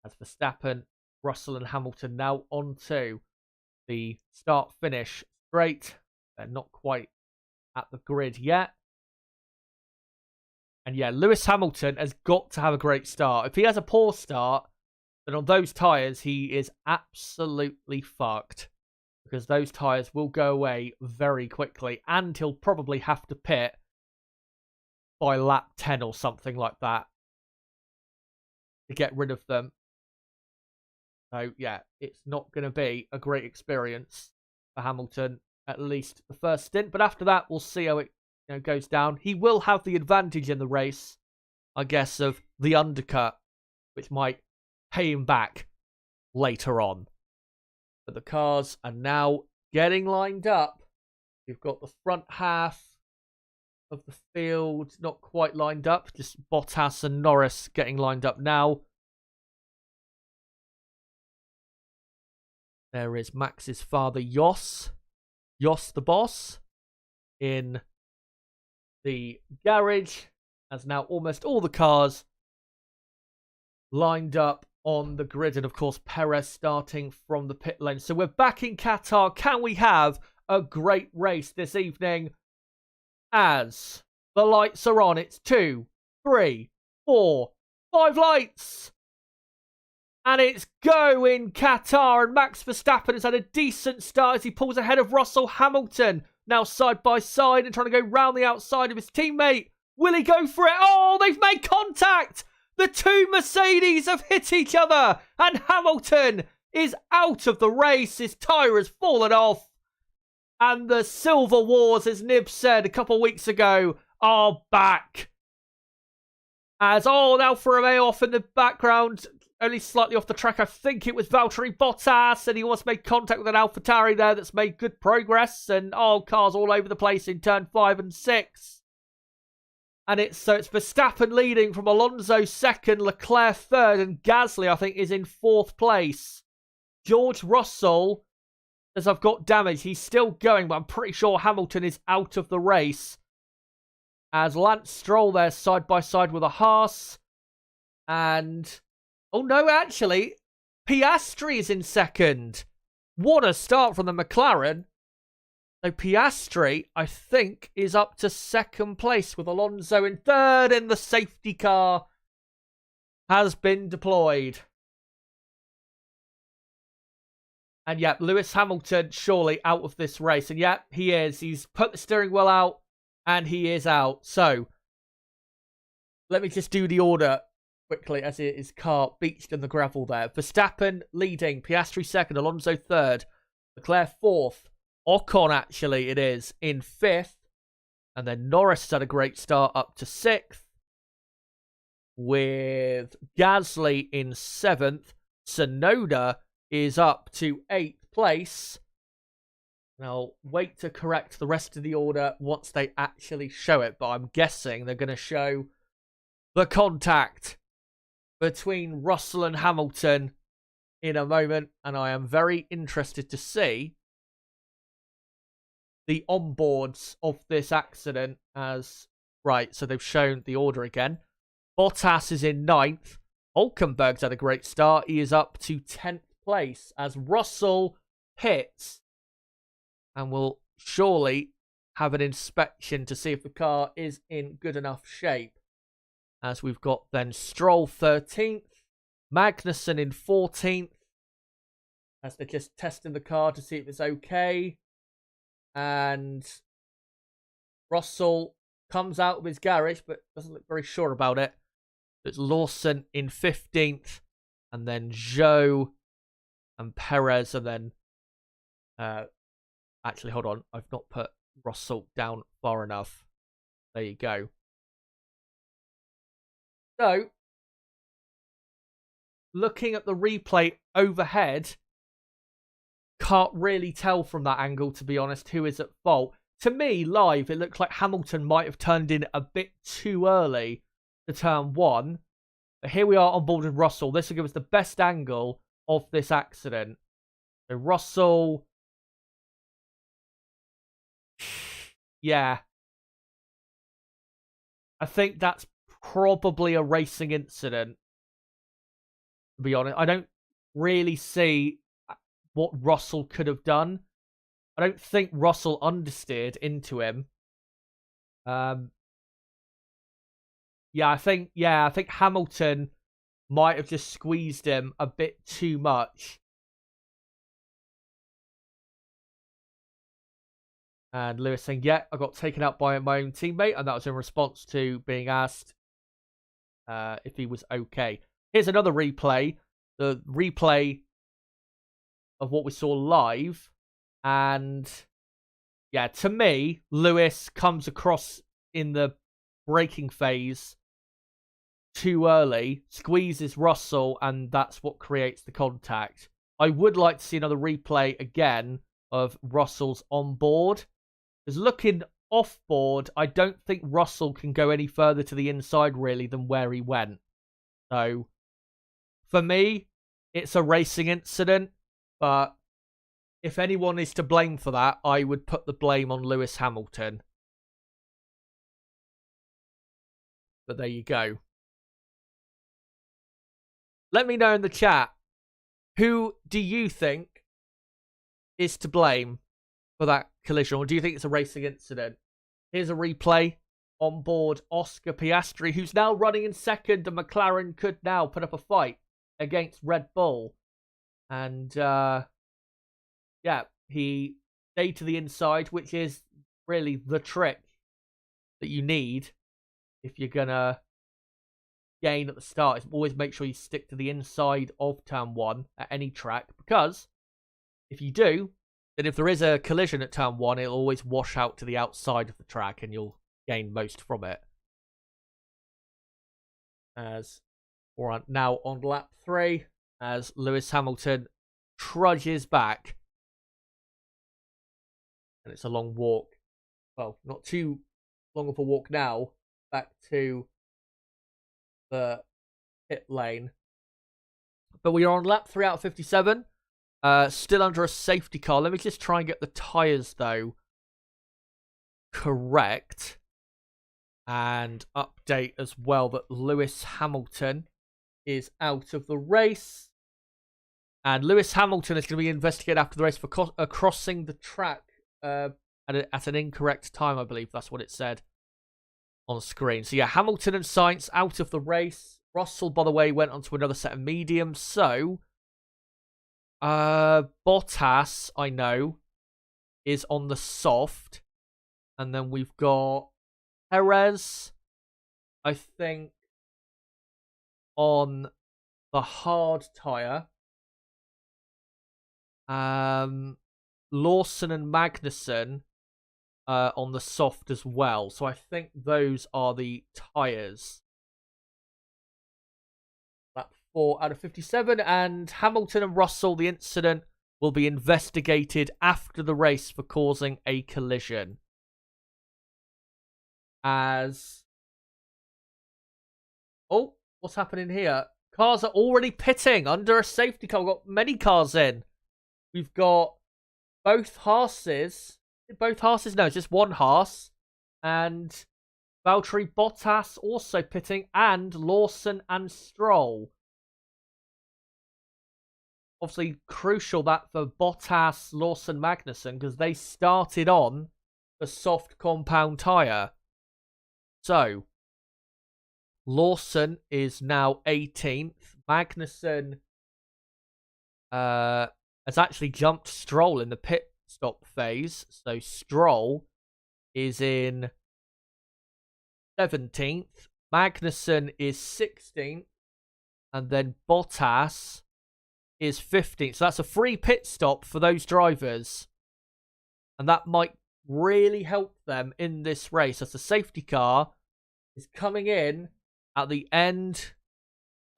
As Verstappen, Russell and Hamilton now onto the start-finish straight. They're not quite at the grid yet. And Lewis Hamilton has got to have a great start. If he has a poor start, then on those tyres, he is absolutely fucked. Because those tyres will go away very quickly. And he'll probably have to pit by lap 10 or something like that to get rid of them. So, it's not going to be a great experience for Hamilton, at least the first stint. But after that, we'll see how it goes down. He will have the advantage in the race, I guess, of the undercut, which might pay him back later on. But the cars are now getting lined up. You've got the front half of the field not quite lined up. Just Bottas and Norris getting lined up now. There is Max's father, Jos the boss, in the garage, as now almost all the cars lined up on the grid. And of course, Perez starting from the pit lane. So we're back in Qatar. Can we have a great race this evening? As the lights are on, it's 2, 3, 4, 5 lights. And it's go in Qatar. And Max Verstappen has had a decent start as he pulls ahead of Russell Hamilton. Now side by side and trying to go round the outside of his teammate. Will he go for it? Oh, they've made contact. The two Mercedes have hit each other. And Hamilton is out of the race. His tyre has fallen off. And the Silver Wars, as Nib said a couple of weeks ago, are back. As, Alfa Romeo off in the background, only slightly off the track. I think it was Valtteri Bottas, and he almost made contact with an AlphaTauri there that's made good progress. And cars all over the place in turn 5 and 6. And it's Verstappen leading from Alonso second, Leclerc third, and Gasly, I think, is in 4th place. George Russell, as I've got damage, he's still going, but I'm pretty sure Hamilton is out of the race. As Lance Stroll there side by side with a Haas. And, oh no, actually, Piastri is in second. What a start from the McLaren. So Piastri, I think, is up to second place with Alonso in third, and the safety car has been deployed. And yeah, Lewis Hamilton surely out of this race. And yeah, he is. He's put the steering wheel out and he is out. So let me just do the order quickly as his car beached in the gravel there. Verstappen leading, Piastri second, Alonso third, Leclerc fourth, Ocon actually it is in fifth. And then Norris has had a great start up to sixth, with Gasly in seventh. Tsunoda is up to 8th place. And I'll wait to correct the rest of the order once they actually show it. But I'm guessing they're going to show the contact between Russell and Hamilton in a moment. And I am very interested to see the onboards of this accident as... Right, so they've shown the order again. Bottas is in 9th. Hulkenberg's had a great start. He is up to 10th place as Russell hits. And we'll surely have an inspection to see if the car is in good enough shape. As we've got then Stroll 13th. Magnussen in 14th. As they're just testing the car to see if it's okay. And Russell comes out of his garage, but doesn't look very sure about it. It's Lawson in 15th, and then Zhou and Perez, and then... actually, hold on. I've not put Russell down far enough. There you go. So, looking at the replay overhead, can't really tell from that angle, to be honest, who is at fault. To me, live, it looked like Hamilton might have turned in a bit too early to turn one. But here we are on board with Russell. This will give us the best angle of this accident. So Russell... Yeah. I think that's probably a racing incident, to be honest. I don't really see what Russell could have done. I don't think Russell understeered into him. I think Hamilton might have just squeezed him a bit too much. And Lewis saying, yeah, I got taken out by my own teammate, and that was in response to being asked if he was okay. Here's another replay. The replay of what we saw live. And yeah, to me, Lewis comes across in the braking phase too early, squeezes Russell, and that's what creates the contact. I would like to see another replay again of Russell's on board. Because looking off board, I don't think Russell can go any further to the inside really than where he went. So for me, it's a racing incident, but if anyone is to blame for that, I would put the blame on Lewis Hamilton. But there you go. Let me know in the chat, who do you think is to blame for that collision? Or do you think it's a racing incident? Here's a replay on board Oscar Piastri, who's now running in second, and McLaren could now put up a fight against Red Bull. And yeah, he stayed to the inside, which is really the trick that you need if you're going to gain at the start. Is always make sure you stick to the inside of turn one at any track, because if you do, then if there is a collision at turn one, it'll always wash out to the outside of the track and you'll gain most from it. As we're now on lap 3, as Lewis Hamilton trudges back. And it's a long walk. Well, not too long of a walk now. Back to the pit lane. But we are on lap 3 out of 57. Still under a safety car. Let me just try and get the tyres, though, correct. And update as well that Lewis Hamilton is out of the race. And Lewis Hamilton is going to be investigated after the race for crossing the track at an incorrect time, I believe. That's what it said on screen. So yeah, Hamilton and Sainz out of the race. Russell, by the way, went on to another set of mediums. So Bottas, I know, is on the soft. And then we've got Perez, I think, on the hard tyre. Lawson and Magnussen on the soft as well. So I think those are the tyres. Lap 4 out of 57. And Hamilton and Russell, the incident will be investigated after the race for causing a collision. As... Oh, what's happening here? Cars are already pitting under a safety car. We've got many cars in. We've got both Haas's. Both Haas's? No, it's just one Haas. And Valtteri Bottas also pitting. And Lawson and Stroll. Obviously crucial that for Bottas, Lawson, Magnussen, because they started on the soft compound tyre. So, Lawson is now 18th. Magnussen has actually jumped Stroll in the pit stop phase. So, Stroll is in 17th. Magnussen is 16th. And then Bottas is 15th. So, that's a free pit stop for those drivers. And that might really help them in this race as the safety car is coming in at the end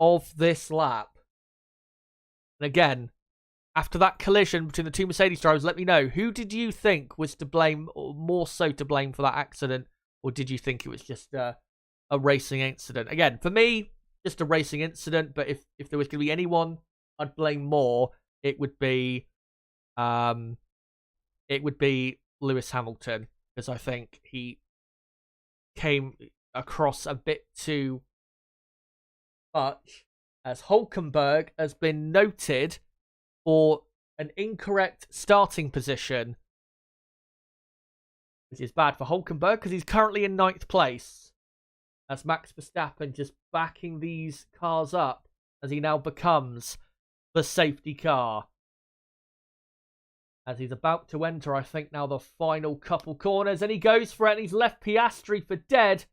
of this lap. And again, after that collision between the two Mercedes drivers, let me know, who did you think was to blame, or more so to blame for that accident, or did you think it was just a racing incident? Again, for me, just a racing incident, but if there was going to be anyone I'd blame more, it would be Lewis Hamilton, because I think he came across a bit too much, as Hülkenberg has been noted for an incorrect starting position, which is bad for Hülkenberg because he's currently in 9th place, as Max Verstappen just backing these cars up as he now becomes the safety car. As he's about to enter, I think, now the final couple corners. And he goes for it, and he's left Piastri for dead.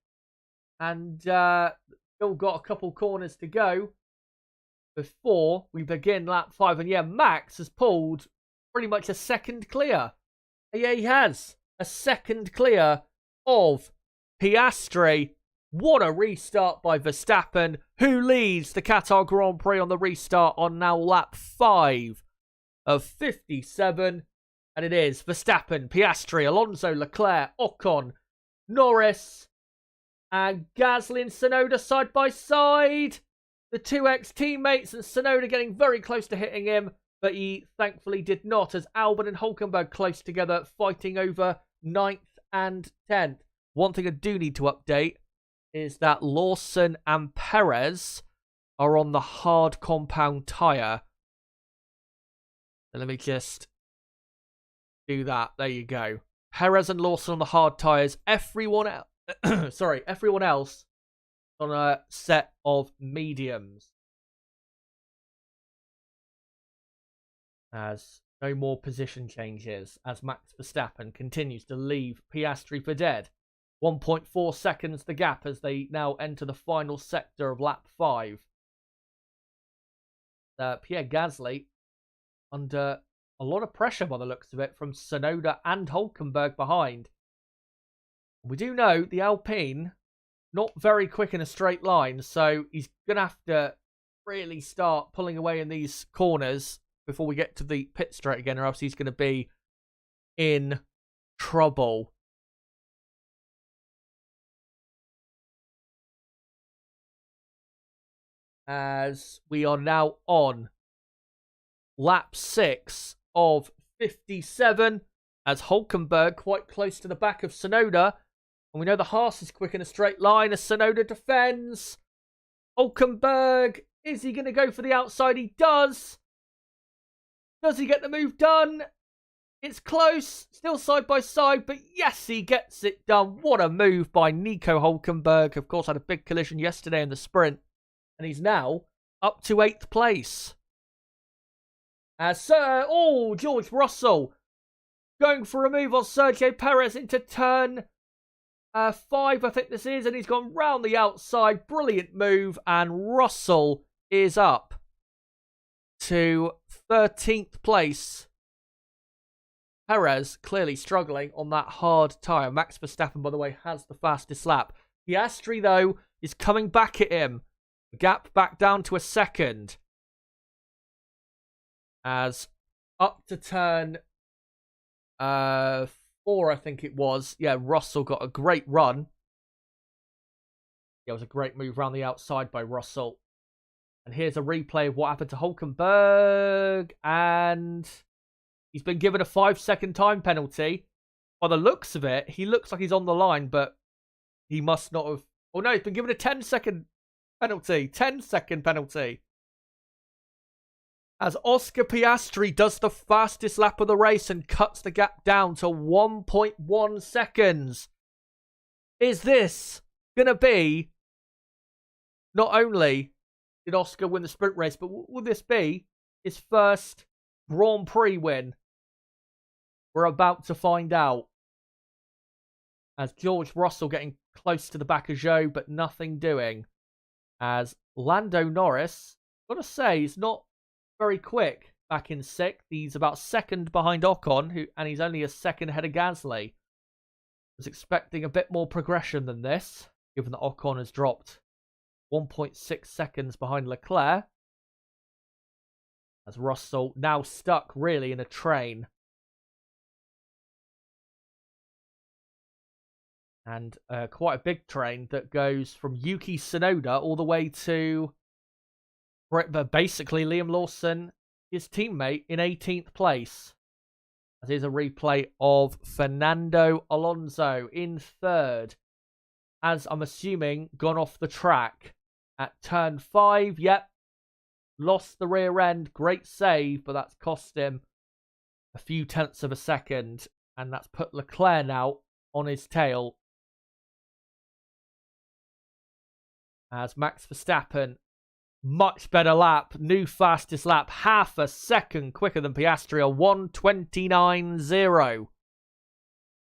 And still got a couple corners to go before we begin lap 5. And yeah, Max has pulled pretty much a second clear. Yeah, he has. A second clear of Piastri. What a restart by Verstappen, who leads the Qatar Grand Prix on the restart on now lap 5. Of 57, and it is Verstappen, Piastri, Alonso, Leclerc, Ocon, Norris, and Gasly and Tsunoda side by side. The 2X teammates, and Tsunoda getting very close to hitting him, but he thankfully did not, as Albon and Hülkenberg close together, fighting over 9th and 10th. One thing I do need to update is that Lawson and Perez are on the hard compound tyre. Let me just do that. There you go. Perez and Lawson on the hard tyres. Everyone else on a set of mediums. As no more position changes, as Max Verstappen continues to leave Piastri for dead. 1.4 seconds the gap as they now enter the final sector of lap 5. Pierre Gasly under a lot of pressure by the looks of it from Tsunoda and Hülkenberg behind. We do know the Alpine not very quick in a straight line, so he's going to have to really start pulling away in these corners before we get to the pit straight again, or else he's going to be in trouble. As we are now on lap 6 of 57, as Hülkenberg quite close to the back of Tsunoda. And we know the Haas is quick in a straight line as Tsunoda defends. Hülkenberg, is he going to go for the outside? He does. Does he get the move done? It's close, still side by side, but yes, he gets it done. What a move by Nico Hülkenberg. Of course, had a big collision yesterday in the sprint, and he's now up to 8th place. George Russell going for a move on Sergio Perez into turn 5, I think this is, and he's gone round the outside. Brilliant move, and Russell is up to 13th place. Perez clearly struggling on that hard tyre. Max Verstappen, by the way, has the fastest lap. Piastri, though, is coming back at him. The gap back down to a second. As up to turn 4, I think it was. Yeah, Russell got a great run. Yeah, it was a great move around the outside by Russell. And here's a replay of what happened to Hülkenberg. And he's been given a 5-second time penalty. By the looks of it, he looks like he's on the line, but he must not have... Oh no, he's been given a 10-second penalty. 10-second penalty. As Oscar Piastri does the fastest lap of the race and cuts the gap down to 1.1 seconds. Is this going to be... Not only did Oscar win the sprint race, but will this be his first Grand Prix win? We're about to find out. As George Russell getting close to the back of Zhou, but nothing doing. As Lando Norris, got to say, he's not very quick back in 6th. He's about second behind Ocon, and he's only a second ahead of Gasly. Was expecting a bit more progression than this, given that Ocon has dropped 1.6 seconds behind Leclerc. As Russell now stuck really in a train. And quite a big train that goes from Yuki Tsunoda all the way to basically Liam Lawson, his teammate, in 18th place. As here's a replay of Fernando Alonso in 3rd. As I'm assuming, gone off the track at turn 5. Yep. Lost the rear end. Great save, but that's cost him a few tenths of a second. And that's put Leclerc now on his tail. As Max Verstappen, much better lap, new fastest lap, half a second quicker than Piastri, a 1:29.0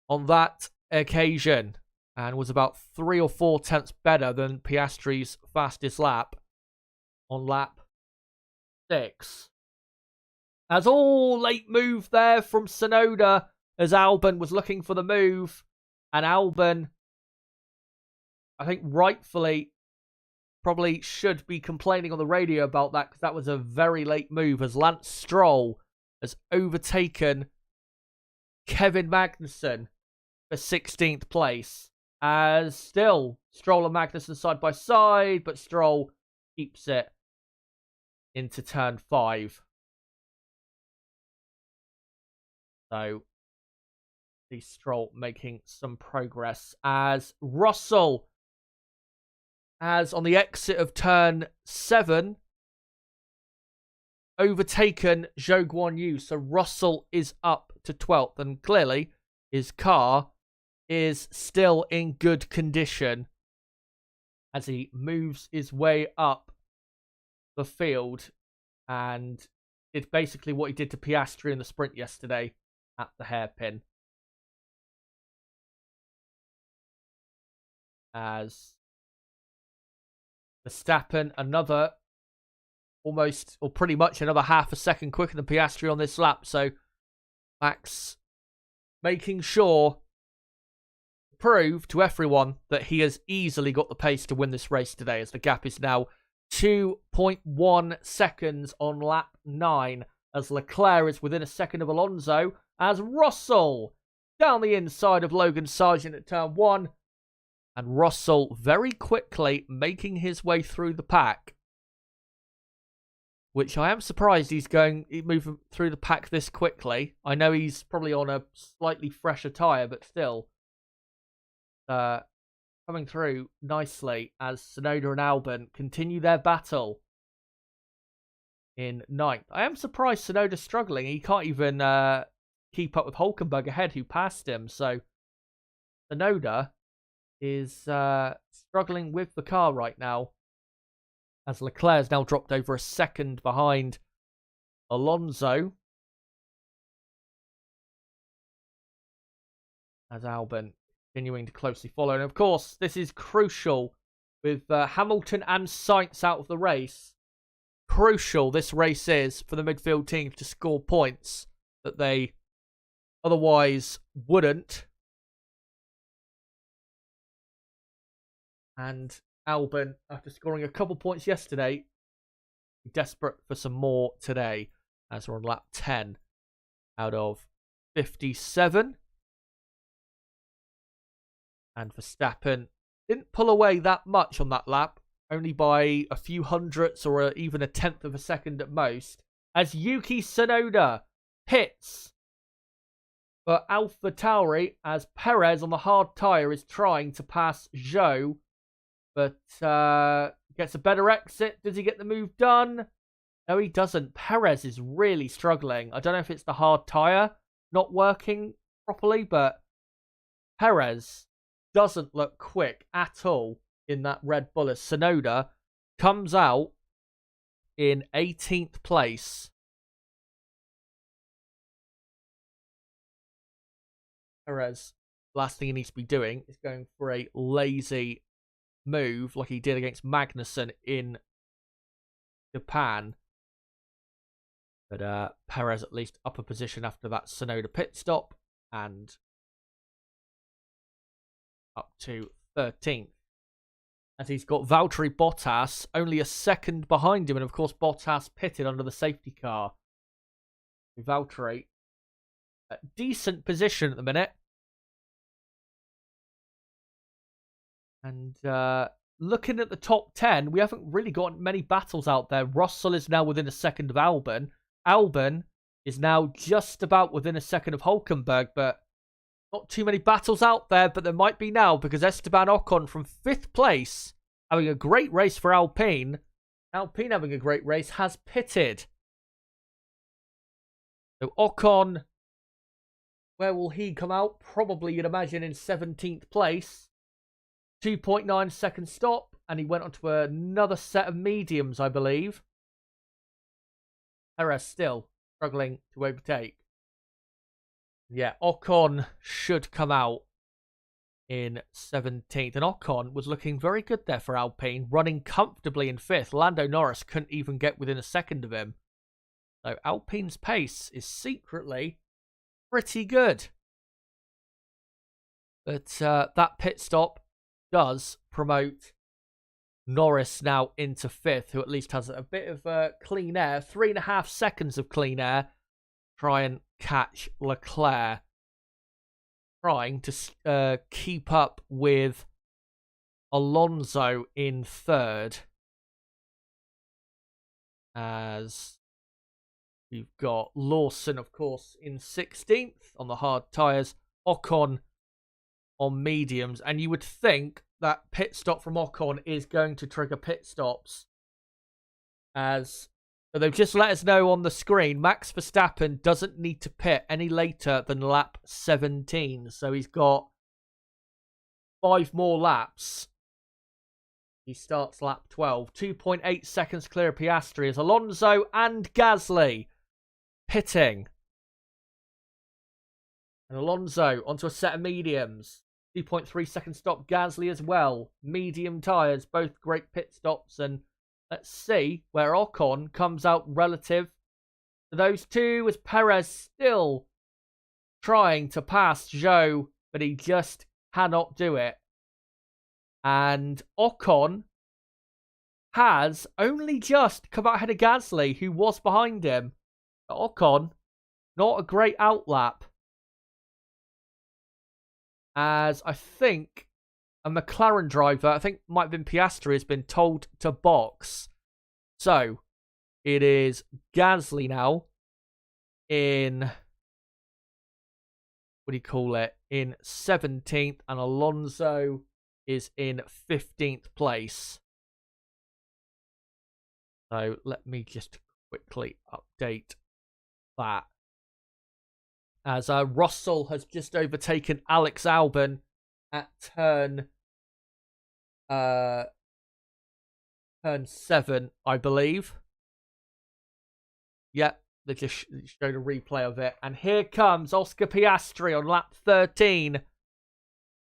on that occasion, and was about 3 or 4 tenths better than Piastri's fastest lap on lap 6. As all late move there from Tsunoda, as Albon was looking for the move, and Albon, I think rightfully, probably should be complaining on the radio about that, because that was a very late move, as Lance Stroll has overtaken Kevin Magnussen for 16th place. As still Stroll and Magnussen side by side, but Stroll keeps it into turn 5. So the Stroll making some progress, as Russell has, on the exit of turn 7, overtaken Zhou Guanyu. So Russell is up to 12th, and clearly his car is still in good condition as he moves his way up the field, and did basically what he did to Piastri in the sprint yesterday at the hairpin. As Verstappen, another almost, or pretty much another half a second quicker than Piastri on this lap. So Max making sure to prove to everyone that he has easily got the pace to win this race today, as the gap is now 2.1 seconds on lap 9, as Leclerc is within a second of Alonso, as Russell down the inside of Logan Sargent at turn 1. And Russell very quickly making his way through the pack. Which I am surprised he's moving through the pack this quickly. I know he's probably on a slightly fresher tyre, but still. Coming through nicely as Tsunoda and Albon continue their battle in 9th. I am surprised Tsunoda's struggling. He can't even keep up with Hülkenberg ahead, who passed him. So Tsunoda is struggling with the car right now, as Leclerc has now dropped over a second behind Alonso. As Albon continuing to closely follow. And of course, this is crucial with Hamilton and Sainz out of the race. Crucial this race is for the midfield team to score points that they otherwise wouldn't. And Albon, after scoring a couple points yesterday, desperate for some more today, as we're on lap 10 out of 57. And Verstappen didn't pull away that much on that lap, only by a few hundredths or even a tenth of a second at most, as Yuki Tsunoda pits for AlphaTauri as Perez on the hard tyre is trying to pass Zhou, but gets a better exit. Does he get the move done? No, he doesn't. Perez is really struggling. I don't know if it's the hard tyre not working properly, but Perez doesn't look quick at all in that Red Bull as Tsunoda comes out in 18th place. Perez, last thing he needs to be doing is going for a lazy move like he did against Magnussen in Japan. But Perez at least up a position after that Tsunoda pit stop and up to 13th. As he's got Valtteri Bottas only a second behind him. And of course, Bottas pitted under the safety car. Valtteri, a decent position at the minute. And looking at the top 10, we haven't really got many battles out there. Russell is now within a second of Albon. Albon is now just about within a second of Hülkenberg, but not too many battles out there, but there might be now because Esteban Ocon from 5th place, having a great race for Alpine. Alpine having a great race, has pitted. So Ocon, where will he come out? Probably, you'd imagine, in 17th place. 2.9 second stop, and he went on to another set of mediums, I believe. Perez still struggling to overtake. Yeah, Ocon should come out in 17th. And Ocon was looking very good there for Alpine, running comfortably in 5th. Lando Norris couldn't even get within a second of him. So Alpine's pace is secretly pretty good. But that pit stop does promote Norris now into 5th, who at least has a bit of clean air. 3.5 seconds of clean air. Try and catch Leclerc. Trying to keep up with Alonso in 3rd. As we've got Lawson, of course, in 16th on the hard tyres. Ocon on mediums. And you would think that pit stop from Ocon is going to trigger pit stops. As they've just let us know on the screen, Max Verstappen doesn't need to pit any later than lap 17. So he's got 5 more laps. He starts lap 12. 2.8 seconds clear of Piastri as Alonso and Gasly pitting. And Alonso onto a set of mediums. 2.3 second stop. Gasly as well. Medium tyres. Both great pit stops. And let's see where Ocon comes out relative to those two, as Perez still trying to pass Zhou, but he just cannot do it. And Ocon has only just come out ahead of Gasly, who was behind him. But Ocon, not a great outlap. As I think a McLaren driver, I think might have been Piastri, has been told to box. So it is Gasly now in, what do you call it, in 17th, and Alonso is in 15th place. So let me just quickly update that. As Russell has just overtaken Alex Albon at turn 7, I believe. Yep, they just showed a replay of it. And here comes Oscar Piastri on lap 13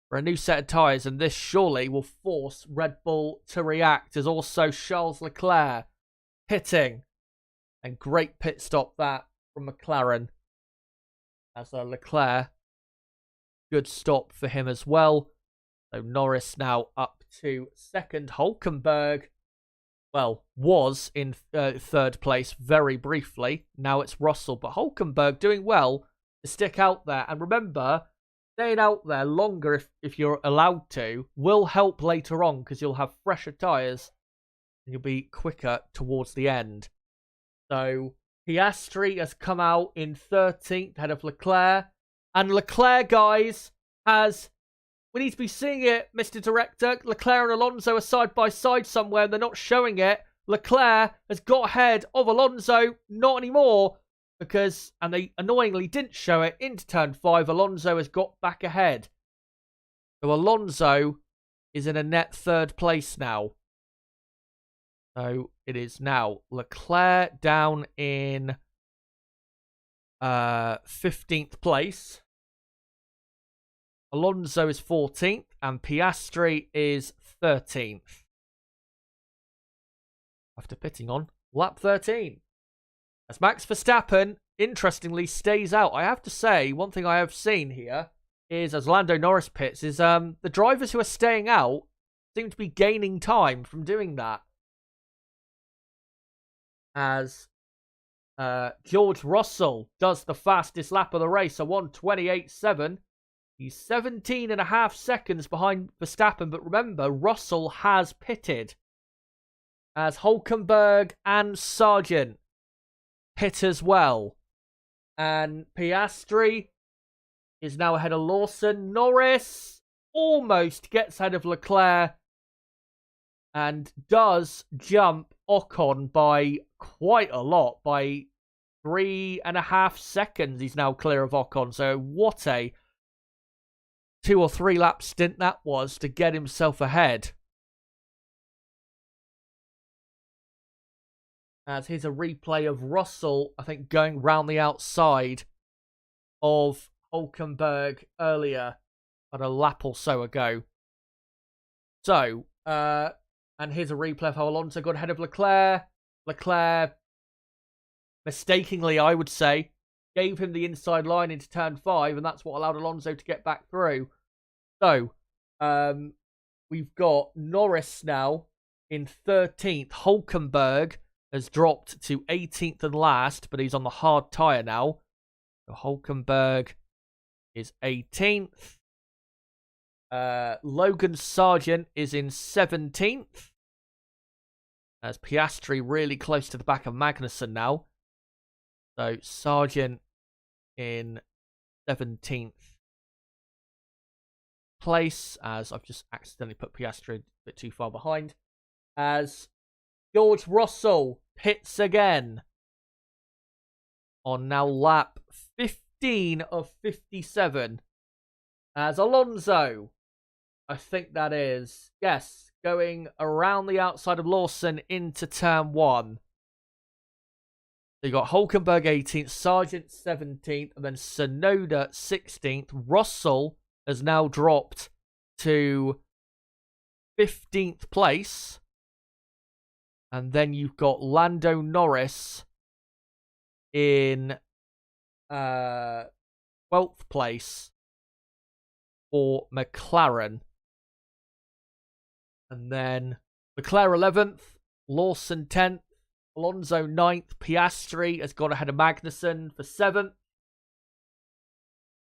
for a new set of tyres. And this surely will force Red Bull to react, as also Charles Leclerc pitting. And great pit stop that from McLaren. As Leclerc, good stop for him as well. So Norris now up to second. Hulkenberg, well, was in third place very briefly. Now it's Russell. But Hulkenberg doing well to stick out there. And remember, staying out there longer if you're allowed to will help later on, because you'll have fresher tyres and you'll be quicker towards the end. So Piastri has come out in 13th, ahead of Leclerc. And Leclerc, guys, has... We need to be seeing it, Mr. Director. Leclerc and Alonso are side by side somewhere, and they're not showing it. Leclerc has got ahead of Alonso. Not anymore, because, and they annoyingly didn't show it, into turn 5, Alonso has got back ahead. So Alonso is in a net third place now. So it is now Leclerc down in 15th place. Alonso is 14th and Piastri is 13th. After pitting on lap 13. As Max Verstappen, interestingly, stays out. I have to say, one thing I have seen here is, as Lando Norris pits, is the drivers who are staying out seem to be gaining time from doing that. As George Russell does the fastest lap of the race, a 1:28.7. He's 17.5 seconds behind Verstappen, but remember, Russell has pitted. As Hulkenberg and Sargent pit as well. And Piastri is now ahead of Lawson. Norris almost gets ahead of Leclerc and does jump Ocon by quite a lot, by 3.5 seconds. He's now clear of Ocon. So what a 2 or 3 lap stint that was to get himself ahead. As here's a replay of Russell, I think, going round the outside of Hulkenberg earlier, about a lap or so ago. So, and here's a replay of how Alonso got ahead of Leclerc. Leclerc, mistakenly, I would say, gave him the inside line into turn 5, and that's what allowed Alonso to get back through. So, we've got Norris now in 13th. Hulkenberg has dropped to 18th and last, but he's on the hard tyre now. So Hulkenberg is 18th. Logan Sargent is in 17th. As Piastri really close to the back of Magnussen now. So Sargent in 17th place, as I've just accidentally put Piastri a bit too far behind. As George Russell pits again on now lap 15 of 57. As Alonso, I think that is, yes, going around the outside of Lawson into turn 1. So you got Hulkenberg 18th, Sargent 17th, and then Tsunoda 16th. Russell has now dropped to 15th place. And then you've got Lando Norris in 12th place for McLaren. And then Leclerc 11th, Lawson 10th, Alonso 9th, Piastri has gone ahead of Magnussen for 7th.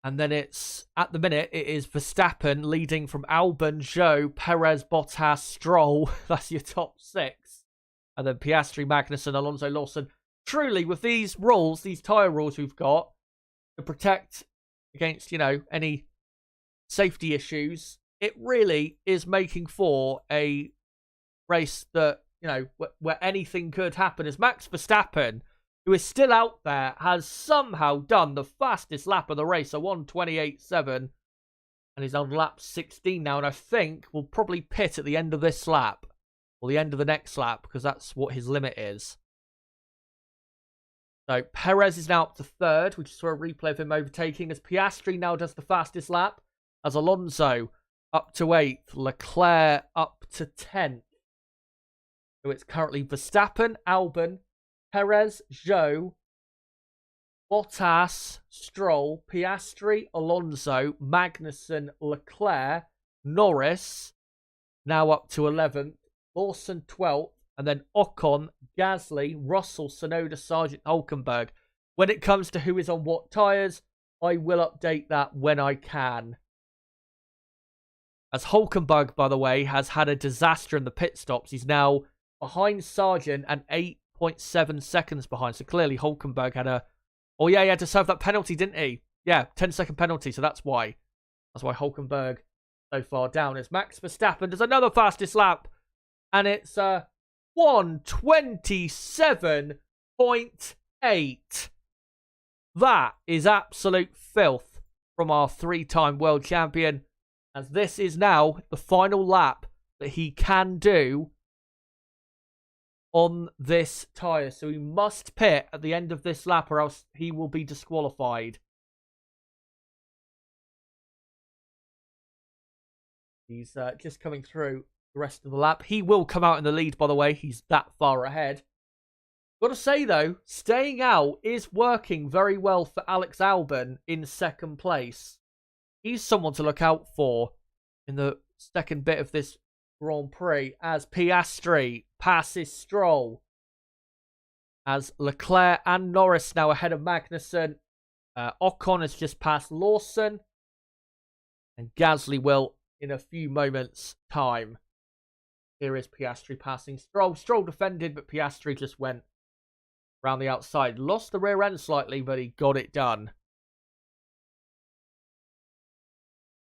And then it's, at the minute, it is Verstappen leading from Albon, Zhou, Perez, Bottas, Stroll. That's your top 6. And then Piastri, Magnussen, Alonso, Lawson. Truly, with these rules, these tyre rules we've got, to protect against, any safety issues, it really is making for a race that, where anything could happen. As Max Verstappen, who is still out there, has somehow done the fastest lap of the race, a 1:28.7, and he's on lap 16 now, and I think will probably pit at the end of this lap, or the end of the next lap, because that's what his limit is. So Perez is now up to third. We just saw a replay of him overtaking as Piastri now does the fastest lap. As Alonso up to 8th. Leclerc up to 10th. So it's currently Verstappen, Albon, Perez, Zhou, Bottas, Stroll, Piastri, Alonso, Magnussen, Leclerc, Norris, now up to 11th, Lawson 12th, and then Ocon, Gasly, Russell, Tsunoda, Sargent, Hulkenberg. When it comes to who is on what tyres, I will update that when I can. As Hulkenberg, by the way, has had a disaster in the pit stops. He's now behind Sargent and 8.7 seconds behind. So clearly Hulkenberg had a... Oh yeah, he had to serve that penalty, didn't he? Yeah, 10-second penalty, so that's why. That's why Hulkenberg so far down. As Max Verstappen does another fastest lap. And it's 1:27.8. That is absolute filth from our 3-time world champion. As this is now the final lap that he can do on this tyre. So he must pit at the end of this lap or else he will be disqualified. He's just coming through the rest of the lap. He will come out in the lead, by the way. He's that far ahead. Got to say, though, staying out is working very well for Alex Albon in second place. He's someone to look out for in the second bit of this Grand Prix as Piastri passes Stroll. As Leclerc and Norris now ahead of Magnussen. Ocon has just passed Lawson. And Gasly will in a few moments' time. Here is Piastri passing Stroll. Stroll defended, but Piastri just went around the outside. Lost the rear end slightly, but he got it done.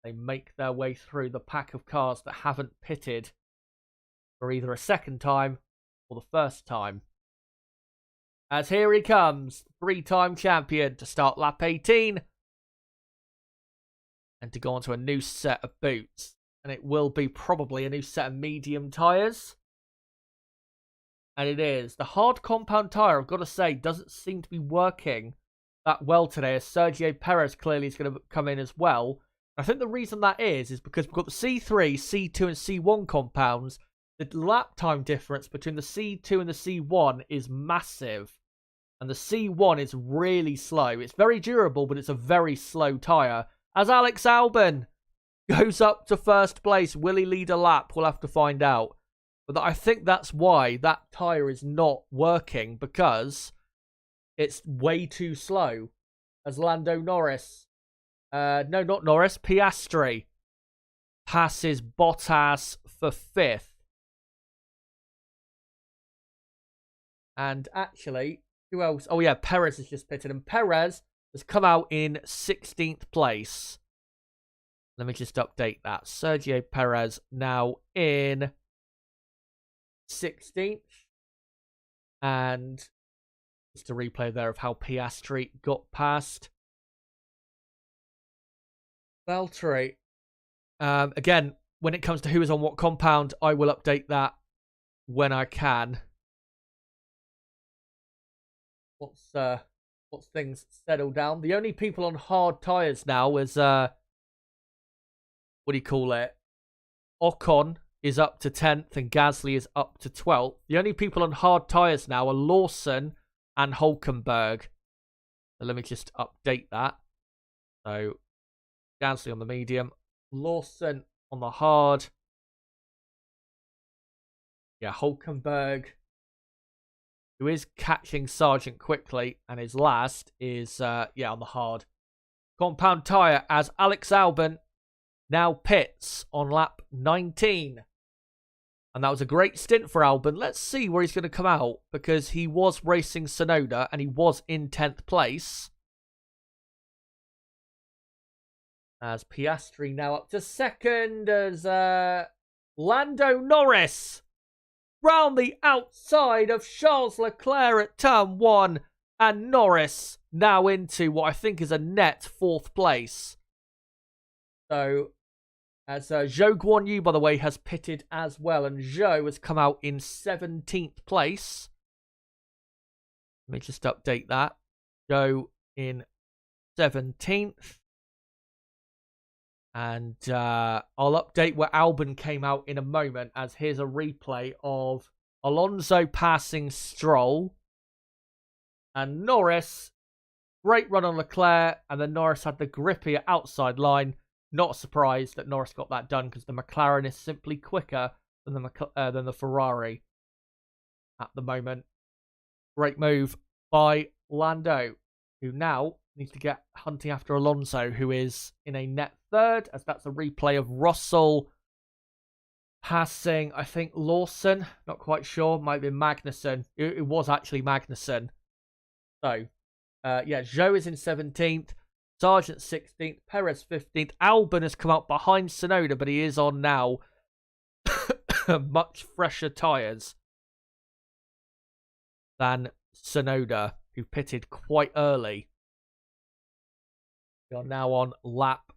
They make their way through the pack of cars that haven't pitted for either a second time or the first time. As here he comes, 3-time champion to start lap 18. And to go onto a new set of boots. And it will be probably a new set of medium tyres. And it is. The hard compound tyre, I've got to say, doesn't seem to be working that well today. As Sergio Perez clearly is going to come in as well. I think the reason that is because we've got the C3, C2 and C1 compounds. The lap time difference between the C2 and the C1 is massive. And the C1 is really slow. It's very durable, but it's a very slow tyre. As Alex Albon goes up to first place, will he lead a lap? We'll have to find out. But I think that's why that tyre is not working, because it's way too slow. As Lando Norris... no, not Norris. Piastri passes Bottas for 5th. And actually, who else? Oh, yeah, Perez has just pitted. And Perez has come out in 16th place. Let me just update that. Sergio Perez now in 16th. And just a replay there of how Piastri got past Valtteri. Again, when it comes to who is on what compound, I will update that when I can. Once things settle down. The only people on hard tyres now is what do you call it? Ocon is up to 10th and Gasly is up to 12th. The only people on hard tyres now are Lawson and Hulkenberg. So let me just update that. So Gasly on the medium, Lawson on the hard. Yeah, Hulkenberg, who is catching Sargent quickly, and his last is, on the hard compound tyre as Alex Albon now pits on lap 19. And that was a great stint for Albon. Let's see where he's going to come out, because he was racing Tsunoda and he was in 10th place. As Piastri now up to second as Lando Norris round the outside of Charles Leclerc at turn 1. And Norris now into what I think is a net 4th place. So, as Zhou Guanyu, by the way, has pitted as well. And Zhou has come out in 17th place. Let me just update that. Go in 17th. And I'll update where Albon came out in a moment, as here's a replay of Alonso passing Stroll. And Norris, great run on Leclerc, and then Norris had the grippier outside line. Not surprised that Norris got that done, because the McLaren is simply quicker than the Ferrari at the moment. Great move by Lando, who now needs to get hunting after Alonso, who is in a net third, as that's a replay of Russell passing, I think, Lawson. Not quite sure. Might be Magnussen. It was actually Magnussen. So, yeah, Zhou is in 17th. Sargent 16th. Perez 15th. Albon has come out behind Tsunoda, but he is on now much fresher tyres than Tsunoda, who pitted quite early. We are now on lap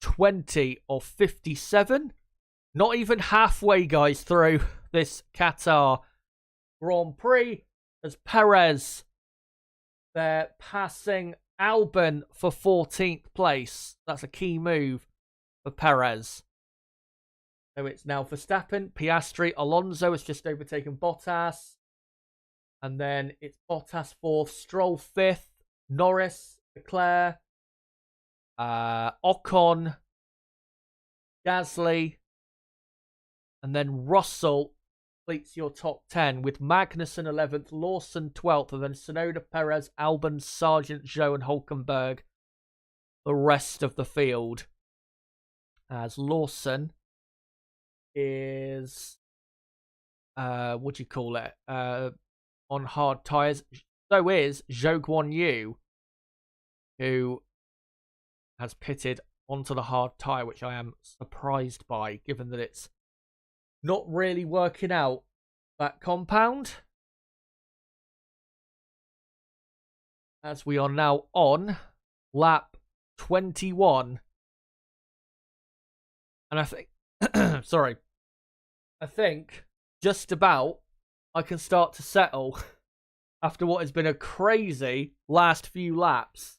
20 of 57. Not even halfway, guys, through this Qatar Grand Prix, as Perez, they're passing Albon for 14th place. That's a key move for Perez. So it's now Verstappen, Piastri, Alonso has just overtaken Bottas. And then it's Bottas 4th, Stroll 5th, Norris, Leclerc, Ocon, Gasly, and then Russell completes your top 10 with Magnussen 11th, Lawson 12th, and then Tsunoda, Perez, Albon, Sargent, Zhou, and Hulkenberg the rest of the field. As Lawson is, what do you call it, on hard tyres. So is Zhou Guanyu, who has pitted onto the hard tyre, which I am surprised by, given that it's not really working out, that compound. As we are now on lap 21. And I think, sorry, I think just about I can start to settle after what has been a crazy last few laps.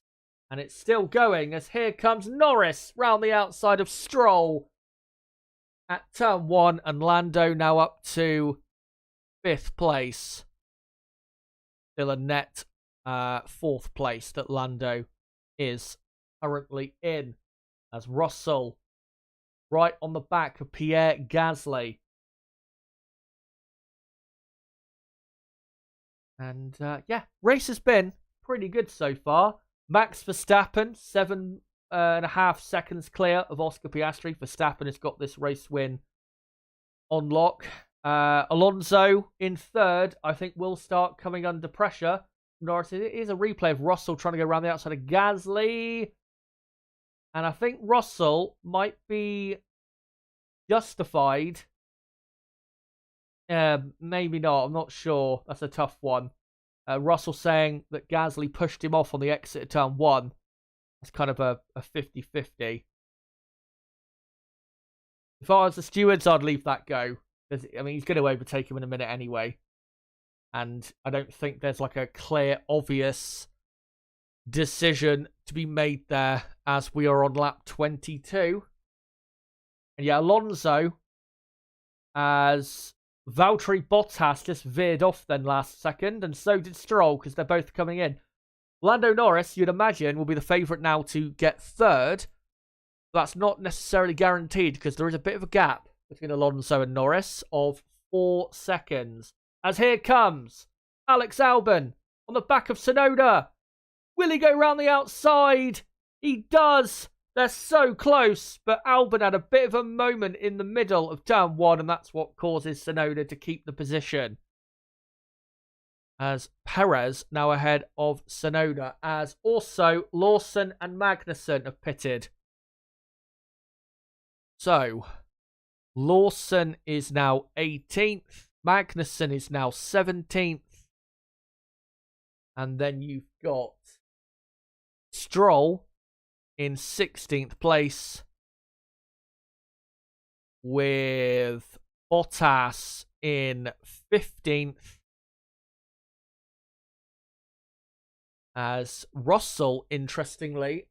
And it's still going, as here comes Norris round the outside of Stroll at turn 1, and Lando now up to 5th place. Still a net 4th place that Lando is currently in, as Russell right on the back of Pierre Gasly. And yeah, race has been pretty good so far. Max Verstappen, 7.5 seconds clear of Oscar Piastri. Verstappen has got this race win on lock. Alonso in 3rd, I think, will start coming under pressure. Norris, it is a replay of Russell trying to go around the outside of Gasly. And I think Russell might be justified. Maybe not, I'm not sure. That's a tough one. Russell saying that Gasly pushed him off on the exit of turn 1. That's kind of a 50-50. If I was the stewards, I'd leave that go. I mean, he's going to overtake him in a minute anyway. And I don't think there's like a clear, obvious decision to be made there, as we are on lap 22. And yeah, Alonso, as Valtteri Bottas just veered off then last second, and so did Stroll, because they're both coming in. Lando Norris, you'd imagine, will be the favourite now to get 3rd. That's not necessarily guaranteed, because there is a bit of a gap between Alonso and Norris of 4 seconds. As here comes Alex Albon on the back of Tsunoda. Will he go round the outside? He does. They're so close, but Albon had a bit of a moment in the middle of turn 1, and that's what causes Tsunoda to keep the position. As Perez now ahead of Tsunoda, as also Lawson and Magnussen have pitted. So, Lawson is now 18th, Magnussen is now 17th, and then you've got Stroll in 16th place, with Bottas in 15th, As Russell, interestingly,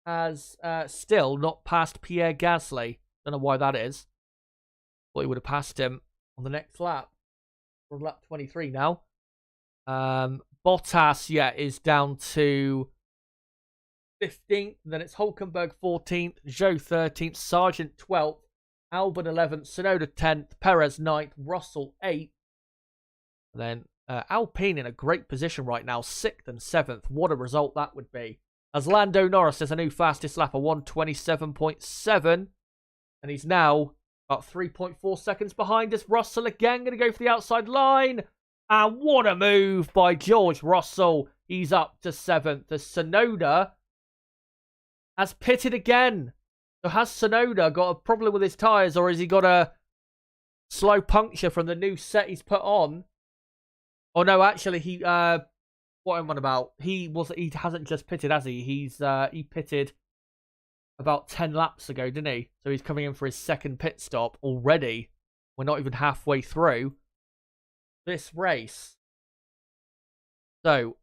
has still not passed Pierre Gasly. Don't know why that is. Thought he would have passed him on the next lap. We're on lap 23 now. Bottas, is down to 15th. Then it's Hülkenberg 14th, Zhou 13th, Sargent 12th, Albon 11th, Tsunoda 10th, Perez 9th, Russell 8th. And then Alpine in a great position right now, 6th and 7th. What a result that would be. As Lando Norris has a new fastest lap of 1:27.7. And he's now about 3.4 seconds behind us. Russell again going to go for the outside line. And what a move by George Russell. He's up to 7th. As Tsunoda has pitted again. So has Tsunoda got a problem with his tyres, or has he got a slow puncture from the new set he's put on? Oh no, actually he what am I on about? He hasn't just pitted, has he? He pitted about 10 laps ago, didn't he? So he's coming in for his second pit stop already. We're not even halfway through this race. So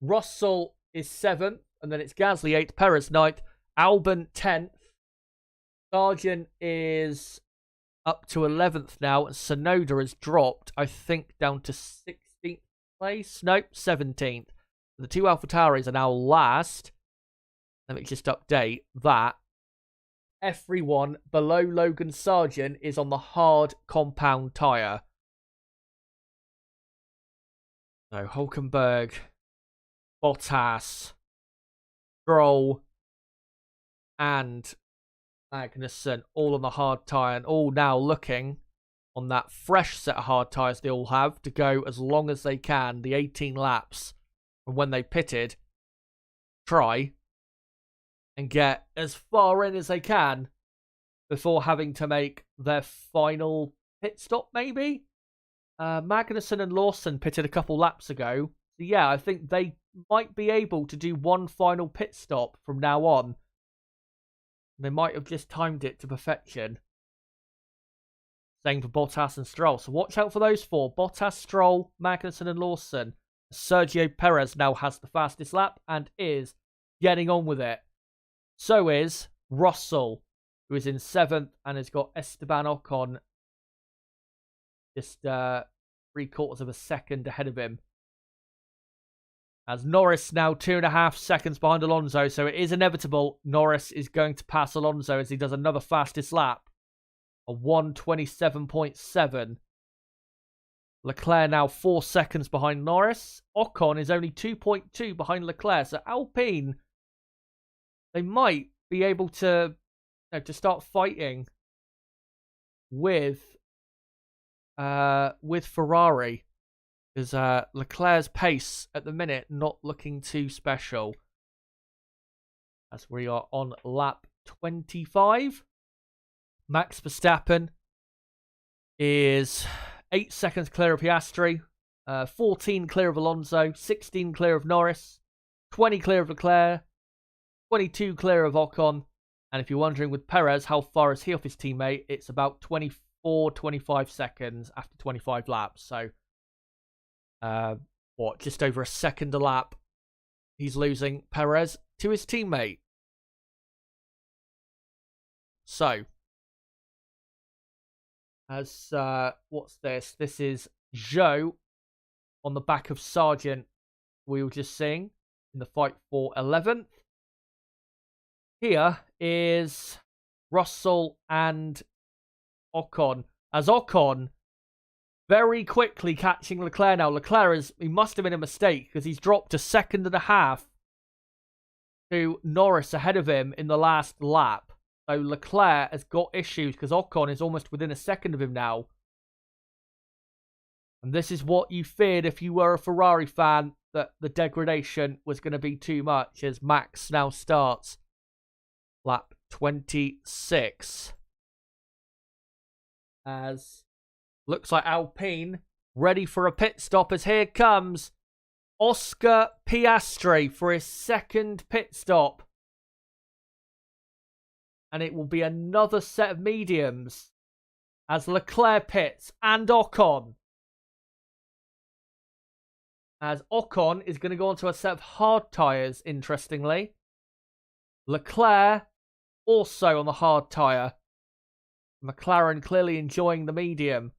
Russell is 7th, and then it's Gasly 8th, Perez 9th, Albon 10th. Sargent is up to 11th now, and Tsunoda has dropped, I think, down to 16th place. Nope, 17th. The two AlphaTauris are now last. Let me just update that. Everyone below Logan Sargent is on the hard compound tyre. So Hülkenberg, Bottas, Stroll, and Magnussen all on the hard tyre, and all now looking on that fresh set of hard tyres they all have to go as long as they can, the 18 laps from when they pitted, try and get as far in as they can before having to make their final pit stop, maybe? Magnussen and Lawson pitted a couple laps ago. So yeah, I think they might be able to do one final pit stop from now on. They might have just timed it to perfection. Same for Bottas and Stroll. So watch out for those four. Bottas, Stroll, Magnussen and Lawson. Sergio Perez now has the fastest lap and is getting on with it. So is Russell, who is in 7th and has got Esteban Ocon just 3/4 of a second ahead of him. As Norris now 2.5 seconds behind Alonso, so it is inevitable Norris is going to pass Alonso as he does another fastest lap. A 1:27.7. Leclerc now 4 seconds behind Norris. Ocon is only 2.2 behind Leclerc. So Alpine, they might be able to start fighting with Ferrari. Because Leclerc's pace at the minute not looking too special. As we are on lap 25. Max Verstappen is 8 seconds clear of Piastri, 14 clear of Alonso, 16 clear of Norris, 20 clear of Leclerc, 22 clear of Ocon. And if you're wondering with Perez, how far is he off his teammate? It's about 24, 25 seconds after 25 laps. So, just over a second a lap. He's losing Perez to his teammate. So, as what's this? This is Zhou on the back of Sargent. We were just seeing in the fight for 11th. Here is Russell and Ocon. As Ocon very quickly catching Leclerc now. Leclerc he must have been a mistake because he's dropped a second and a half to Norris ahead of him in the last lap. So Leclerc has got issues because Ocon is almost within a second of him now. And this is what you feared if you were a Ferrari fan, that the degradation was going to be too much as Max now starts lap 26. As looks like Alpine ready for a pit stop, as here comes Oscar Piastri for his second pit stop. And it will be another set of mediums as Leclerc pits and Ocon. as Ocon is going to go onto a set of hard tyres, interestingly. Leclerc also on the hard tyre. McLaren clearly enjoying the medium.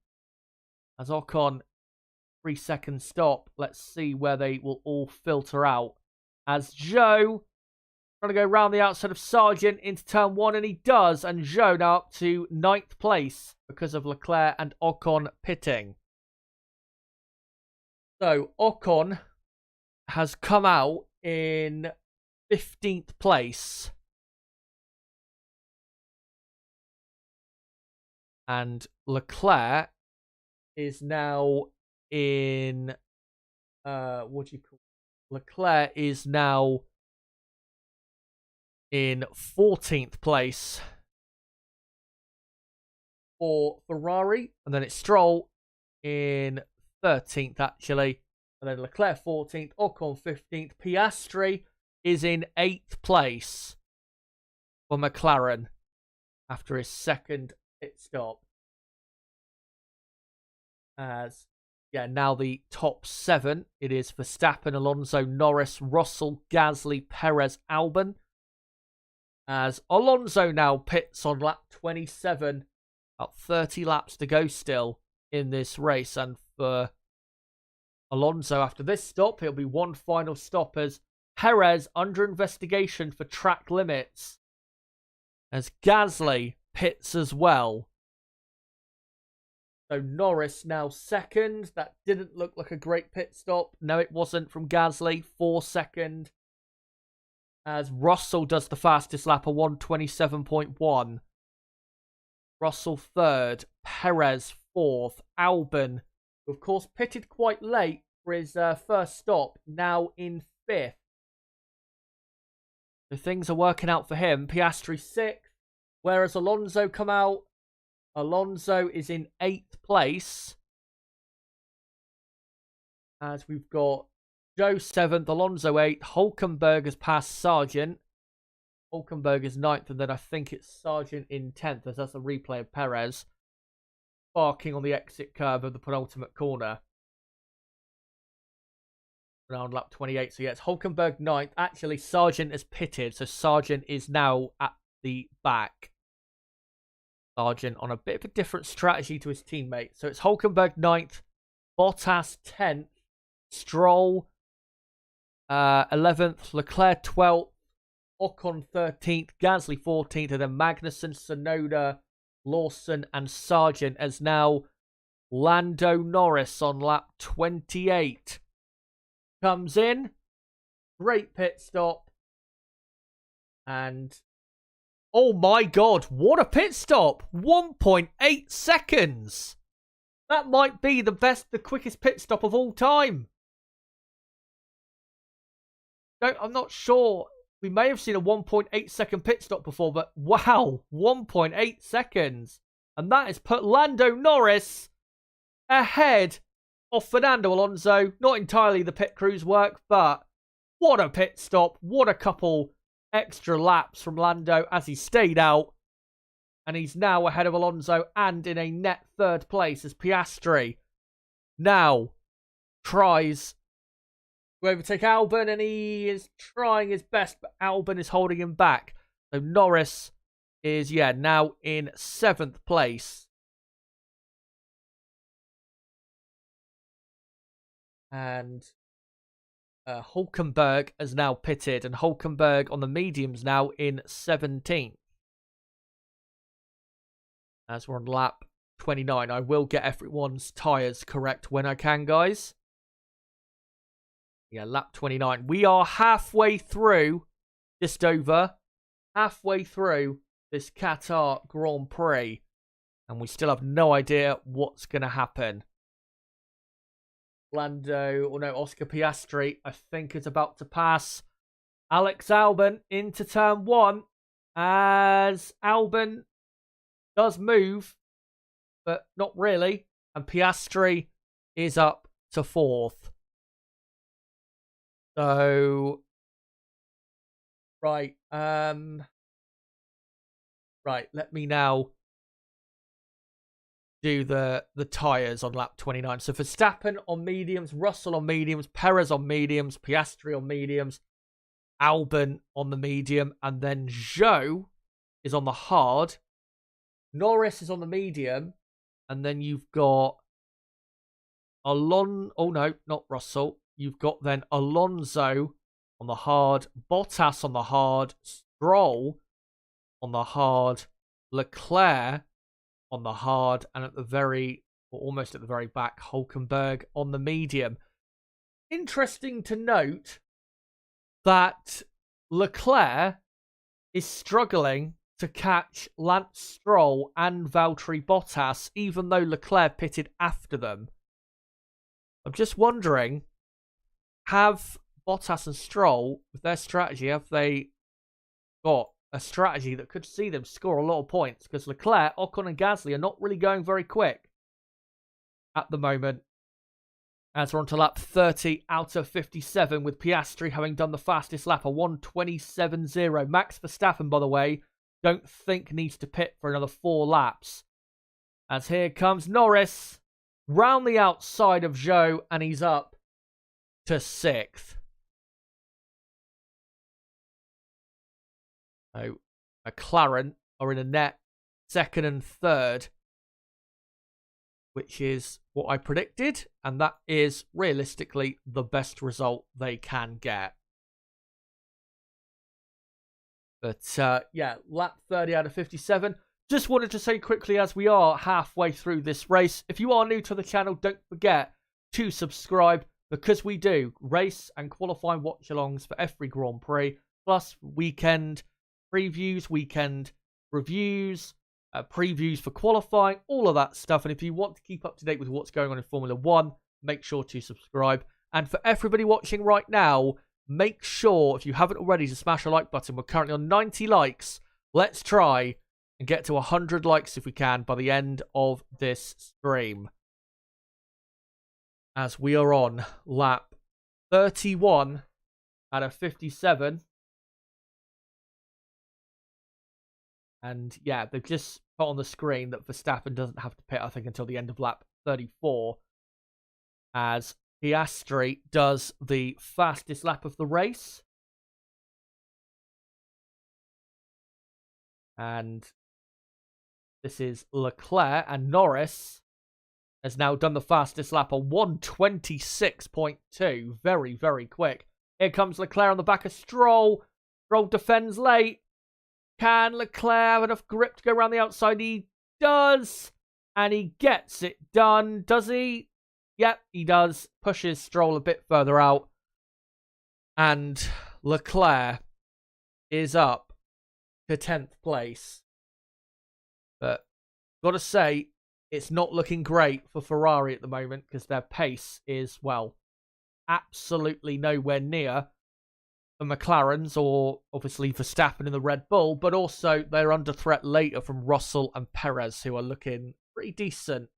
As Ocon, 3-second stop. Let's see where they will all filter out. As Zhou trying to go round the outside of Sargent into turn 1, and he does. And Zhou now up to 9th place because of Leclerc and Ocon pitting. So Ocon has come out in 15th place. And Leclerc is now in what do you call it? Leclerc is now in 14th place for Ferrari, and then it's Stroll in 13th actually, and then Leclerc 14th, Ocon 15th, Piastri is in 8th place for McLaren after his second pit stop. As now the top 7, it is Verstappen, Alonso, Norris, Russell, Gasly, Perez, Albon. As Alonso now pits on lap 27, about 30 laps to go still in this race. And for Alonso, after this stop, it'll be one final stop as Perez under investigation for track limits. As Gasly pits as well. So Norris now second. That didn't look like a great pit stop. No, it wasn't from Gasly. 4nd. As Russell does the fastest lap, a 1:27.1. Russell 3rd. Perez 4th. Albon, who of course pitted quite late for his first stop, now in 5th. So things are working out for him. Piastri 6th. Whereas Alonso come out. Alonso is in 8th place. As we've got Zhou 7th, Alonso 8th. Hulkenberg has passed Sargent. Hulkenberg is 9th, and then I think it's Sargent in 10th, as that's a replay of Perez parking on the exit curve of the penultimate corner. Around lap 28. So yeah, it's Hulkenberg 9th. Actually, Sargent has pitted, so Sargent is now at the back. Sargent on a bit of a different strategy to his teammate. So it's Hulkenberg 9th, Bottas 10th, Stroll 11th, Leclerc 12th, Ocon 13th, Gasly 14th, and then Magnussen, Tsunoda, Lawson, and Sargent, as now Lando Norris on lap 28 comes in. Great pit stop. And oh my god, what a pit stop! 1.8 seconds! That might be the quickest pit stop of all time. No, I'm not sure. We may have seen a 1.8 second pit stop before, but wow, 1.8 seconds. And that has put Lando Norris ahead of Fernando Alonso. Not entirely the pit crew's work, but what a pit stop. What a couple extra laps from Lando as he stayed out. And he's now ahead of Alonso and in a net 3rd place as Piastri now tries to overtake Albon, and he is trying his best, but Albon is holding him back. So Norris is, now in 7th place. And Hulkenberg has now pitted, and Hulkenberg on the mediums now in 17th. As we're on lap 29. I will get everyone's tyres correct when I can, guys. Yeah, lap 29. We are halfway through, just over, halfway through this Qatar Grand Prix. And we still have no idea what's going to happen. Oscar Piastri, I think, is about to pass Alex Albon into turn 1. As Albon does move, but not really. And Piastri is up to 4th. So, right, let me now do the tyres on lap 29. So Verstappen on mediums, Russell on mediums, Perez on mediums, Piastri on mediums, Albon on the medium, and then Zhou is on the hard. Norris is on the medium, and then you've got oh no, not Russell. You've got then Alonso on the hard, Bottas on the hard, Stroll on the hard, Leclerc on the hard, and at the very, or almost at the very back, Hülkenberg on the medium. Interesting to note that Leclerc is struggling to catch Lance Stroll and Valtteri Bottas, even though Leclerc pitted after them. I'm just wondering, have Bottas and Stroll, with their strategy, have they got a strategy that could see them score a lot of points? Because Leclerc, Ocon and Gasly are not really going very quick at the moment. As we're on to lap 30 out of 57, with Piastri having done the fastest lap, a 1:27.0. Max Verstappen, by the way, don't think needs to pit for another 4 laps. As here comes Norris round the outside of Zhou, and he's up to 6th. So McLaren are in a net 2nd and 3rd, which is what I predicted, and that is realistically the best result they can get. But yeah, lap 30 out of 57. Just wanted to say quickly, as we are halfway through this race, if you are new to the channel, don't forget to subscribe, because we do race and qualifying watch-alongs for every Grand Prix, plus weekend previews, weekend reviews, previews for qualifying, all of that stuff. And if you want to keep up to date with what's going on in Formula 1, make sure to subscribe. And for everybody watching right now, make sure, if you haven't already, to smash a like button. We're currently on 90 likes. Let's try and get to 100 likes if we can by the end of this stream. As we are on lap 31 out of 57. And yeah, they've just put on the screen that Verstappen doesn't have to pit, I think, until the end of lap 34. As Piastri does the fastest lap of the race. And this is Leclerc, and Norris has now done the fastest lap, a 1:26.2. Very, very quick. Here comes Leclerc on the back of Stroll. Stroll defends late. Can Leclerc have enough grip to go around the outside? He does. And he gets it done. Does he? Yep, he does. Pushes Stroll a bit further out. And Leclerc is up to 10th place. But got to say, it's not looking great for Ferrari at the moment, because their pace is, well, absolutely nowhere near the McLarens, or obviously Verstappen in the Red Bull, but also they're under threat later from Russell and Perez, who are looking pretty decent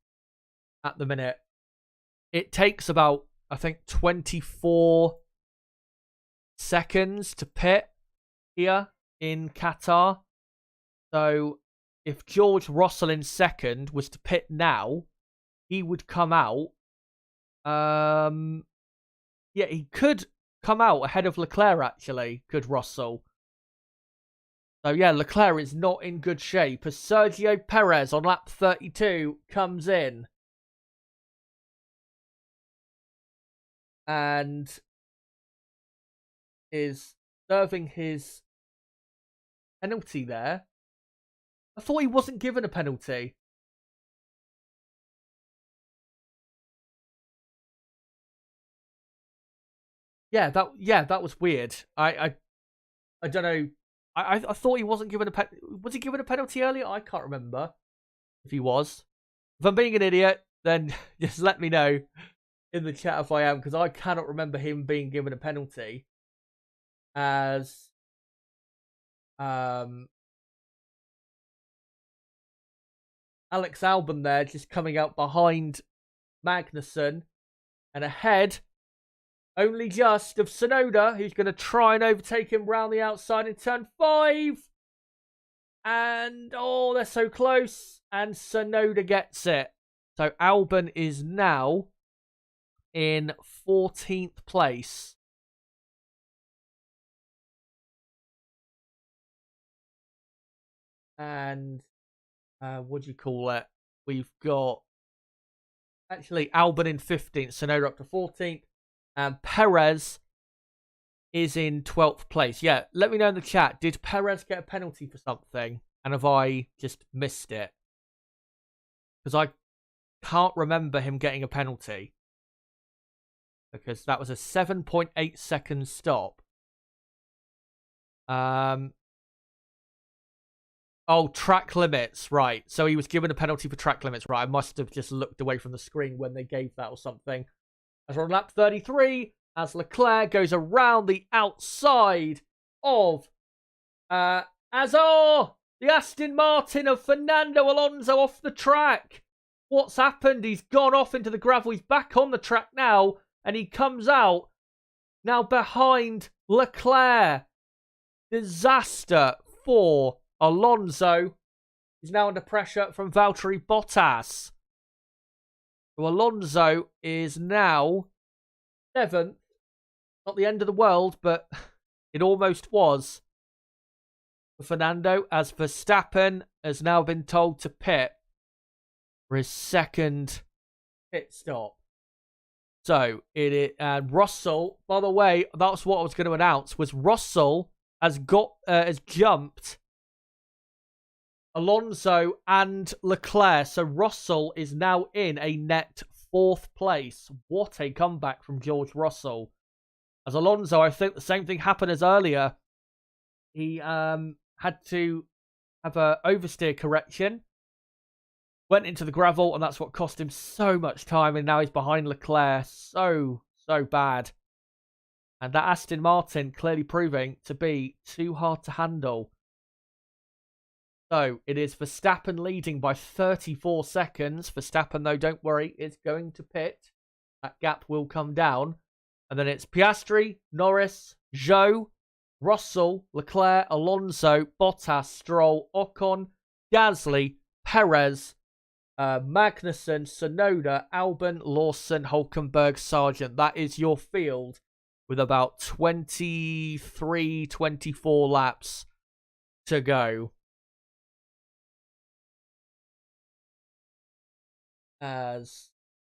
at the minute. It takes about, I think, 24 seconds to pit here in Qatar. So if George Russell in second was to pit now, he would come out. Yeah, he could come out ahead of Leclerc, actually, could Russell. So yeah, Leclerc is not in good shape as Sergio Perez on lap 32 comes in. And is serving his penalty there. I thought he wasn't given a penalty. Yeah, that was weird. I don't know. I thought he wasn't given a was he given a penalty earlier? I can't remember if he was. If I'm being an idiot, then just let me know in the chat if I am, because I cannot remember him being given a penalty. As Alex Albon there just coming out behind Magnussen and ahead only just of Tsunoda, who's going to try and overtake him round the outside in turn 5. And, oh, they're so close. And Tsunoda gets it. So Albon is now in 14th place. And, what do you call it? We've got, actually, Albon in 15th. Tsunoda up to 14th. And Perez is in 12th place. Yeah, let me know in the chat. Did Perez get a penalty for something? And have I just missed it? Because I can't remember him getting a penalty. Because that was a 7.8 second stop. Oh, track limits. Right. So he was given a penalty for track limits. Right. I must have just looked away from the screen when they gave that or something. As we're on lap 33, as Leclerc goes around the outside of the Aston Martin of Fernando Alonso off the track. What's happened? He's gone off into the gravel. He's back on the track now, and he comes out now behind Leclerc. Disaster for Alonso. He's now under pressure from Valtteri Bottas. So Alonso is now 7th. Not the end of the world, but it almost was for Fernando, as Verstappen has now been told to pit for his second pit stop. So and Russell, by the way, that's what I was going to announce, was Russell has jumped Alonso and Leclerc. So Russell is now in a net 4th place. What a comeback from George Russell. As Alonso, I think the same thing happened as earlier. He had to have an oversteer correction. Went into the gravel, and that's what cost him so much time. And now he's behind Leclerc. So bad. And that Aston Martin clearly proving to be too hard to handle. So it is Verstappen leading by 34 seconds. Verstappen, though, don't worry, is going to pit. That gap will come down. And then it's Piastri, Norris, Zhou, Russell, Leclerc, Alonso, Bottas, Stroll, Ocon, Gasly, Perez, Magnussen, Tsunoda, Albon, Lawson, Hulkenberg, Sargent. That is your field with about 23, 24 laps to go. As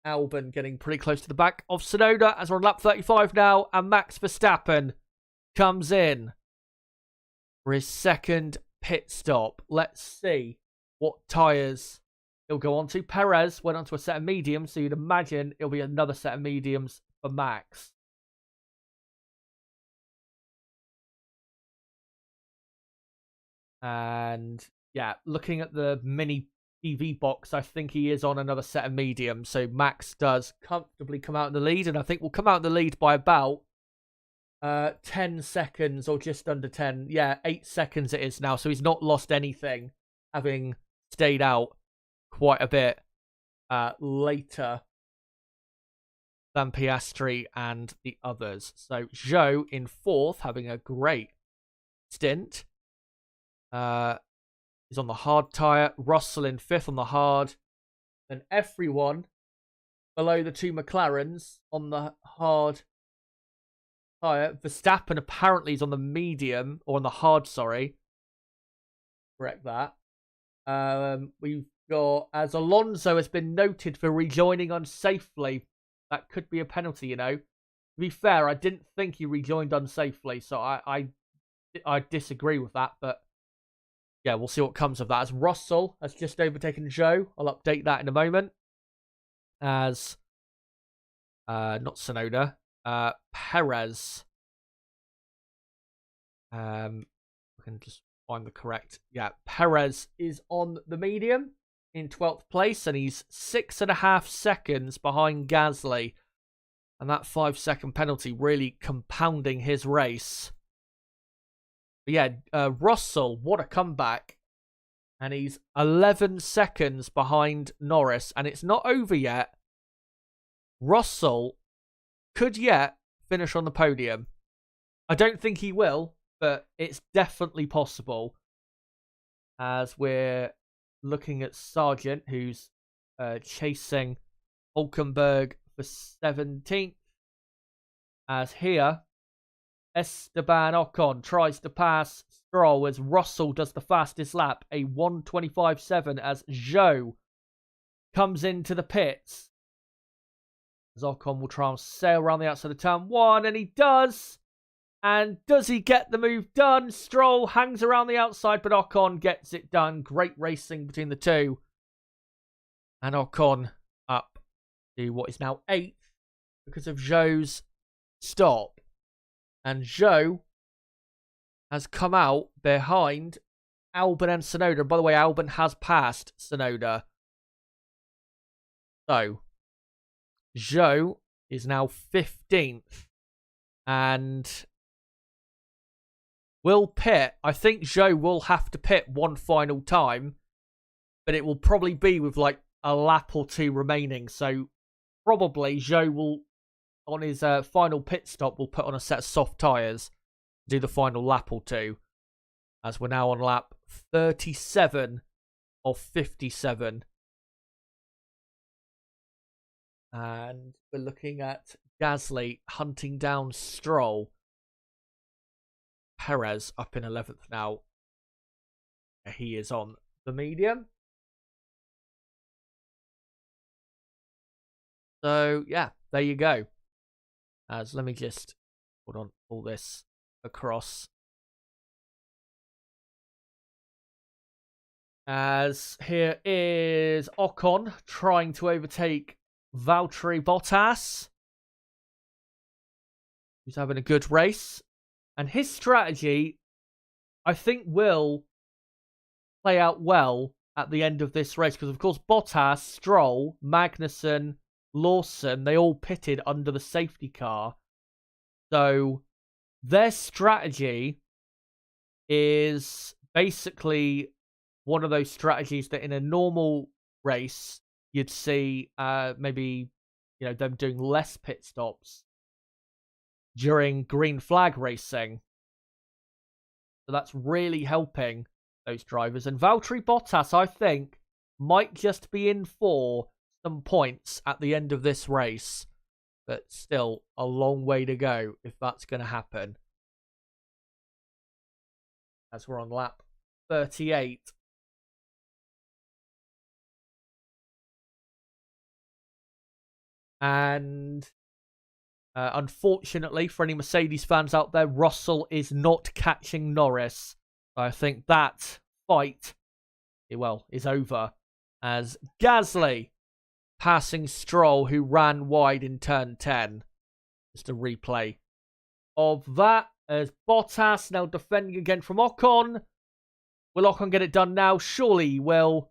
Albon getting pretty close to the back of Tsunoda, as we're on lap 35 now, and Max Verstappen comes in for his second pit stop. Let's see what tyres he'll go on to. Perez went onto a set of mediums, so you'd imagine it'll be another set of mediums for Max. And yeah, looking at the mini TV box, I think he is on another set of mediums. So Max does comfortably come out in the lead, and I think will come out in the lead by about 10 seconds or just under 10. Yeah, 8 seconds it is now. So he's not lost anything, having stayed out quite a bit later than Piastri and the others. So Zhou in 4th, having a great stint. Is on the hard tyre. Russell in 5th on the hard. And everyone below the 2 McLarens on the hard tyre. Verstappen apparently is on the medium, or on the hard, sorry. Correct that. We've got, as Alonso has been noted for rejoining unsafely. That could be a penalty, you know. To be fair, I didn't think he rejoined unsafely, so I disagree with that, but yeah, we'll see what comes of that. As Russell has just overtaken Zhou. I'll update that in a moment. As, not Tsunoda, Perez. We can just find the correct. Yeah, Perez is on the medium in 12th place, and he's 6.5 seconds behind Gasly. And that 5-second penalty really compounding his race. But yeah, Russell, what a comeback. And he's 11 seconds behind Norris. And it's not over yet. Russell could yet finish on the podium. I don't think he will, but it's definitely possible. as we're looking at Sargent, who's chasing Hulkenberg for 17th. As here, Esteban Ocon tries to pass Stroll as Russell does the fastest lap, a 1:25.7, as Zhou comes into the pits. As Ocon will try and sail around the outside of turn 1, and he does. And does he get the move done? Stroll hangs around the outside, but Ocon gets it done. Great racing between the two. And Ocon up to what is now 8th because of Zhou's stop. And Zhou has come out behind Albon and Tsunoda. By the way, Albon has passed Tsunoda. So, Zhou is now 15th. And will pit. I think Zhou will have to pit one final time. But it will probably be with like a lap or two remaining. So, probably Zhou will, on his final pit stop, will put on a set of soft tyres. Do the final lap or two. As we're now on lap 37 of 57. And we're looking at Gasly hunting down Stroll. Perez up in 11th now. He is on the medium. So, yeah, there you go. As let me just, hold on, pull this across. As here is Ocon trying to overtake Valtteri Bottas, who's having a good race. And his strategy, I think, will play out well at the end of this race. Because, of course, Bottas, Stroll, Magnussen, Lawson, they all pitted under the safety car. So their strategy is basically one of those strategies that in a normal race you'd see maybe, you know, them doing less pit stops during green flag racing. So that's really helping those drivers. And Valtteri Bottas, I think, might just be in for some points at the end of this race. But still, a long way to go if that's going to happen. As we're on lap 38. And unfortunately, for any Mercedes fans out there, Russell is not catching Norris. I think that fight, well, is over. As Gasly passing Stroll, who ran wide in turn 10. Just a replay of that. As Bottas now defending again from Ocon. Will Ocon get it done now? Surely he will.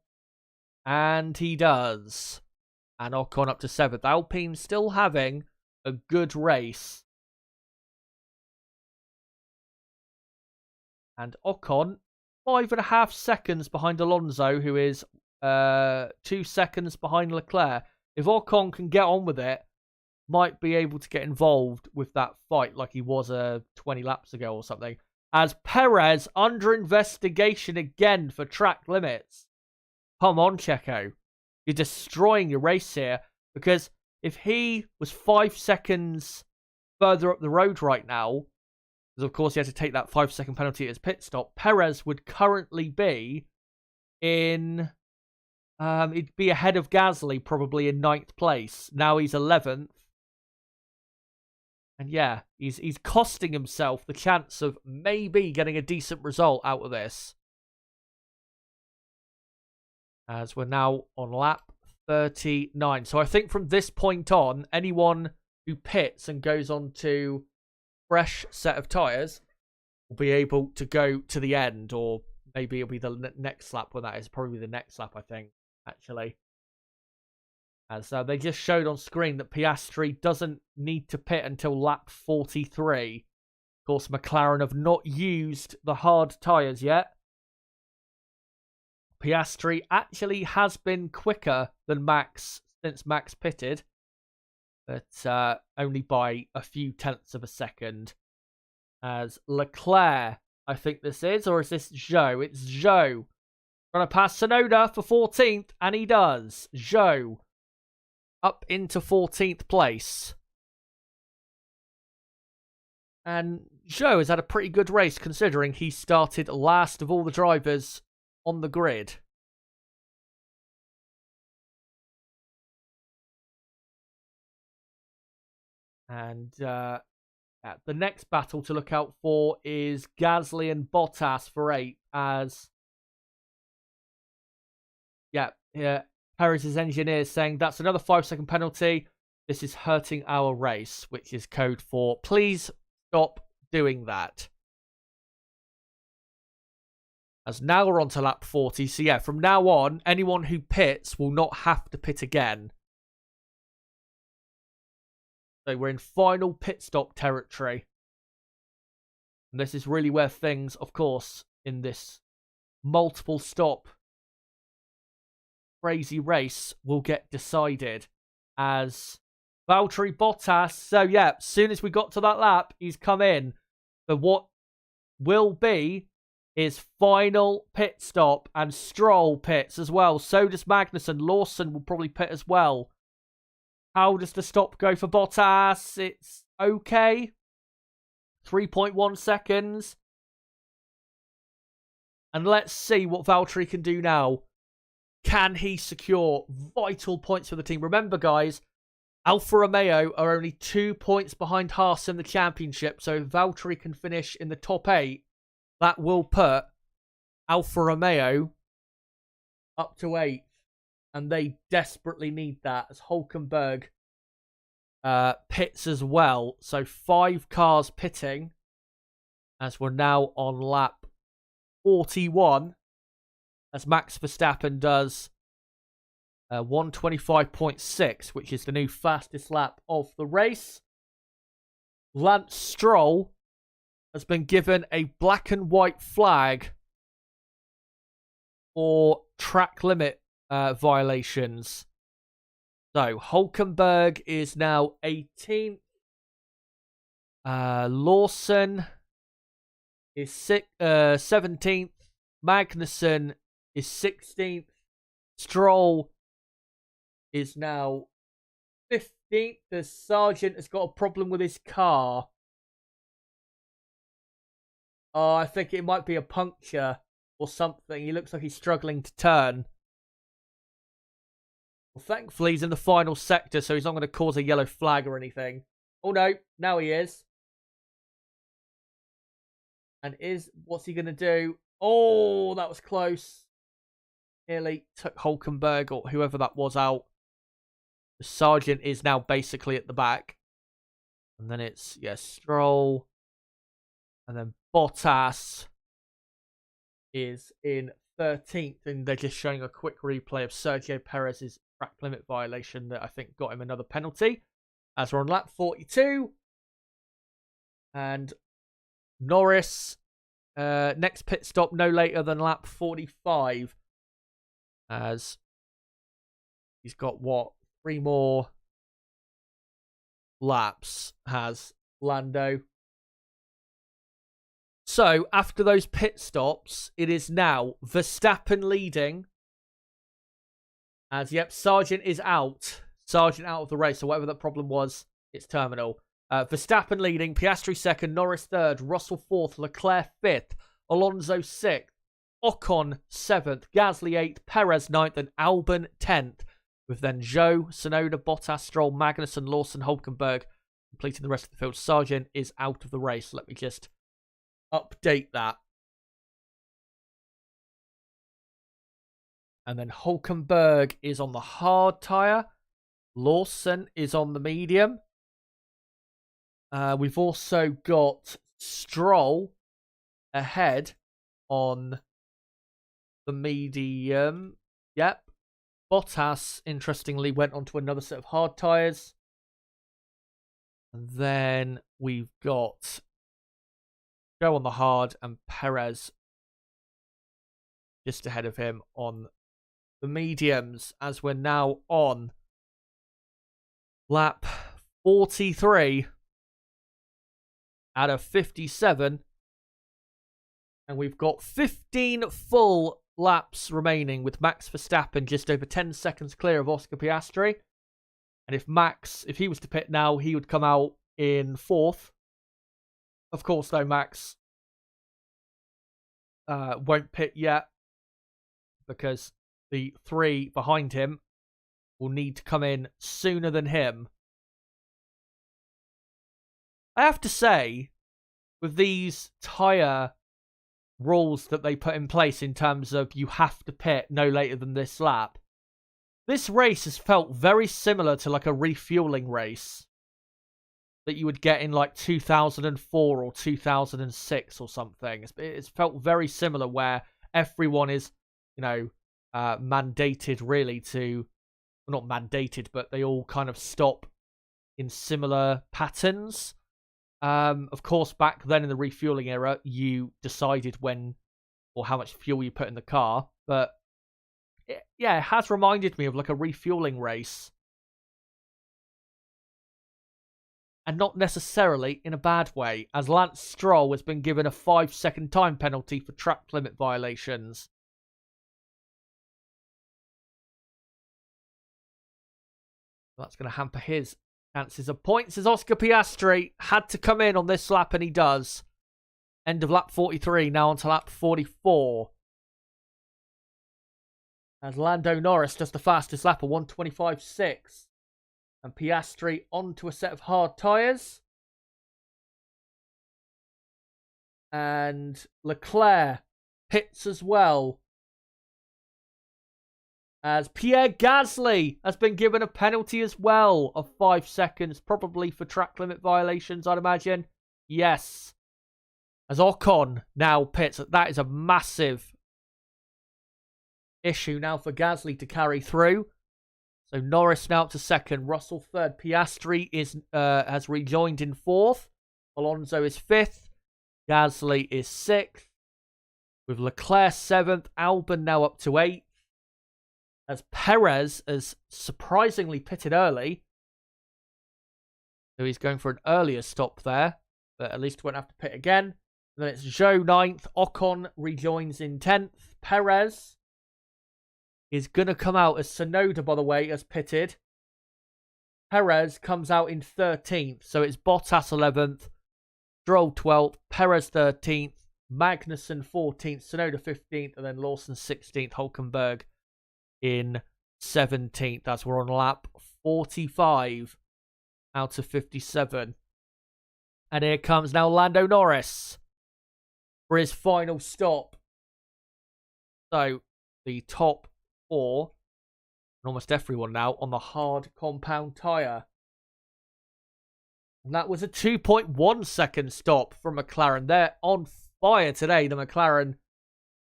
And he does. And Ocon up to 7th. Alpine still having a good race. And Ocon, 5.5 seconds behind Alonso, who is 2 seconds behind Leclerc. If Ocon can get on with it, might be able to get involved with that fight like he was 20 laps ago or something. As Perez under investigation again for track limits. Come on, Checo. You're destroying your race here. Because if he was 5 seconds further up the road right now, because of course he had to take that 5-second penalty at his pit stop, Perez would currently be in... he'd be ahead of Gasly, probably in 9th place. Now he's 11th. And yeah, he's costing himself the chance of maybe getting a decent result out of this. As we're now on lap 39. So I think from this point on, anyone who pits and goes on to fresh set of tyres will be able to go to the end. Or maybe it'll be the next lap when that is. Probably the next lap, I think, actually. As they just showed on screen that Piastri doesn't need to pit until lap 43. Of course, McLaren have not used the hard tyres yet. Piastri actually has been quicker than Max since Max pitted. But only by a few tenths of a second. As Leclerc, I think this is, or is this Zhou? It's Zhou Trying to pass Tsunoda for 14th, and he does. Zhou up into 14th place. And Zhou has had a pretty good race considering he started last of all the drivers on the grid. And the next battle to look out for is Gasly and Bottas for 8th as... Perez's engineer saying that's another 5-second penalty. This is hurting our race, which is code for please stop doing that. As now we're on to lap 40. So yeah, from now on, anyone who pits will not have to pit again. So we're in final pit stop territory. And this is really where things, of course, in this multiple stop crazy race will get decided. As Valtteri Bottas, so yeah, as soon as we got to that lap, he's come in for what will be his final pit stop, and Stroll pits as well. So does Magnussen. Lawson will probably pit as well. How does the stop go for Bottas? It's okay. 3.1 seconds. And let's see what Valtteri can do now. Can he secure vital points for the team? Remember, guys, Alfa Romeo are only 2 points behind Haas in the championship. So if Valtteri can finish in the top 8, that will put Alfa Romeo up to 8th. And they desperately need that as Hülkenberg pits as well. So 5 cars pitting as we're now on lap 41. As Max Verstappen does 1:25.6, which is the new fastest lap of the race. Lance Stroll has been given a black and white flag for track limit violations. So Hülkenberg is now 18th. Lawson is 17th. Magnussen is 16th. Stroll is now 15th. The Sargent has got a problem with his car. Oh, I think it might be a puncture or something. He looks like he's struggling to turn. Well, thankfully, he's in the final sector, so he's not going to cause a yellow flag or anything. Oh, no. Now he is. And what's he going to do? Oh, that was close. Nearly took Hülkenberg or whoever that was out. The Sargent is now basically at the back. And then it's, Stroll. And then Bottas is in 13th. And they're just showing a quick replay of Sergio Perez's track limit violation that I think got him another penalty. As we're on lap 42. And Norris, next pit stop no later than lap 45. As he's got, 3 more laps has Lando. So, after those pit stops, it is now Verstappen leading. As, Sargent is out. Sargent out of the race, so whatever that problem was, it's terminal. Verstappen leading, Piastri 2nd, Norris 3rd, Russell 4th, Leclerc 5th, Alonso 6th, Ocon 7th, Gasly 8th, Perez 9th, and Albon 10th. With then Zhou, Tsunoda, Bottas, Stroll, Magnussen, Lawson, Hülkenberg completing the rest of the field. Sargent is out of the race. Let me just update that. And then Hülkenberg is on the hard tyre. Lawson is on the medium. We've also got Stroll ahead on the medium. Yep. Bottas, interestingly, went onto another set of hard tyres. And then we've got Joe on the hard and Perez just ahead of him on the mediums, as we're now on lap 43 out of 57. And we've got 15 full laps remaining with Max Verstappen just over 10 seconds clear of Oscar Piastri. And if he was to pit now, he would come out in 4th. Of course, though, Max won't pit yet because the 3 behind him will need to come in sooner than him. I have to say, with these tyre rules that they put in place in terms of you have to pit no later than this lap, this race has felt very similar to like a refueling race that you would get in like 2004 or 2006 or something. It's felt very similar where everyone is, mandated really to, well, not mandated, but they all kind of stop in similar patterns. Of course, back then in the refueling era, you decided when or how much fuel you put in the car. But it has reminded me of like a refueling race. And not necessarily in a bad way, as Lance Stroll has been given a 5-second time penalty for track limit violations. That's going to hamper his chances of points, as Oscar Piastri had to come in on this lap, and he does. End of lap 43, now on to lap 44. As Lando Norris does the fastest lap of 1:25.6. And Piastri onto a set of hard tyres. And Leclerc pits as well. As Pierre Gasly has been given a penalty as well of 5 seconds, probably for track limit violations, I'd imagine. Yes. As Ocon now pits. That is a massive issue now for Gasly to carry through. So Norris now up to 2nd, Russell 3rd, Piastri has rejoined in 4th, Alonso is 5th, Gasly is 6th, with Leclerc 7th, Albon now up to 8th, as Perez has surprisingly pitted early, so he's going for an earlier stop there, but at least won't have to pit again. And then it's Zhou 9th, Ocon rejoins in 10th, Perez is going to come out as Tsunoda, by the way, has pitted. Perez comes out in 13th. So it's Bottas 11th, Stroll 12th, Perez 13th, Magnussen 14th, Tsunoda 15th, and then Lawson 16th, Hulkenberg in 17th. As we're on lap 45 out of 57. And here comes now Lando Norris for his final stop. So the top 4, and almost everyone now on the hard compound tyre. And that was a 2.1 second stop from McLaren. They're on fire today, the McLaren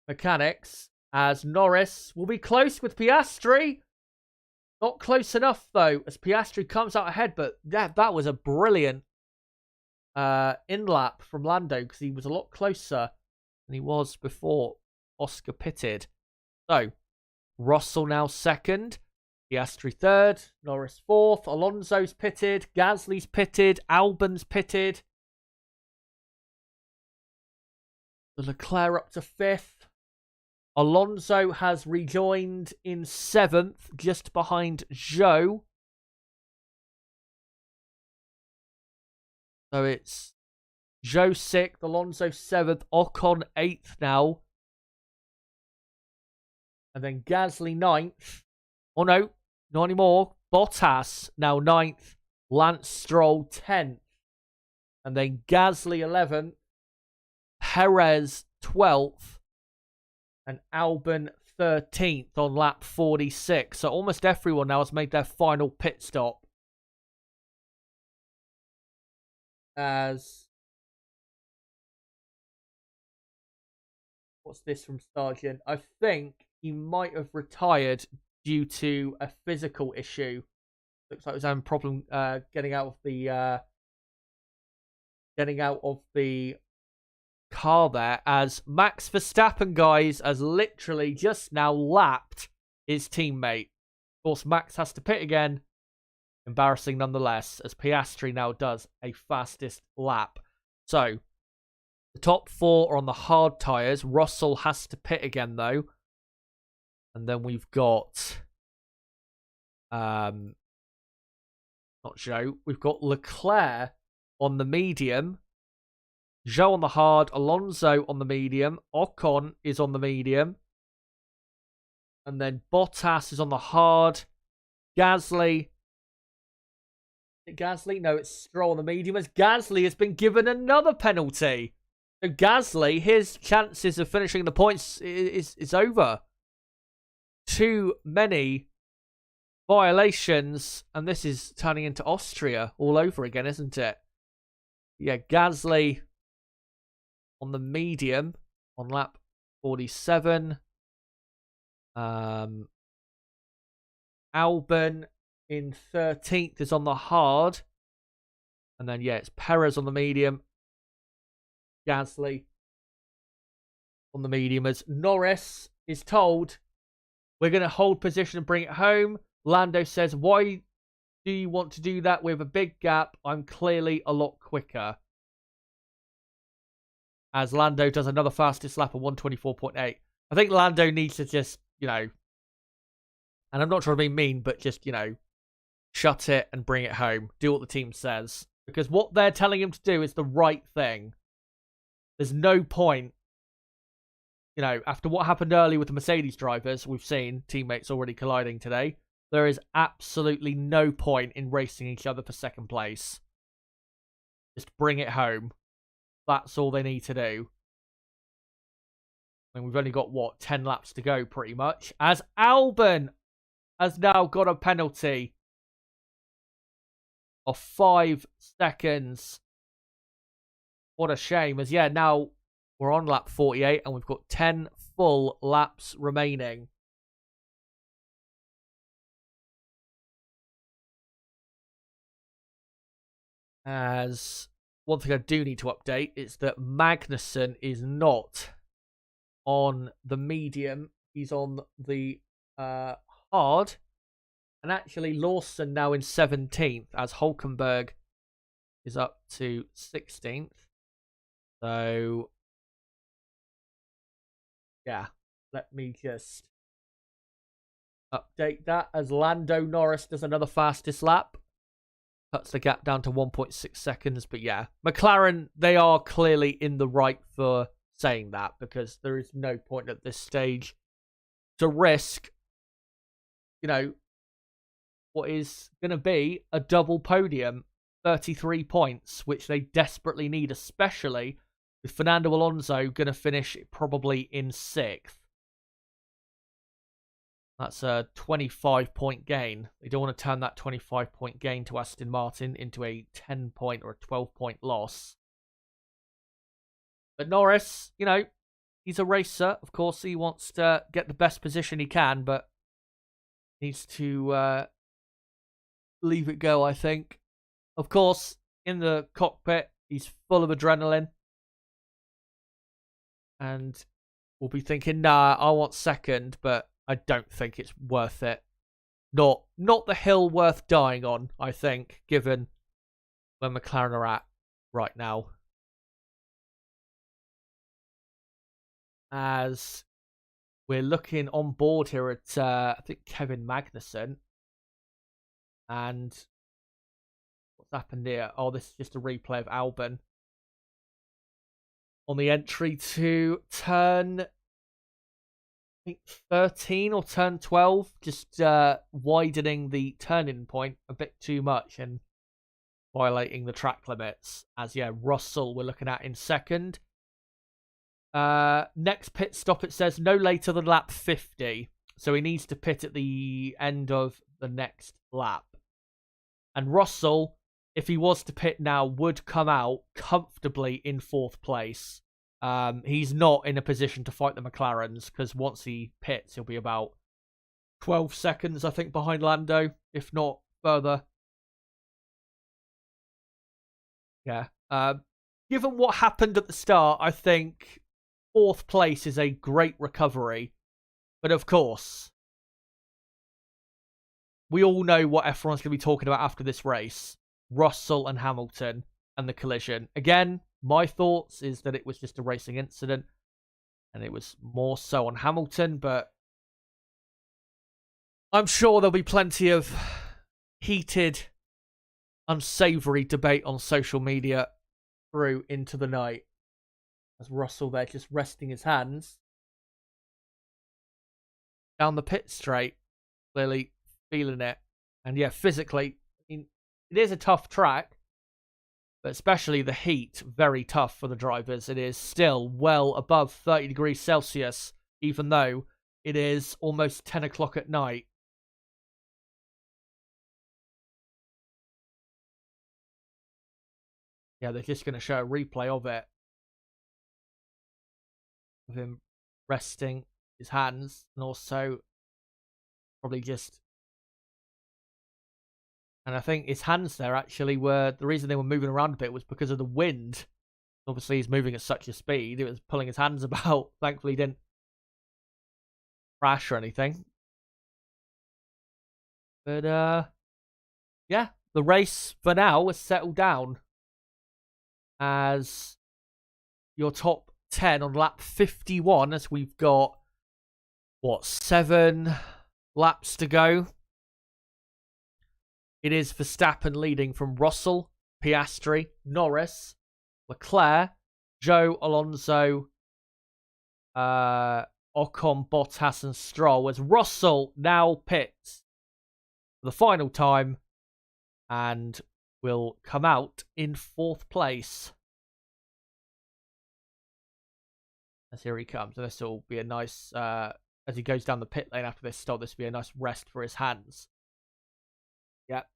mechanics, as Norris will be close with Piastri. Not close enough, though, as Piastri comes out ahead, but that was a brilliant in-lap from Lando, because he was a lot closer than he was before Oscar pitted. So, Russell now 2nd, Piastri 3rd, Norris 4th, Alonso's pitted, Gasly's pitted, Albon's pitted. The Leclerc up to 5th. Alonso has rejoined in 7th, just behind Zhou. So it's Zhou 6th, Alonso 7th, Ocon 8th now. And then Gasly 9th. Oh no, not anymore. Bottas now 9th. Lance Stroll 10th. And then Gasly 11th. Perez 12th. And Albon 13th on lap 46. So almost everyone now has made their final pit stop. As... What's this from Sargent? I think he might have retired due to a physical issue. Looks like he was having a problem getting out of the car there, as Max Verstappen, guys, has literally just now lapped his teammate. Of course, Max has to pit again. Embarrassing nonetheless, as Piastri now does a fastest lap. So, the top 4 are on the hard tyres. Russell has to pit again, though. And then we've got not Zhou. We've got Leclerc on the medium, Zhou on the hard, Alonso on the medium, Ocon is on the medium, and then Bottas is on the hard, Gasly. Gasly? No, it's Stroll on the medium, as Gasly has been given another penalty. So Gasly, his chances of finishing the points is over. Too many violations, and this is turning into Austria all over again, isn't it? Yeah, Gasly on the medium on lap 47. Albon in 13th is on the hard. And then, yeah, it's Perez on the medium. Gasly on the medium, as Norris is told, we're going to hold position and bring it home. Lando says, why do you want to do that? We have a big gap. I'm clearly a lot quicker. As Lando does another fastest lap of 124.8. I think Lando needs to just, and I'm not trying to be mean, but just, shut it and bring it home. Do what the team says. Because what they're telling him to do is the right thing. There's no point, after what happened earlier with the Mercedes drivers, we've seen teammates already colliding today. There is absolutely no point in racing each other for second place. Just bring it home. That's all they need to do. I mean, we've only got, 10 laps to go, pretty much. As Albon has now got a penalty of 5 seconds. What a shame. As, now we're on lap 48 and we've got 10 full laps remaining. As one thing I do need to update is that Magnussen is not on the medium. He's on the hard. And actually Lawson now in 17th as Hulkenberg is up to 16th. So, yeah, let me just update that as Lando Norris does another fastest lap. Cuts the gap down to 1.6 seconds. But yeah, McLaren, they are clearly in the right for saying that, because there is no point at this stage to risk, what is going to be a double podium, 33 points, which they desperately need, especially with Fernando Alonso going to finish probably in 6th. That's a 25-point gain. They don't want to turn that 25-point gain to Aston Martin into a 10-point or a 12-point loss. But Norris, he's a racer. Of course, he wants to get the best position he can, but needs to leave it go, I think. Of course, in the cockpit, he's full of adrenaline. And we'll be thinking, nah, I want second, but I don't think it's worth it. Not the hill worth dying on, I think, given where McLaren are at right now. As we're looking on board here at, I think, Kevin Magnussen. And what's happened here? Oh, this is just a replay of Albon. On the entry to turn, I think 13 or turn 12, just widening the turning point a bit too much and violating the track limits. As, Russell we're looking at in second. Next pit stop, it says no later than lap 50. So he needs to pit at the end of the next lap. And Russell, if he was to pit now, would come out comfortably in 4th place. He's not in a position to fight the McLarens, because once he pits, he'll be about 12 seconds, I think, behind Lando, if not further. Yeah. Given what happened at the start, I think 4th place is a great recovery. But of course, we all know what everyone's going to be talking about after this race. Russell and Hamilton and the collision. Again, my thoughts is that it was just a racing incident. And it was more so on Hamilton. But I'm sure there'll be plenty of heated, unsavoury debate on social media through into the night. As Russell there just resting his hands down the pit straight, clearly feeling it. And yeah, physically, I mean, it is a tough track, but especially the heat, very tough for the drivers. It is still well above 30 degrees Celsius, even though it is almost 10 o'clock at night. Yeah, they're just going to show a replay of it. Of him resting his hands, and also probably just... And I think his hands there actually were... The reason they were moving around a bit was because of the wind. Obviously, he's moving at such a speed. It was pulling his hands about. Thankfully, he didn't crash or anything. But, yeah, the race for now has settled down as your top 10 on lap 51, as we've got, what, 7 laps to go. It is Verstappen leading from Russell, Piastri, Norris, Leclerc, Joe, Alonso, Ocon, Bottas and Stroll, as Russell now pits for the final time and will come out in 4th place. As here he comes, and this will be a nice, as he goes down the pit lane after this stop, this will be a nice rest for his hands. Yep,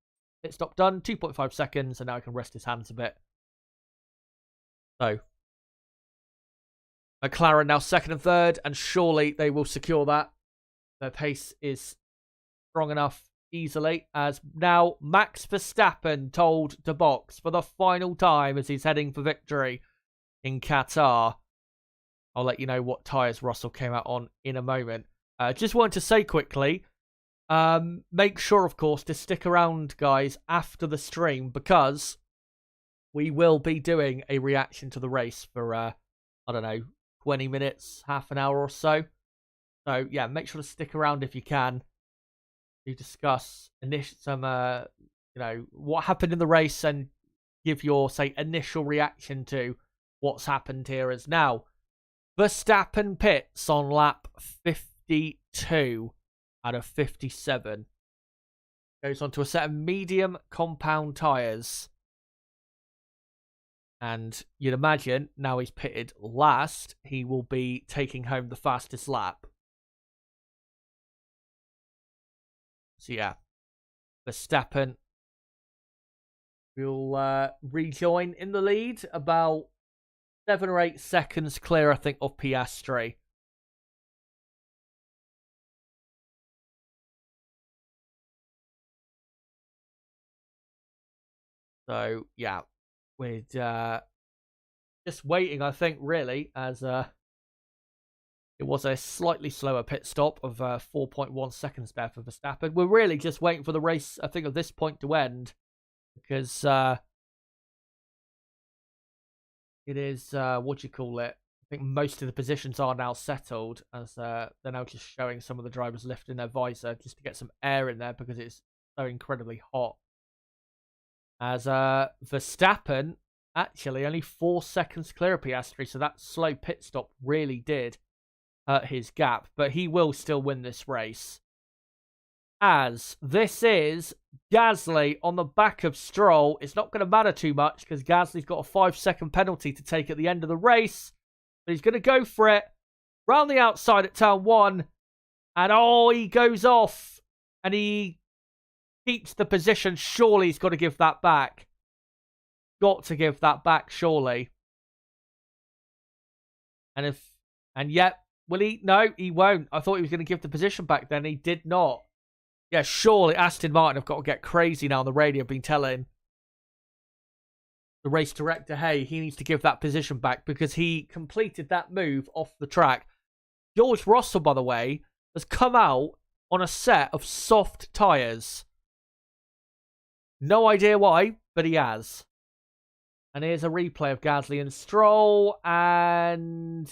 pit stop done, 2.5 seconds, and now he can rest his hands a bit. So, McLaren now 2nd and 3rd, and surely they will secure that. Their pace is strong enough easily, as now Max Verstappen told to box for the final time as he's heading for victory in Qatar. I'll let you know what tyres Russell came out on in a moment. Just wanted to say quickly, make sure, of course, to stick around, guys, after the stream, because we will be doing a reaction to the race for, I don't know, 20 minutes, half an hour or so. So, yeah, make sure to stick around if you can to discuss some, what happened in the race and give your, say, initial reaction to what's happened here. As now Verstappen pits on lap 52 out of 57. Goes on to a set of medium compound tyres. And you'd imagine, now he's pitted last, he will be taking home the fastest lap. So yeah, Verstappen will rejoin in the lead, about 7 or 8 seconds clear, I think, of Piastri. So, yeah, with just waiting, I think, really, as it was a slightly slower pit stop of 4.1 seconds there for Verstappen. We're really just waiting for the race, I think, at this point to end, because it is, what do you call it? I think most of the positions are now settled, as they're now just showing some of the drivers lifting their visor just to get some air in there because it's so incredibly hot. As Verstappen, actually, only 4 seconds clear of Piastri, so that slow pit stop really did hurt his gap, but he will still win this race. As this is Gasly on the back of Stroll. It's not going to matter too much because Gasly's got a 5-second penalty to take at the end of the race. But he's going to go for it. Round the outside at turn 1. And oh, he goes off. And he keeps the position. Surely he's got to give that back. Got to give that back, surely. And yet, will he? No, he won't. I thought he was going to give the position back then. He did not. Yeah, surely Aston Martin have got to get crazy now on the radio, been telling the race director, hey, he needs to give that position back because he completed that move off the track. George Russell, by the way, has come out on a set of soft tyres. No idea why, but he has. And here's a replay of Gasly and Stroll, and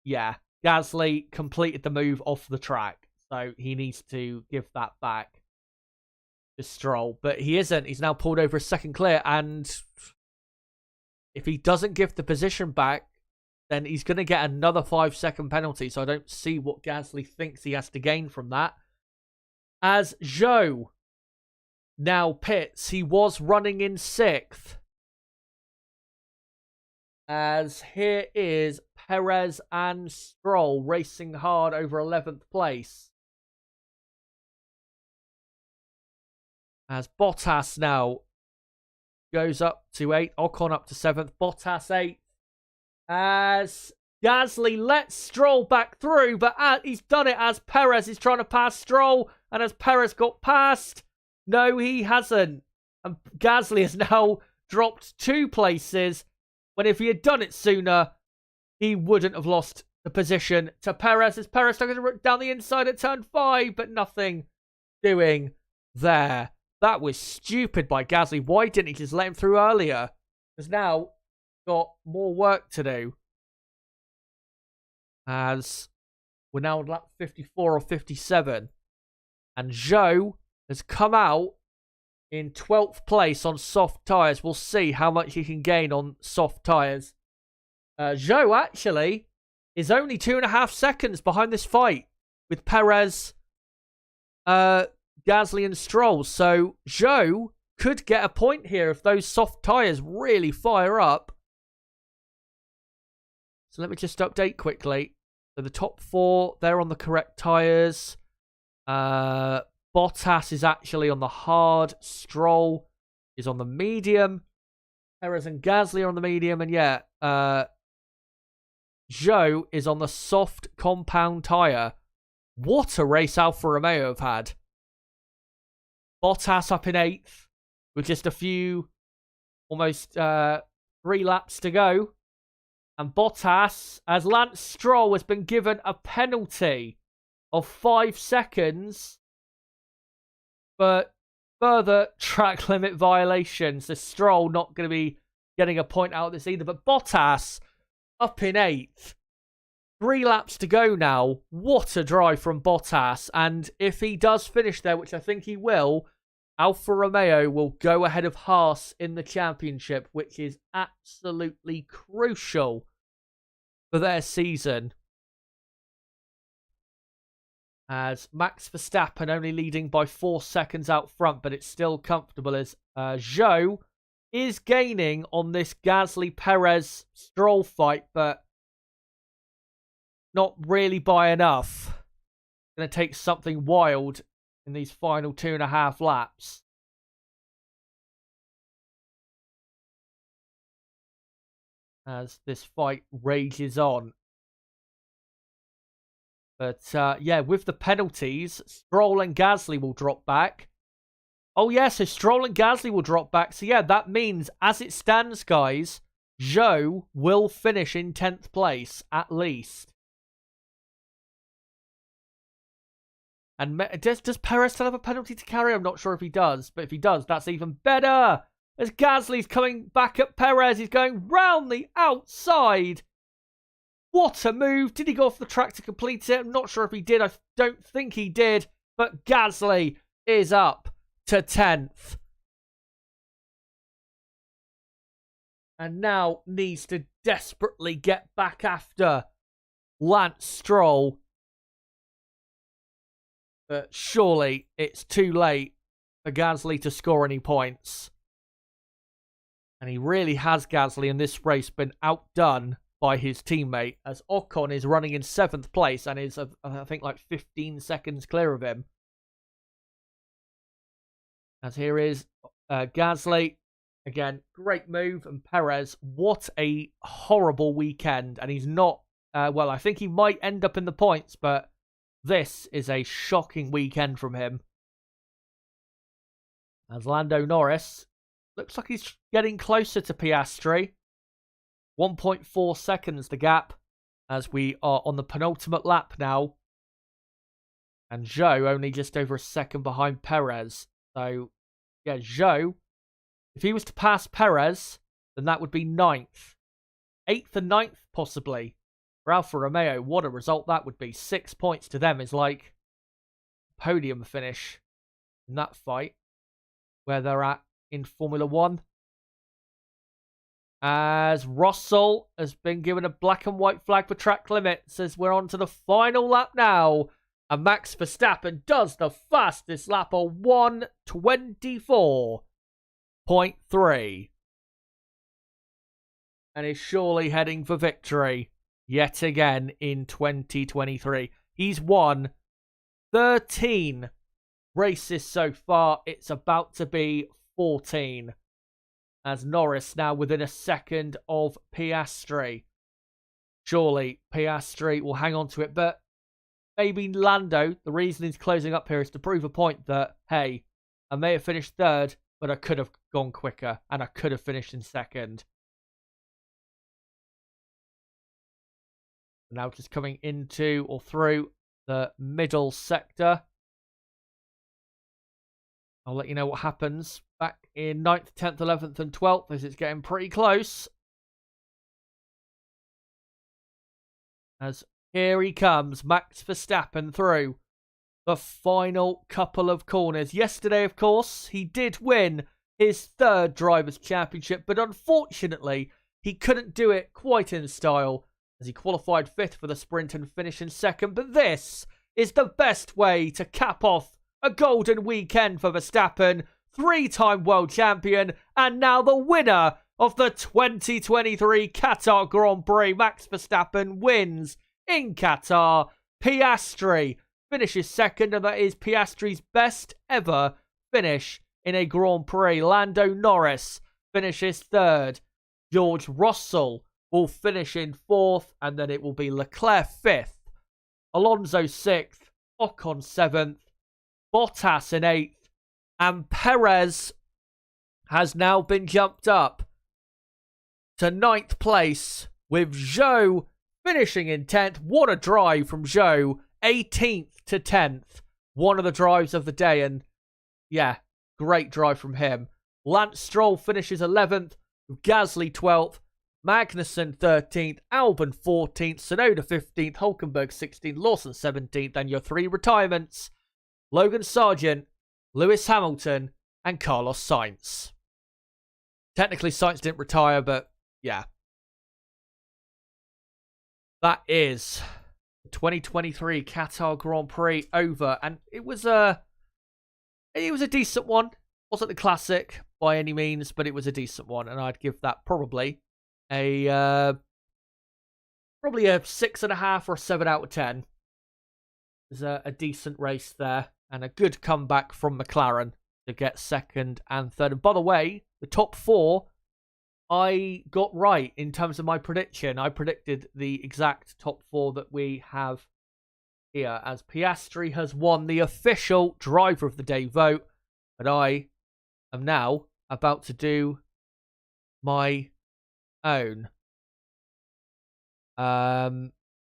yeah, Gasly completed the move off the track. So he needs to give that back to Stroll. But he isn't. He's now pulled over a second clear. And if he doesn't give the position back, then he's going to get another 5-second penalty. So I don't see what Gasly thinks he has to gain from that. As Zhou now pits, he was running in 6th. As here is Perez and Stroll racing hard over 11th place. As Bottas now goes up to 8th. Ocon up to 7th. Bottas 8th. As Gasly lets Stroll back through, but he's done it as Perez is trying to pass Stroll. And as Perez got past, no, he hasn't. And Gasly has now dropped 2 places, when if he had done it sooner, he wouldn't have lost the position to Perez. As Perez took down the inside at turn 5, but nothing doing there. That was stupid by Gasly. Why didn't he just let him through earlier? Because now got more work to do. As we're now on lap 54 or 57. And Zhou has come out in 12th place on soft tyres. We'll see how much he can gain on soft tyres. Zhou actually is only 2.5 seconds behind this fight with Perez, Gasly and Stroll. So Zhou could get a point here if those soft tyres really fire up. So let me just update quickly. So the top 4, they're on the correct tyres. Bottas is actually on the hard. Stroll is on the medium. Perez and Gasly are on the medium. And yeah, Zhou is on the soft compound tyre. What a race Alfa Romeo have had. Bottas up in 8th with just a few, almost 3 laps to go. And Bottas, as Lance Stroll has been given a penalty of 5 seconds for further track limit violations. So Stroll not going to be getting a point out of this either. But Bottas up in 8th. 3 laps to go now. What a drive from Bottas. And if he does finish there, which I think he will, Alfa Romeo will go ahead of Haas in the championship, which is absolutely crucial for their season. As Max Verstappen only leading by 4 seconds out front, but it's still comfortable as Zhou is gaining on this Gasly-Perez-Stroll fight, but not really by enough. Going to take something wild in these final 2.5 laps. As this fight rages on. But, yeah, with the penalties, Stroll and Gasly will drop back. Oh, yeah, so Stroll and Gasly will drop back. So, yeah, that means, as it stands, guys, Zhou will finish in 10th place, at least. And does Perez still have a penalty to carry? I'm not sure if he does. But if he does, that's even better. As Gasly's coming back at Perez, he's going round the outside. What a move. Did he go off the track to complete it? I'm not sure if he did. I don't think he did. But Gasly is up to 10th. And now needs to desperately get back after Lance Stroll. But surely it's too late for Gasly to score any points. And he really has, Gasly, in this race been outdone by his teammate, as Ocon is running in 7th place and is, I think, like 15 seconds clear of him. As here is Gasly. Again, great move. And Perez, what a horrible weekend. And he's not, well, I think he might end up in the points, but this is a shocking weekend from him. As Lando Norris looks like he's getting closer to Piastri. 1.4 seconds the gap as we are on the penultimate lap now. And Zhou only just over a second behind Perez. So, yeah, Zhou, if he was to pass Perez, then that would be 9th. 8th and 9th, possibly. For Alfa Romeo, what a result that would be. 6 points to them is like podium finish in that fight, where they're at in Formula 1. As Russell has been given a black and white flag for track limits, as we're on to the final lap now. And Max Verstappen does the fastest lap of 1:24.3. And is surely heading for victory yet again in 2023. He's won 13 races so far. It's about to be 14. As Norris now within a second of Piastri. Surely Piastri will hang on to it, but maybe Lando, the reason he's closing up here is to prove a point that, hey, I may have finished third, but I could have gone quicker, and I could have finished in second. Now just coming into or through the middle sector. I'll let you know what happens back in 9th, 10th, 11th and 12th as it's getting pretty close. As here he comes, Max Verstappen through the final couple of corners. Yesterday, of course, he did win his third Drivers' Championship, but unfortunately, he couldn't do it quite in style as he qualified 5th for the sprint and finished in 2nd. But this is the best way to cap off a golden weekend for Verstappen, 3-time world champion, and now the winner of the 2023 Qatar Grand Prix. Max Verstappen wins in Qatar. Piastri finishes 2nd, and that is Piastri's best ever finish in a Grand Prix. Lando Norris finishes 3rd. George Russell will finish in 4th, and then it will be Leclerc 5th. Alonso 6th. Ocon 7th. Bottas in 8th, and Perez has now been jumped up to 9th place, with Zhou finishing in 10th. What a drive from Zhou, 18th to 10th. One of the drives of the day, and yeah, great drive from him. Lance Stroll finishes 11th, with Gasly 12th, Magnussen 13th, Albon 14th, Tsunoda 15th, Hulkenberg 16th, Lawson 17th, and your 3 retirements: Logan Sargent, Lewis Hamilton, and Carlos Sainz. Technically, Sainz didn't retire, but yeah. That is the 2023 Qatar Grand Prix over, and it was a decent one. Wasn't the classic by any means, but it was a decent one, and I'd give that probably a 6.5 or a 7 out of 10. It was a decent race there. And a good comeback from McLaren to get 2nd and 3rd. And by the way, the top 4, I got right in terms of my prediction. I predicted the exact top 4 that we have here, as Piastri has won the official Driver of the Day vote. But I am now about to do my own.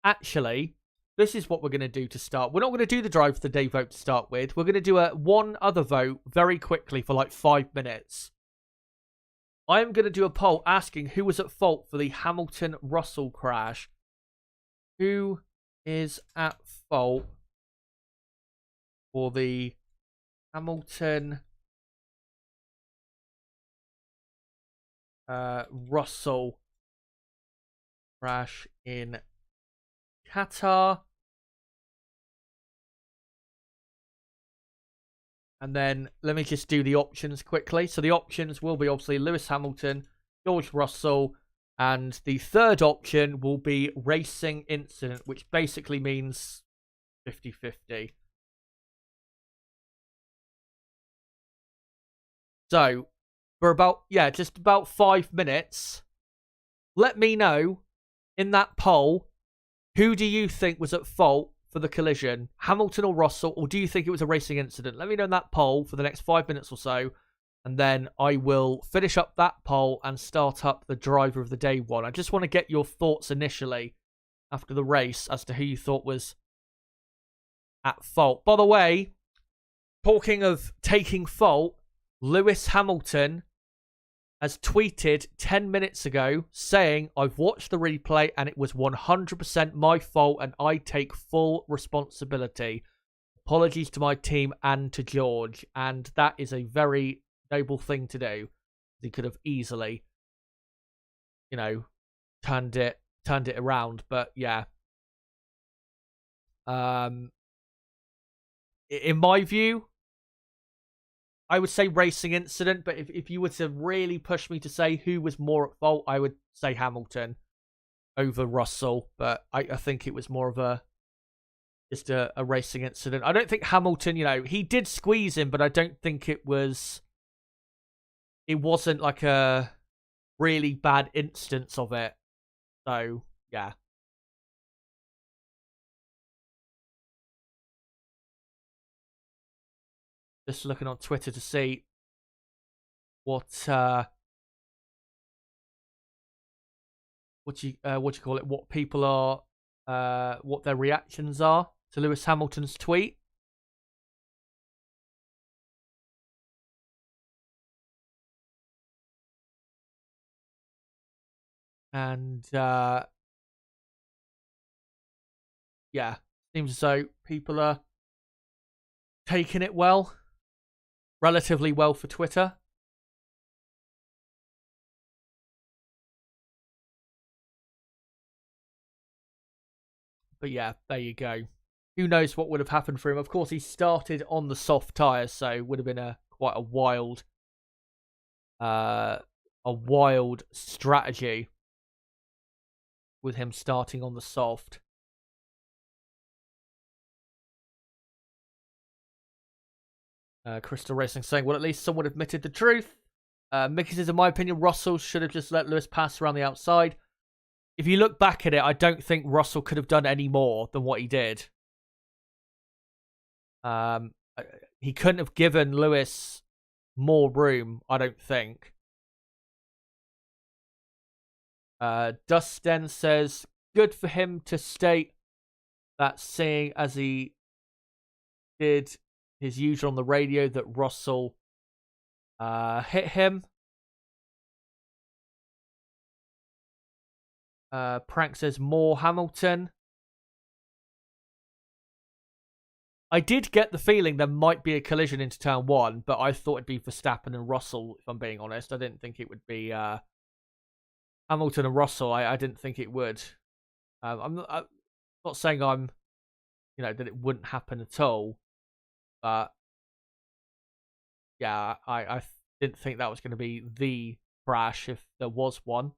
Actually, this is what we're going to do to start. We're not going to do the Drive of the Day vote to start with. We're going to do one other vote very quickly for like 5 minutes. I am going to do a poll asking who was at fault for the Hamilton-Russell crash. Who is at fault for the Hamilton-Russell crash in Qatar? And then let me just do the options quickly. So the options will be obviously Lewis Hamilton, George Russell, and the third option will be racing incident, which basically means 50-50. So for about, just about 5 minutes, let me know in that poll, who do you think was at fault for the collision, Hamilton or Russell, or do you think it was a racing incident? Let me know in that poll for the next 5 minutes or so, and then I will finish up that poll and start up the Driver of the Day one. I just want to get your thoughts initially after the race as to who you thought was at fault. By the way, talking of taking fault, Lewis Hamilton has tweeted 10 minutes ago saying, I've watched the replay and it was 100% my fault and I take full responsibility. apologies to my team and to George, and that is a very noble thing to do. He could have easily, you know, turned it around, but yeah. In my view, I would say racing incident, but if you were to really push me to say who was more at fault, I would say Hamilton over Russell, but I think it was more of just a racing incident. I don't think Hamilton, he did squeeze him, but I don't think it wasn't like a really bad instance of it. So, yeah. Just looking on Twitter to see what you call it, what people are, what their reactions are to Lewis Hamilton's tweet. And yeah, seems as though people are taking it relatively well for Twitter. But yeah, there you go. Who knows what would have happened for him? Of course, he started on the soft tyres, so it would have been quite a wild strategy with him starting on the soft. Crystal Racing saying, well, at least someone admitted the truth. Mickey says, in my opinion, Russell should have just let Lewis pass around the outside. If you look back at it, I don't think Russell could have done any more than what he did. He couldn't have given Lewis more room, I don't think. Dustin says, good for him to state that, seeing as he did his usual on the radio, that Russell hit him. Prank says, more Hamilton. I did get the feeling there might be a collision into turn one, but I thought it'd be Verstappen and Russell, if I'm being honest. I didn't think it would be Hamilton and Russell. I didn't think it would. I'm not saying that it wouldn't happen at all, but yeah, I didn't think that was going to be the crash if there was one.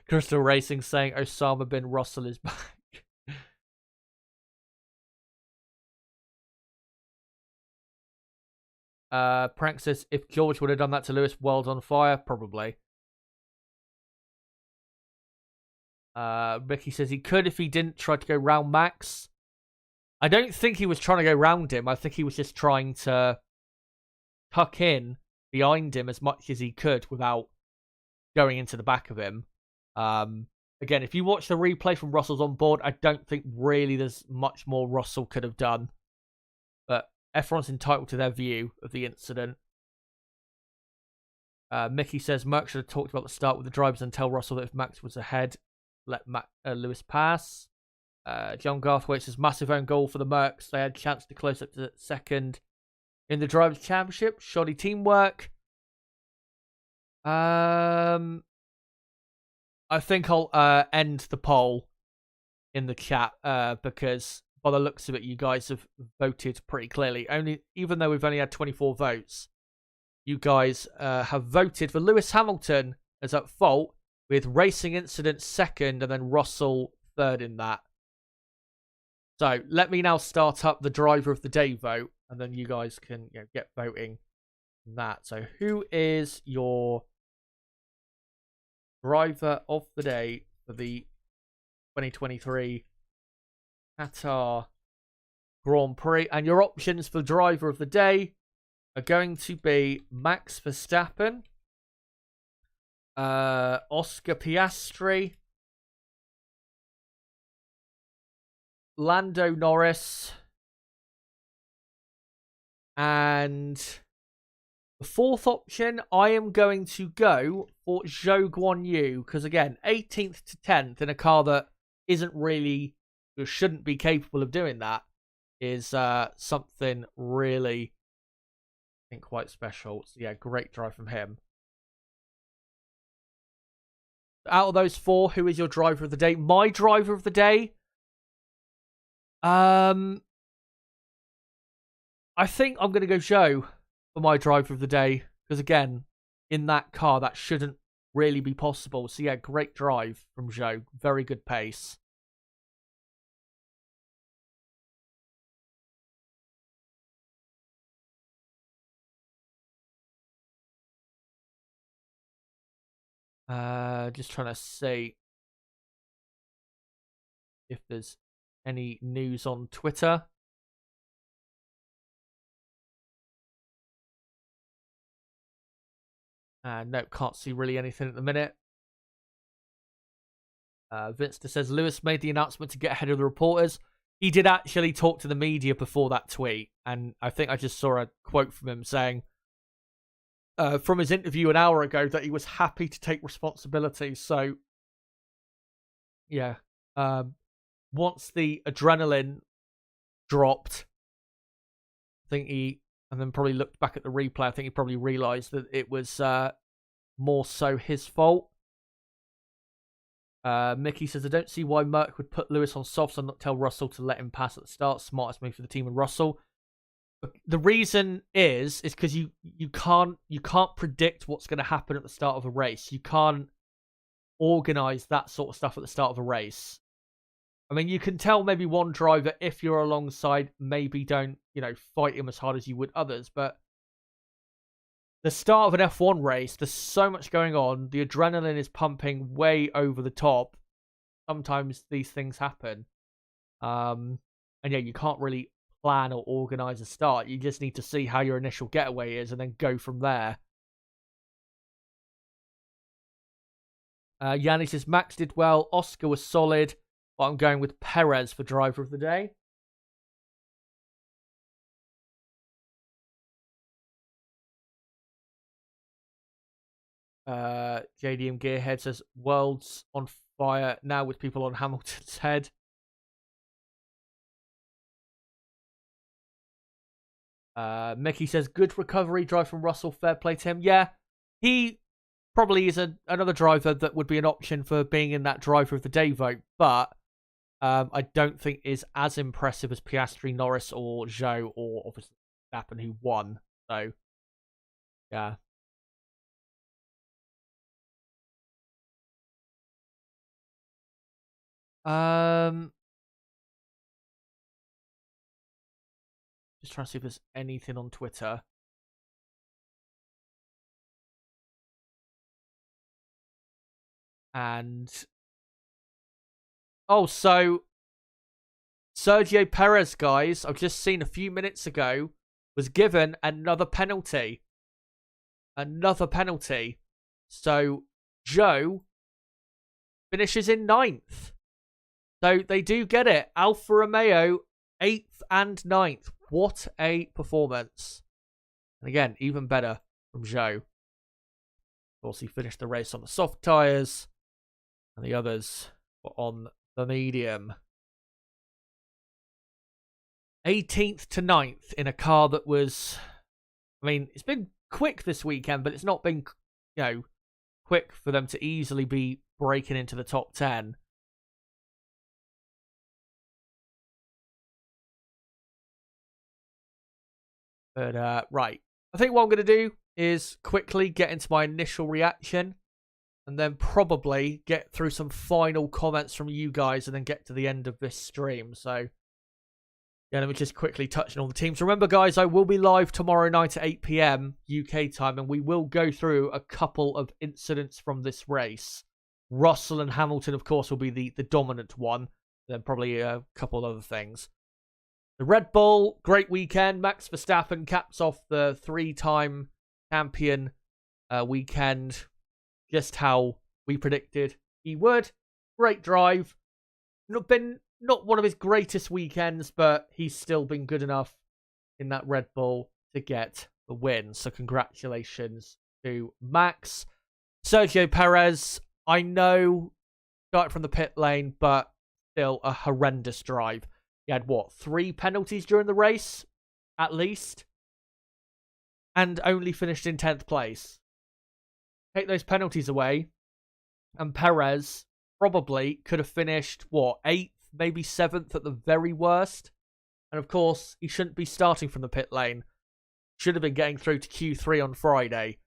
Crystal Racing saying Osama bin Russell is back. Prank says, if George would have done that to Lewis, world on fire, probably. Ricky says he could if he didn't try to go round Max. I don't think he was trying to go round him. I think he was just trying to tuck in behind him as much as he could without going into the back of him. Again, if you watch the replay from Russell's on board, I don't think really there's much more Russell could have done. But F1's entitled to their view of the incident. Mickey says Merck should have talked about the start with the drivers and tell Russell that if Max was ahead, let Lewis pass. John Garthwaite says massive own goal for the Mercs. They had a chance to close up to second in the Drivers' Championship. Shoddy teamwork. I think I'll end the poll in the chat because by the looks of it, you guys have voted pretty clearly. Even though we've only had 24 votes, you guys have voted for Lewis Hamilton as at fault, with racing incident second and then Russell third in that. So let me now start up the driver of the day vote, and then you guys can get voting on that. So who is your driver of the day for the 2023 Qatar Grand Prix? And your options for driver of the day are going to be Max Verstappen, Oscar Piastri, Lando Norris, and The fourth option, I am going to go for Zhou Guanyu, because again, 18th to 10th in a car that isn't really, or shouldn't be capable of doing that, is something really, I think, quite special. So yeah, great drive from him. Out of those four, who is your driver of the day? My driver of the day? I think I'm going to go Zhou for my driver of the day. Because again, in that car, that shouldn't really be possible. So yeah, great drive from Zhou. Very good pace. Just trying to see if there's any news on Twitter. No, can't see really anything at the minute. Vinster says Lewis made the announcement to get ahead of the reporters. He did actually talk to the media before that tweet, and I think I just saw a quote from him saying from his interview an hour ago that he was happy to take responsibility. So, yeah. Once the adrenaline dropped, I think he, and then probably looked back at the replay, I think he probably realised that it was more so his fault. Mickey says, I don't see why Merck would put Lewis on softs and not tell Russell to let him pass at the start. Smartest move for the team and Russell. The reason is because you can't predict what's going to happen at the start of a race. You can't organise that sort of stuff at the start of a race. I mean, you can tell maybe one driver, if you're alongside, maybe don't, fight him as hard as you would others. But the start of an F1 race, there's so much going on. The adrenaline is pumping way over the top. Sometimes these things happen. And yeah, you can't really plan or organise a start. You just need to see how your initial getaway is and then go from there. Yanni says, Max did well. Oscar was solid. But I'm going with Perez for driver of the day. JDM Gearhead says, world's on fire now with people on Hamilton's head. Mickey says, good recovery drive from Russell. Fair play to him. Yeah, he probably is another driver that would be an option for being in that driver of the day vote. But I don't think is as impressive as Piastri, Norris, or Zhou, or obviously Verstappen, who won. So, yeah. Just trying to see if there's anything on Twitter. And oh, so Sergio Perez, guys, I've just seen a few minutes ago, was given another penalty. Another penalty. So Zhou finishes in 9th. So they do get it. Alfa Romeo, 8th and 9th. What a performance. And again, even better from Zhou. Of course, he finished the race on the soft tyres. And the others were on the medium. 18th to 9th in a car that was, I mean, it's been quick this weekend, but it's not been, quick for them to easily be breaking into the top 10. But, right. I think what I'm going to do is quickly get into my initial reaction and then probably get through some final comments from you guys and then get to the end of this stream. So, yeah, let me just quickly touch on all the teams. Remember, guys, I will be live tomorrow night at 8 PM UK time, and we will go through a couple of incidents from this race. Russell and Hamilton, of course, will be the dominant one. Then probably a couple of other things. The Red Bull, great weekend. Max Verstappen caps off the 3-time champion weekend. Just how we predicted he would. Great drive. Not one of his greatest weekends, but he's still been good enough in that Red Bull to get the win. So congratulations to Max. Sergio Perez, I know, started from the pit lane, but still a horrendous drive. He had, what, 3 penalties during the race, at least? And only finished in 10th place. Take those penalties away, and Perez probably could have finished, what, 8th, maybe 7th at the very worst. And of course, he shouldn't be starting from the pit lane. Should have been getting through to Q3 on Friday.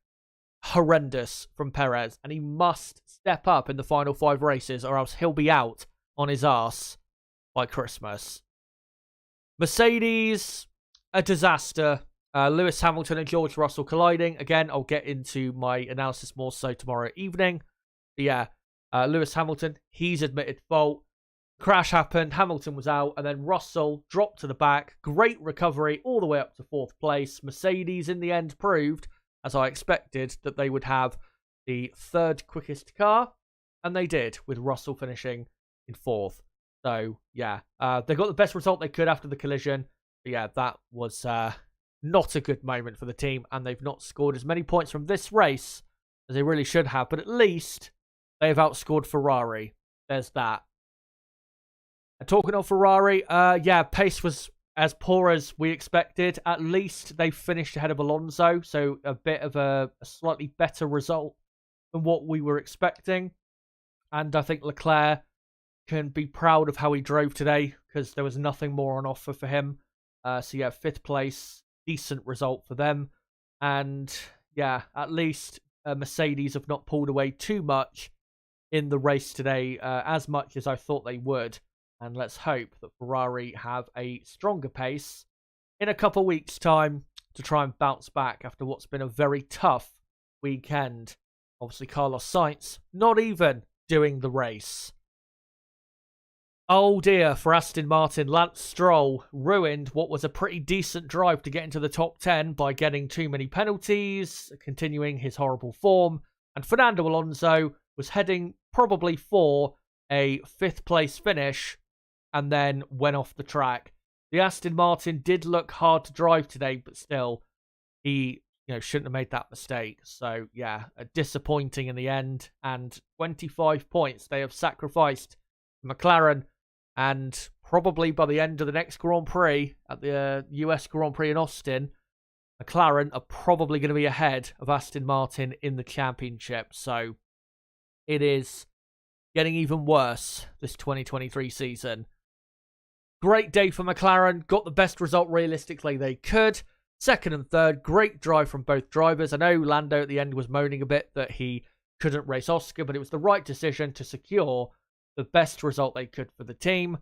Horrendous from Perez. And he must step up in the final 5 races, or else he'll be out on his arse by Christmas. Mercedes, a disaster. Lewis Hamilton and George Russell colliding. Again, I'll get into my analysis more so tomorrow evening. But yeah, Lewis Hamilton, he's admitted fault. Crash happened, Hamilton was out, and then Russell dropped to the back. Great recovery all the way up to 4th place. Mercedes in the end proved, as I expected, that they would have the 3rd quickest car, and they did, with Russell finishing in 4th. So yeah, they got the best result they could after the collision. But yeah, that was not a good moment for the team, and they've not scored as many points from this race as they really should have, but at least they've outscored Ferrari. There's that. And talking of Ferrari, yeah, pace was as poor as we expected. At least they finished ahead of Alonso, so a bit of a slightly better result than what we were expecting. And I think Leclerc can be proud of how he drove today, because there was nothing more on offer for him. So yeah, 5th place, decent result for them. And yeah, at least Mercedes have not pulled away too much in the race today, as much as I thought they would. And let's hope that Ferrari have a stronger pace in a couple of weeks' time to try and bounce back after what's been a very tough weekend. Obviously, Carlos Sainz not even doing the race. Oh dear, for Aston Martin, Lance Stroll ruined what was a pretty decent drive to get into the top 10 by getting too many penalties, continuing his horrible form, and Fernando Alonso was heading probably for a 5th place finish and then went off the track. The Aston Martin did look hard to drive today, but still, he shouldn't have made that mistake. So yeah, disappointing in the end, and 25 points they have sacrificed McLaren. And probably by the end of the next Grand Prix, at the US Grand Prix in Austin, McLaren are probably going to be ahead of Aston Martin in the championship. So it is getting even worse this 2023 season. Great day for McLaren. Got the best result realistically they could. 2nd and 3rd, great drive from both drivers. I know Lando at the end was moaning a bit that he couldn't race Oscar, but it was the right decision to secure the best result they could for the team.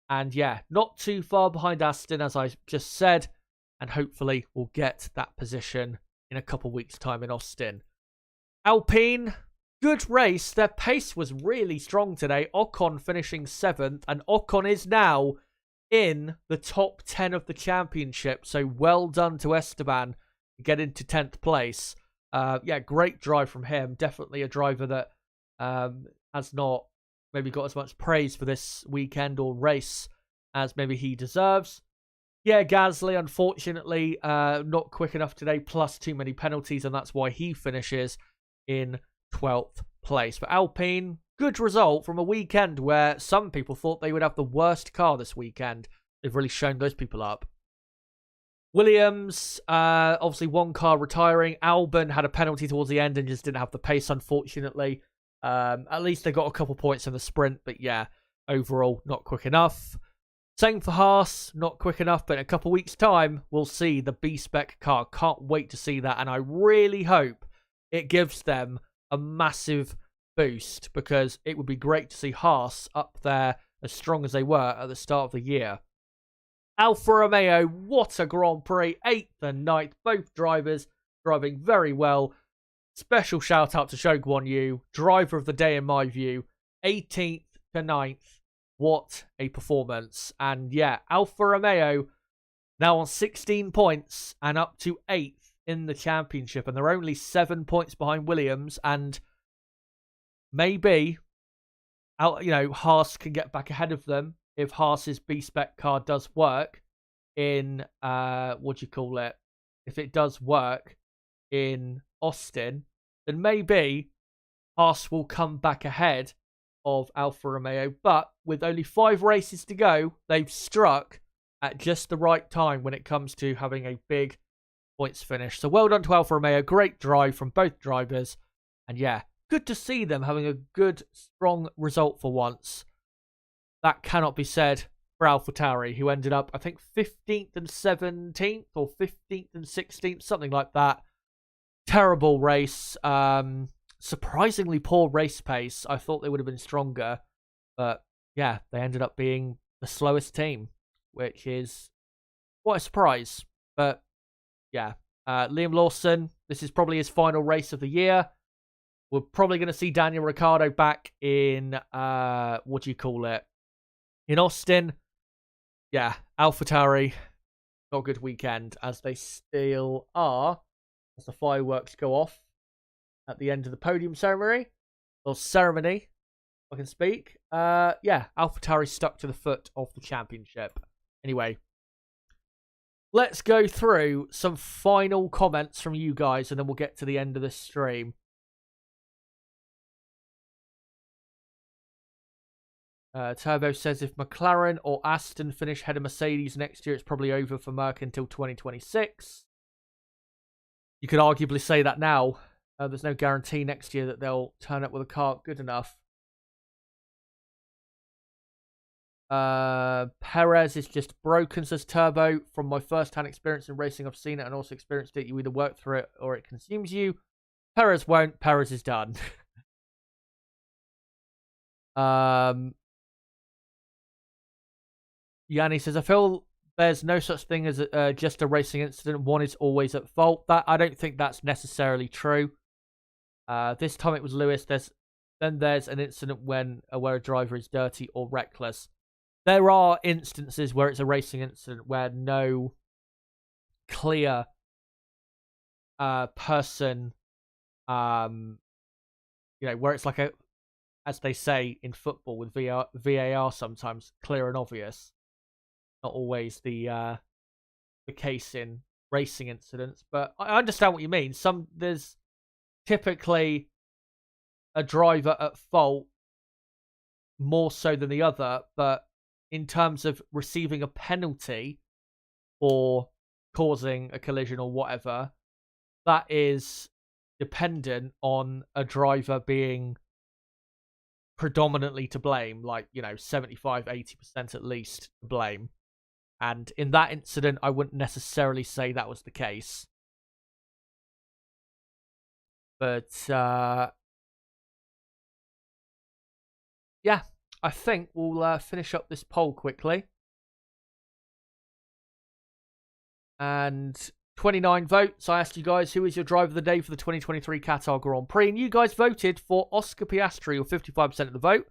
And yeah, not too far behind Aston, as I just said, and hopefully we'll get that position in a couple weeks' time in Austin. Alpine, good race. Their pace was really strong today. Ocon finishing 7th, and Ocon is now in the top 10 of the championship. So well done to Esteban to get into 10th place. Yeah, great drive from him. Definitely a driver that has not maybe got as much praise for this weekend or race as maybe he deserves. Yeah, Gasly, unfortunately, not quick enough today, plus too many penalties, and that's why he finishes in 12th place. But Alpine, good result from a weekend where some people thought they would have the worst car this weekend. They've really shown those people up. Williams, obviously one car retiring. Albon had a penalty towards the end and just didn't have the pace, unfortunately. At least they got a couple points in the sprint, but yeah, overall, not quick enough. Same for Haas, not quick enough, but in a couple weeks' time, we'll see the B-Spec car. Can't wait to see that, and I really hope it gives them a massive boost, because it would be great to see Haas up there as strong as they were at the start of the year. Alfa Romeo, what a Grand Prix, 8th and 9th, both drivers driving very well. Special shout out to Zhou Guanyu, driver of the day in my view, 18th to 9th. What a performance. And yeah, Alfa Romeo now on 16 points and up to 8th in the championship. And they're only 7 points behind Williams. And maybe, Haas can get back ahead of them if Haas's B-Spec car does work in, if it does work in Austin, then maybe Haas will come back ahead of Alfa Romeo. But with only 5 races to go, they've struck at just the right time when it comes to having a big points finish. So well done to Alfa Romeo. Great drive from both drivers. And yeah, good to see them having a good, strong result for once. That cannot be said for AlphaTauri, who ended up, I think, 15th and 17th or 15th and 16th, something like that. Terrible race. Surprisingly poor race pace. I thought they would have been stronger. But yeah, they ended up being the slowest team, which is quite a surprise. But yeah, Liam Lawson, this is probably his final race of the year. We're probably going to see Daniel Ricciardo back in, what do you call it? In Austin. Yeah, AlphaTauri, not a good weekend, as they still are, as the fireworks go off at the end of the podium ceremony, or ceremony, if I can speak. Yeah, AlphaTauri stuck to the foot of the championship. Anyway, let's go through some final comments from you guys, and then we'll get to the end of the stream. Turbo says, if McLaren or Aston finish ahead of Mercedes next year, it's probably over for Merc until 2026. You could arguably say that now. There's no guarantee next year that they'll turn up with a car good enough. Perez is just broken, says Turbo. From my first-hand experience in racing, I've seen it and also experienced it. You either work through it or it consumes you. Perez won't. Perez is done. Yanni says, I feel there's no such thing as just a racing incident. One is always at fault. That I don't think that's necessarily true. This time it was Lewis. There's an incident where a driver is dirty or reckless. There are instances where it's a racing incident where no clear person, where it's like as they say in football with VAR sometimes, clear and obvious. Not always the case in racing incidents, but I understand what you mean. There's typically a driver at fault more so than the other, but in terms of receiving a penalty or causing a collision or whatever, that is dependent on a driver being predominantly to blame, like 75-80% at least to blame. And in that incident, I wouldn't necessarily say that was the case. But, yeah, I think we'll finish up this poll quickly. And 29 votes. I asked you guys, who is your driver of the day for the 2023 Qatar Grand Prix? And you guys voted for Oscar Piastri, with 55% of the vote.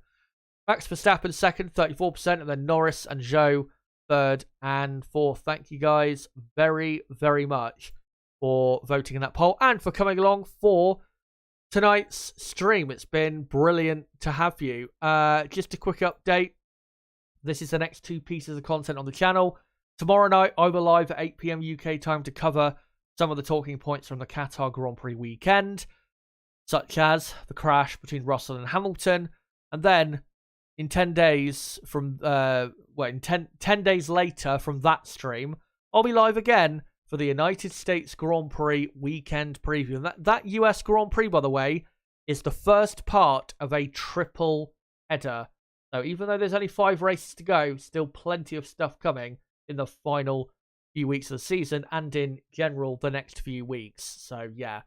Max Verstappen second, 34%. And then Norris and Zhou third and fourth. Thank you guys very, very much for voting in that poll and for coming along for tonight's stream. It's been brilliant to have you. Just a quick update. This is the next 2 pieces of content on the channel. Tomorrow night, I will live at 8 PM UK time to cover some of the talking points from the Qatar Grand Prix weekend, such as the crash between Russell and Hamilton. And then in 10 days from 10 days later from that stream, I'll be live again for the United States Grand Prix weekend preview. And that US Grand Prix, by the way, is the first part of a triple header. So even though there's only 5 races to go, still plenty of stuff coming in the final few weeks of the season and in general the next few weeks. So yeah,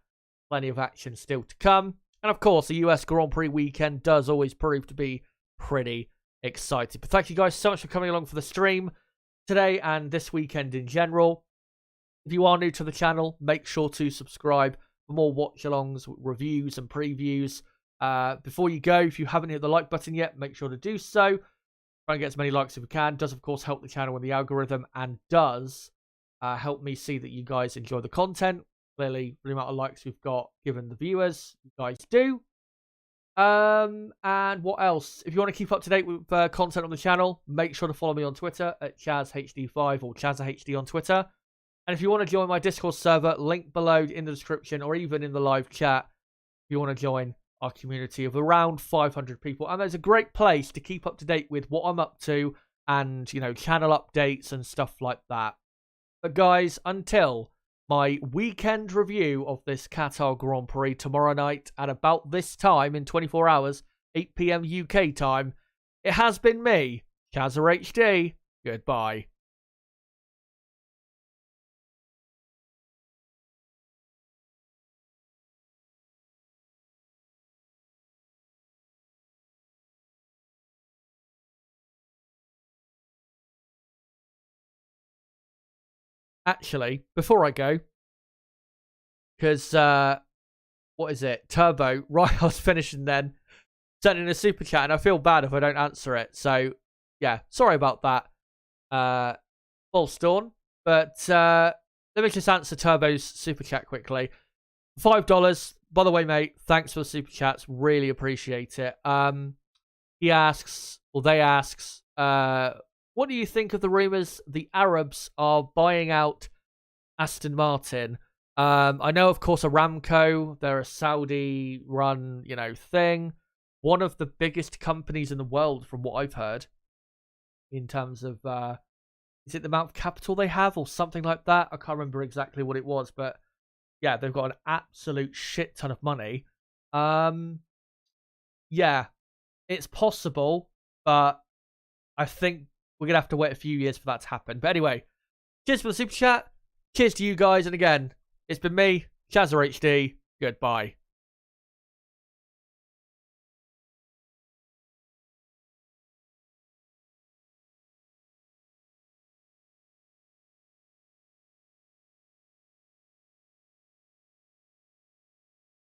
plenty of action still to come. And of course, the US Grand Prix weekend does always prove to be pretty exciting. But thank you guys so much for coming along for the stream today and this weekend in general. If you are new to the channel, make sure to subscribe for more watch-alongs, reviews and previews. Before you go, if you haven't hit the like button yet, make sure to do so. Try and get as many likes as we can. Does, of course, help the channel with the algorithm and does help me see that you guys enjoy the content. Clearly, the amount of likes we've got given the viewers, you guys do. And what else? If you want to keep up to date with content on the channel, make sure to follow me on Twitter at ChazHD5 or ChazHD on Twitter. And if you want to join my Discord server, link below in the description or even in the live chat, if you want to join our community of around 500 people. And there's a great place to keep up to date with what I'm up to and, you know, channel updates and stuff like that. But guys, until my weekend review of this Qatar Grand Prix tomorrow night at about this time in 24 hours, 8 PM UK time, it has been me, Chazza HD. Goodbye. Actually, before I go, because, what is it? Turbo, right, I was finishing then, sending a super chat, and I feel bad if I don't answer it. So, yeah, sorry about that, false dawn. But, let me just answer Turbo's super chat quickly. $5. By the way, mate, thanks for the super chats. Really appreciate it. He asks, or they asks, what do you think of the rumours the Arabs are buying out Aston Martin? I know, of course, Aramco, they're a Saudi-run, you know, thing. One of the biggest companies in the world, from what I've heard, in terms of, is it the amount of capital they have or something like that? I can't remember exactly what it was, but yeah, they've got an absolute shit ton of money. Yeah, it's possible, but I think we're going to have to wait a few years for that to happen. But anyway, cheers for the super chat. Cheers to you guys. And again, it's been me, Chazza HD. Goodbye.